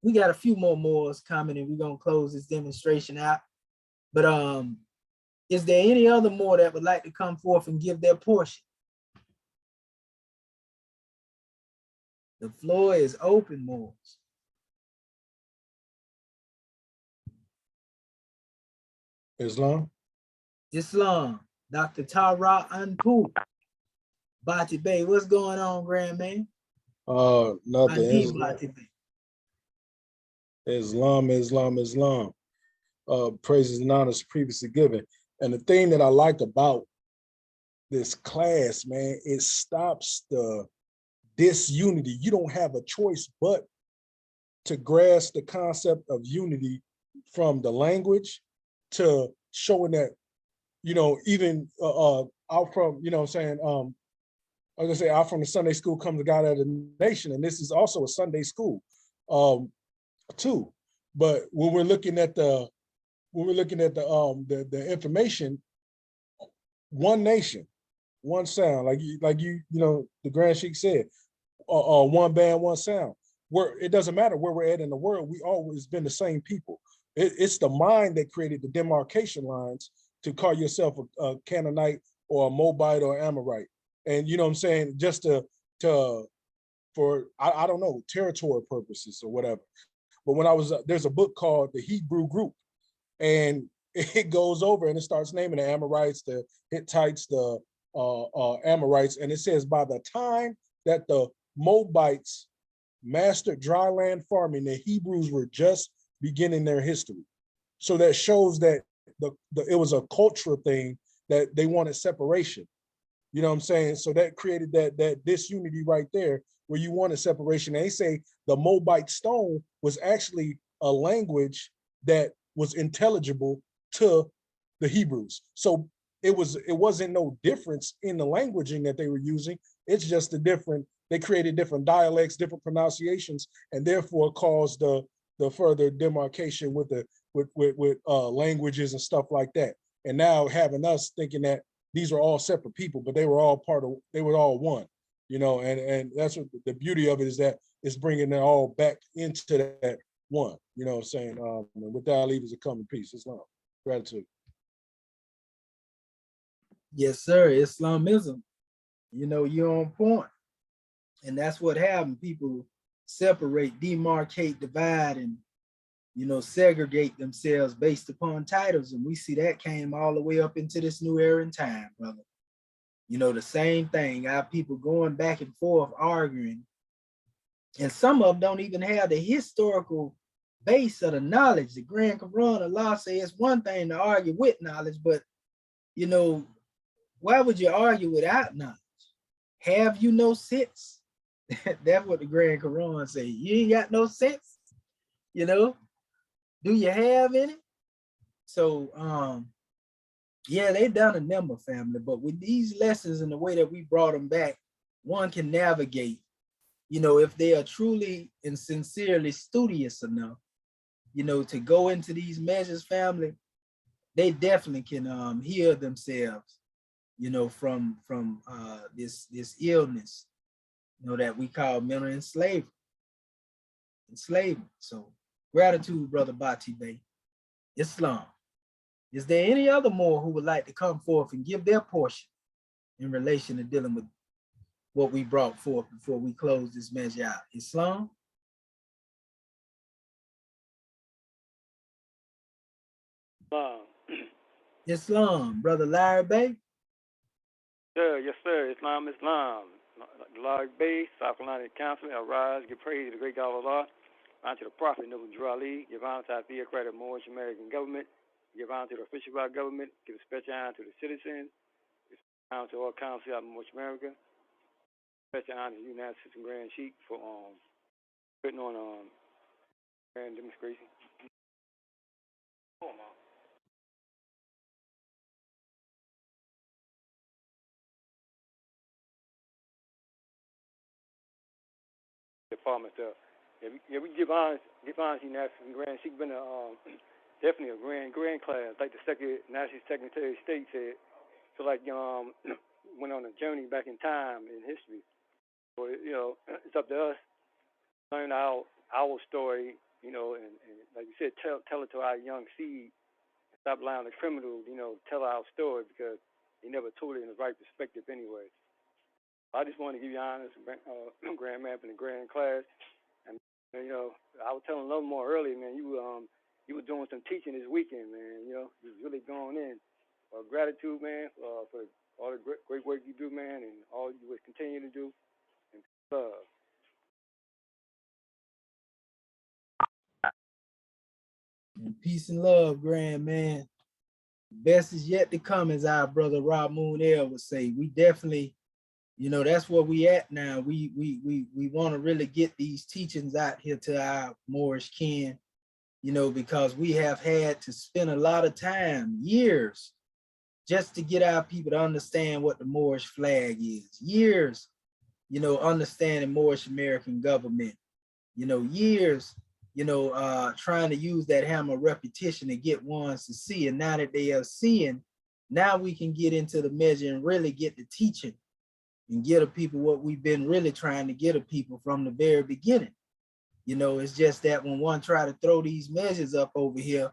we got a few more Moors coming and we're gonna close this demonstration out. But is there any other Moor that would like to come forth and give their portion? The floor is open, Moors. Islam. Islam, Dr. Tara Anpu, Bati Bey, what's going on, grand man? Nothing. Bati Bey. Islam. Praises and honors previously given. And the thing that I like about this class, man, it stops the disunity. You don't have a choice but to grasp the concept of unity from the language to showing that, you know, even out from, you know what I'm saying, I was gonna say out from the Sunday school comes the God of the nation, and this is also a Sunday school too. But when we're looking at the information, one nation, one sound, like you know, the Grand Sheik said, one band, one sound. Where it doesn't matter where we're at in the world, we always been the same people. It's the mind that created the demarcation lines to call yourself a Canaanite or a Moabite or Amorite. And you know what I'm saying, just for I don't know, territorial purposes or whatever. But when I was there's a book called The Hebrew Group, and it goes over and it starts naming the Amorites, the Hittites, the Amorites, and it says by the time that the Moabites mastered dry land farming, the Hebrews were just beginning their history. So that shows that it was a cultural thing, that they wanted separation. You know what I'm saying? So that created that disunity right there, where you wanted separation. And they say the Moabite stone was actually a language that was intelligible to the Hebrews. So it wasn't no difference in the languaging that they were using. It's just a different they created different dialects, different pronunciations, and therefore caused the further demarcation with languages and stuff like that. And now having us thinking that these are all separate people, but they were all one, you know, and that's what the beauty of it is, that it's bringing it all back into that one, you know what I'm saying? And with that, I leave as a common piece. Islam. Gratitude. Yes, sir. Islamism, you know, you're on point. And that's what happened. People separate, demarcate, divide, and, you know, segregate themselves based upon titles. And we see that came all the way up into this new era in time, brother. You know, the same thing, our people going back and forth, arguing. And some of them don't even have the historical base of the knowledge. The Grand Quran, Allah says it's one thing to argue with knowledge, but, you know, why would you argue without knowledge? Have you no sense? That's what the Grand Quran say. You ain't got no sense, you know? Do you have any? So, yeah, they done a number, family, but with these lessons and the way that we brought them back, one can navigate, you know, if they are truly and sincerely studious enough, you know, to go into these measures, family, they definitely can heal themselves, you know, from this illness, you know, that we call mental enslavement. So gratitude, brother Bati Bey. Islam. Is there any other more who would like to come forth and give their portion in relation to dealing with what we brought forth before we close this measure out? Islam? Islam, brother Larry Bey. Sir, yes, sir. Islam. Larry Bay, South Carolina Council, arise, give praise to the great God of Allah, honor to the Prophet, Noble Ali, give honor to our theocratic Moorish American government, give honor to the official of our government, give special honor to the citizens, give honor to all council of Moorish America, special honor to the United States Grand Sheik for putting on grand demonstration. Department stuff. Yeah, we give honors to United States Grand Sheik. Been definitely a grand class, like the National Secretary of State said. So like went on a journey back in time in history. So you know, it's up to us to learn our story, you know, and like you said, tell it to our young seed. Stop allowing the criminal, you know, tell our story, because they never told it in the right perspective anyway. I just want to give you honors, Grand Map in the grand class. And, you know, I was telling Love more earlier, man, you were doing some teaching this weekend, man. You know, you was really going in. Gratitude, man, for all the great work you do, man, and all you would continue to do. And love. And peace and love, grand man. Best is yet to come, as our brother Rob Moon L would say. We definitely, you know, that's where we at now. We want to really get these teachings out here to our Moorish kin, you know, because we have had to spend a lot of time, years, just to get our people to understand what the Moorish flag is. Years, you know, understanding Moorish American government, you know, years, you know, trying to use that hammer of repetition to get ones to see. And now that they are seeing, now we can get into the measure and really get the teaching and get a people what we've been really trying to get a people from the very beginning. You know, it's just that when one try to throw these measures up over here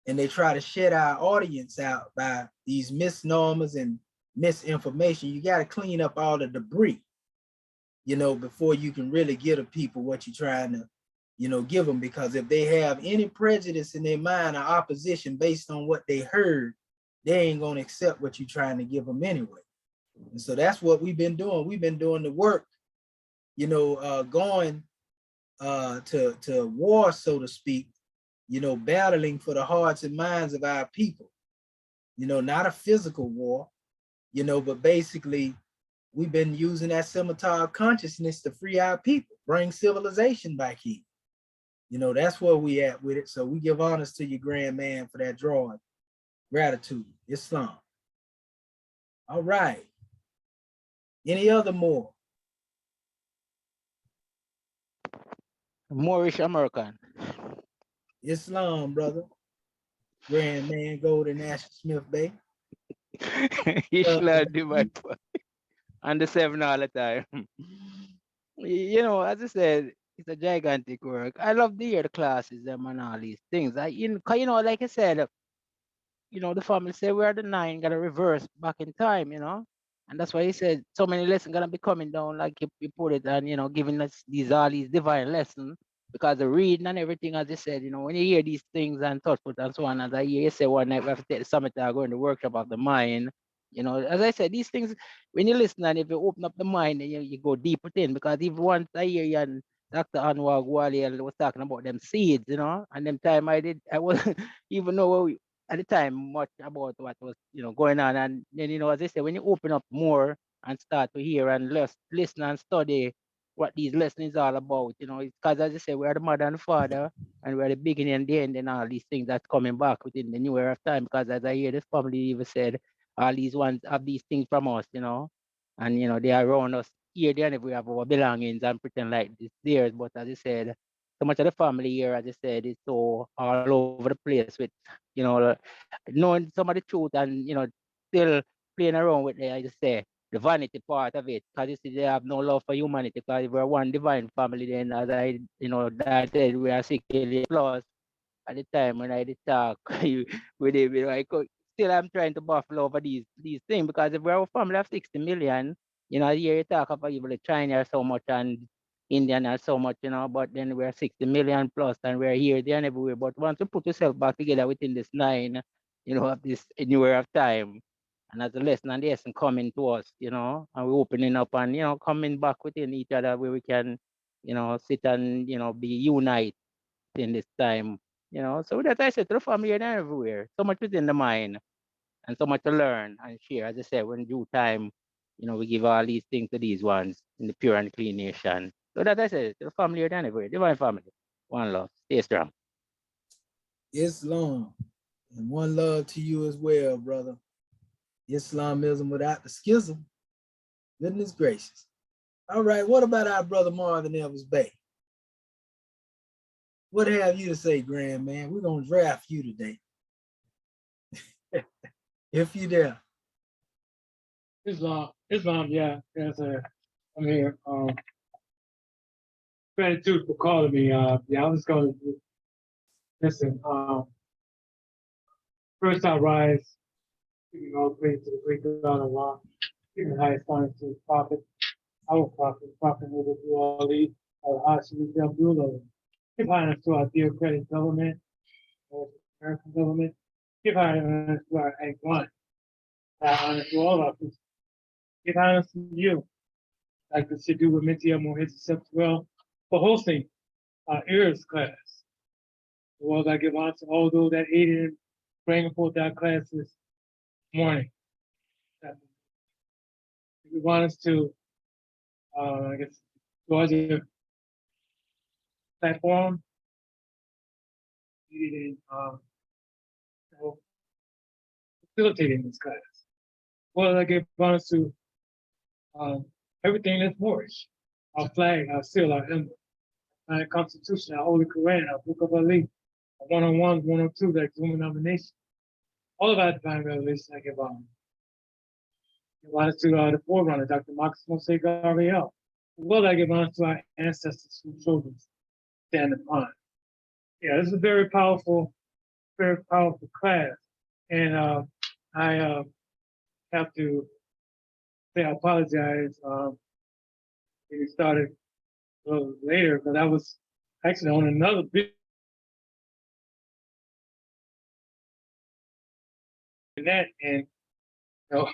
and they try to shut our audience out by these misnomers and misinformation, you got to clean up all the debris, you know, before you can really get a people what you're trying to, you know, give them. Because if they have any prejudice in their mind or opposition based on what they heard, they ain't going to accept what you're trying to give them anyway. And so that's what we've been doing. We've been doing the work, you know, going to war, so to speak, you know, battling for the hearts and minds of our people, you know, not a physical war, you know, but basically we've been using that scimitar of consciousness to free our people, bring civilization back in. You know, that's where we at with it. So we give honors to your grand man for that drawing. Gratitude, Islam. All right. Any other more? Moorish American. Islam, brother. Grand man, Golden Nash Smith Bay. Islam divide and the seven all the time. You know, as I said, it's a gigantic work. I love to hear the classes them and all these things. You know, like I said, you know, the family say we are the nine gotta reverse back in time, you know. And that's why he said so many lessons gonna be coming down, like you put it, and you know, giving us these all these divine lessons because the reading and everything, as you said, you know, when you hear these things and touch with and so on, as I hear you say one night we have to take the summit or go in the workshop of the mind. You know, as I said, these things when you listen and if you open up the mind and you go deep within, because even once I hear you and Dr. Anwar Gwaliel was talking about them seeds, you know, and them time I wasn't even know at the time much about what was going on, and then as I say, when you open up more and start to hear and listen and study what these lessons is all about, it's because as I say, we are the mother and father, and we're the beginning and the end, and all these things that's coming back within the new era of time. Because as I hear this family even said, all these ones have these things from us, and they are around us here, there, and if we have our belongings and pretend like it's theirs, but as I said, so much of the family here, as I said, is so all over the place with, you know, knowing some of the truth and, still playing around with the, I just say, the vanity part of it. Because you see, they have no love for humanity. Because if we're one divine family, then as I, that said, we are 60 plus at the time when I did talk with him, still I'm trying to buffalo over these things. Because if we're a family of 60 million, I hear you talk about even the China so much and Indian are so much, but then we're 60 million plus and we're here, there and everywhere. But once you put yourself back together within this nine, of this new era of time, and as a lesson and the lesson coming to us, and we're opening up and, coming back within each other where we can, sit and, be united in this time, So that I said to the family and everywhere, so much within the mind and so much to learn and share. As I said, when due time, we give all these things to these ones in the pure and clean nation. So that I said, to the family and everywhere, divine family, one love, stay strong. Islam. And one love to you as well, brother. Islamism without the schism. Goodness gracious. All right, what about our brother Marvin Evans Bay? What have you to say, Grand Man? We're gonna draft you today. If you dare. Islam, yeah. I'm here. Gratitude for calling me. Yeah, I was going to listen. First I rise, giving all praise to the great God of Allah, giving the highest honor to the Prophet, our Prophet who will do all these, Al-Hashim Abdullah. Give honor to our theocratic government, our American government. Give honor to our Agwan. Honor to all our people. Give honor to you, like the Sidhu Wamitia Mohit well, for hosting our ears class. The world I give honor to all those that aided in bringing forth that class this morning. We want us to, I guess, larger platform, in facilitating this class. Well, I give honors to everything that's Moorish, our flag, our seal, our emblem, our Constitution, our Holy Quran, our Book of Ali, our 101, 102, that human nomination. All of our divine revelation, I give honor. Give honor to the forerunner, Dr. Marcus Mose Gabriel. Well, I give honor to our ancestors who chose us stand upon. Yeah, this is a very powerful class. And I have to say I apologize. We started a little later, but I was actually on another video. And threw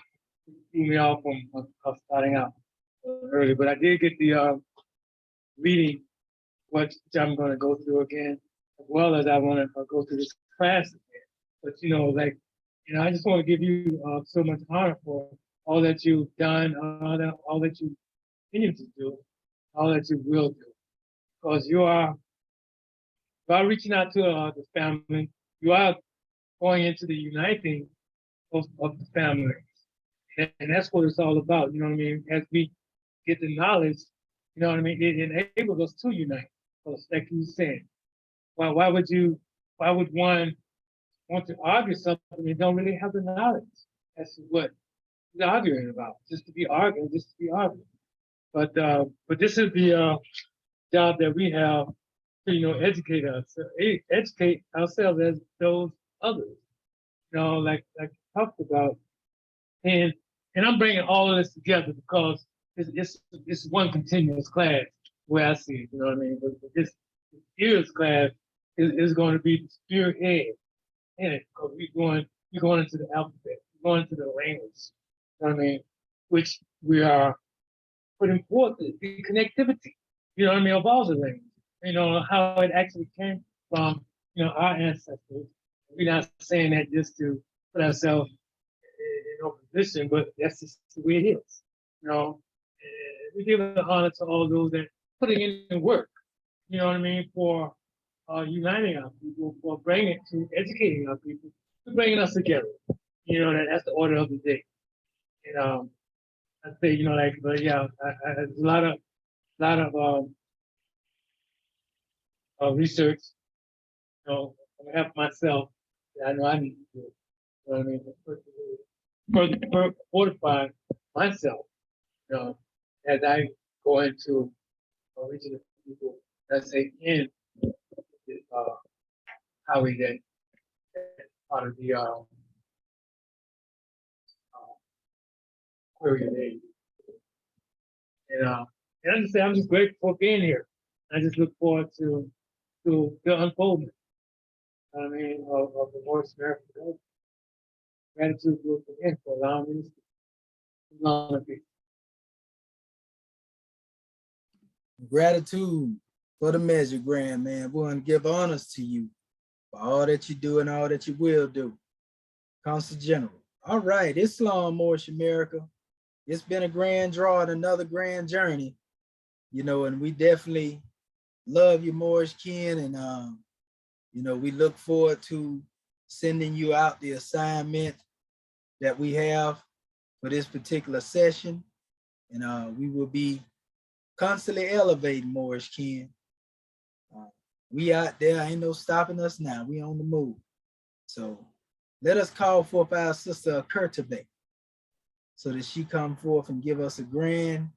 me off of starting out early. But I did get the reading, which I'm going to go through again, as well as I want to go through this class again. But I just want to give you so much honor for all that you've done, all that you continue to do, all that you will do, because you are reaching out to the family. You are going into the uniting of the family, and that's what it's all about. You know what I mean? As we get the knowledge, you know what I mean, it enables us to unite. Because like you said, why would one want to argue something they don't really have the knowledge as to what you're arguing about, just to be arguing, just to be arguing. But this is the job that we have to, educate us, educate ourselves as those others, like you talked about. And I'm bringing all of this together because it's one continuous class where I see it, you know what I mean? But this year's class is going to be the spearhead in it because we're going into the alphabet, we're going into the language, you know what I mean? Which we are putting forth the connectivity, you know what I mean, of all the language, how it actually came from, our ancestors. We're not saying that just to put ourselves in opposition, but that's just the way it is. We give the honor to all those that putting in the work, you know what I mean, for uniting our people, for bringing to educating our people, to bringing us together. That's the order of the day. And I say, but yeah, there's a lot of research, on behalf of myself that I know I need to do. You know what I mean? Further fortify myself, as I go into reaching the people, let's say, in how we get part of the query today. And I just say I'm just grateful for being here. I just look forward to the unfoldment. I mean, of the Morris American government. Gratitude again for allowing me to speak. Gratitude for the measure, Grand Man. We want to give honors to you for all that you do and all that you will do. Consul General. All right, Islam, Moorish America. It's been a grand draw and another grand journey, and we definitely love you, Moorish Ken, and we look forward to sending you out the assignment that we have for this particular session, and we will be constantly elevating, Moorish Ken. We out there, ain't no stopping us now. We on the move. So let us call forth our sister Kurtabe so that she come forth and give us a grand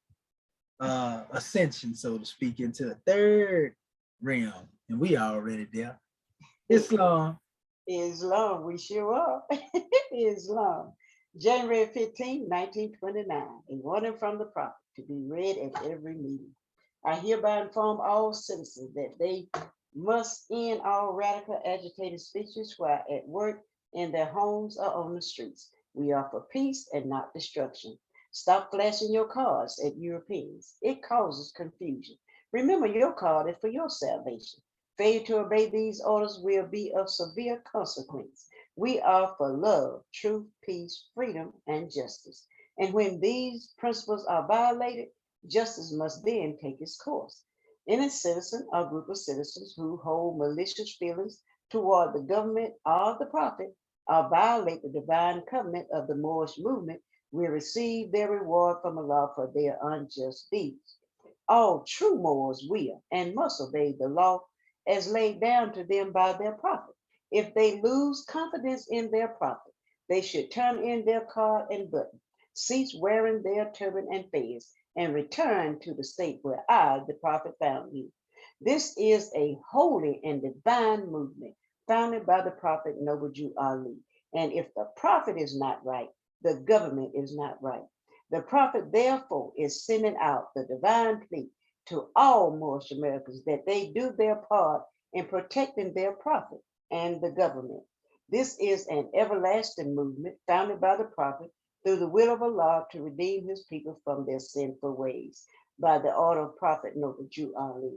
ascension, so to speak, into the third realm. And we already there. Islam. Islam, we sure are. Islam. January 15, 1929, a warning from the prophet to be read at every meeting. I hereby inform all citizens that they must end all radical agitated speeches while at work, in their homes, or on the streets. We are for peace and not destruction. Stop flashing your cards at Europeans. It causes confusion. Remember, your card is for your salvation. Failure to obey these orders will be of severe consequence. We are for love, truth, peace, freedom, and justice. And when these principles are violated, justice must then take its course. Any citizen or group of citizens who hold malicious feelings toward the government or the prophet or violate the divine covenant of the Moorish movement will receive their reward from Allah for their unjust deeds. All true Moors will and must obey the law as laid down to them by their prophet. If they lose confidence in their prophet, they should turn in their card and button, cease wearing their turban and fez, and return to the state where I, the prophet, found you. This is a holy and divine movement founded by the prophet Noble Jew Ali. And if the prophet is not right, the government is not right. The prophet, therefore, is sending out the divine plea to all Moorish Americans that they do their part in protecting their prophet and the government. This is an everlasting movement founded by the prophet through the will of Allah to redeem his people from their sinful ways by the order of Prophet Noble Jew Ali.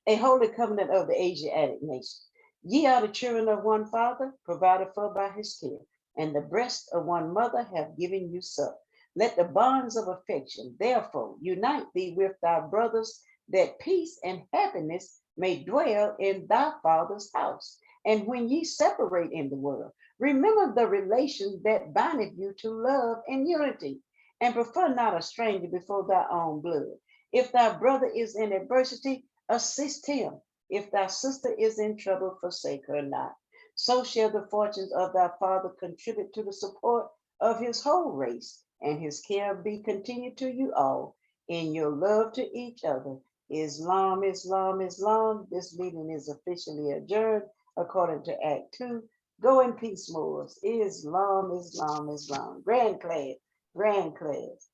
A holy covenant of the Asiatic nation. Ye are the children of one father, provided for by his care, and the breast of one mother have given you suck. Let the bonds of affection, therefore, unite thee with thy brothers, that peace and happiness may dwell in thy father's house. And when ye separate in the world, remember the relation that bindeth you to love and unity, and prefer not a stranger before thy own blood. If thy brother is in adversity, assist him. If thy sister is in trouble, forsake her not. So shall the fortunes of thy father contribute to the support of his whole race, and his care be continued to you all in your love to each other. Islam, Islam, Islam. This meeting is officially adjourned according to Act 2. Go in peace, Moors. Islam, Islam, Islam. Grand class, grand class.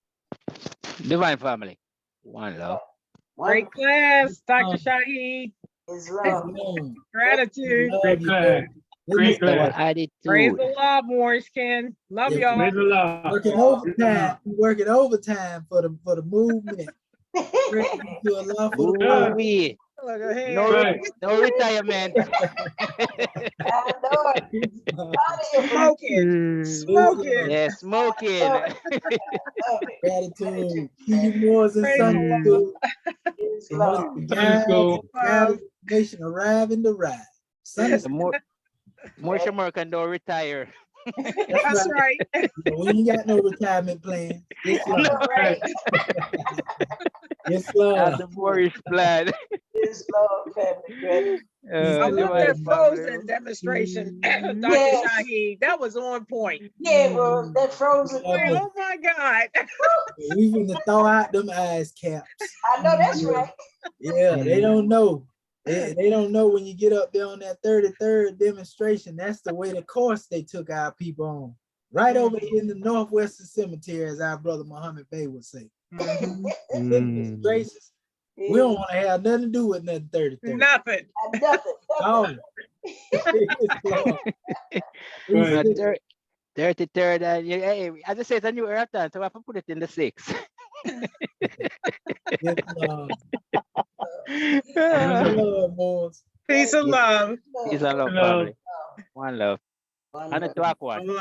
Divine family. One love. Great class, Dr. Shaheed. Islam. Gratitude. Great class. Great Our class. attitude. Praise the Lord, Morris Ken. Love Yeah. y'all. Praise the Lord. Working overtime, working overtime for the movement. Ready to allow for the Ooh, we. Look at him. No, Right. no retirement. I know it. Smoking. Smoking. Yeah, smoking. Love it. Gratitude. See you more in Praise the Sunday Lord. school. Islam. Guys, school. guys, nation arriving to ride. Sunday The more American don't retire. That's right. we ain't got no retirement plan. It's love. Right. It's That's love. the Moorish plan. Islam, family. Gratitude. I love Divine that frozen family. demonstration, Dr. Yes. Shaheed. That was on point. Yeah, it was that frozen. Love Like, it. oh my God. We finna throw out them ice caps. I know that's right. Yeah, they don't know. They don't know when you get up there on that 33rd demonstration. That's the way the course they took our people on. Right over here in the Northwestern Cemetery, as our brother Muhammad Bey would say. Demonstrations. We don't want to have nothing to do with nothing 33rd. Nothing. Nothing. Oh. Right. 33rd, and hey, as I say, it's a new era time, so I have to put it in the 6th. Peace and love. Peace and love, Hello. family. One love. And a talk one.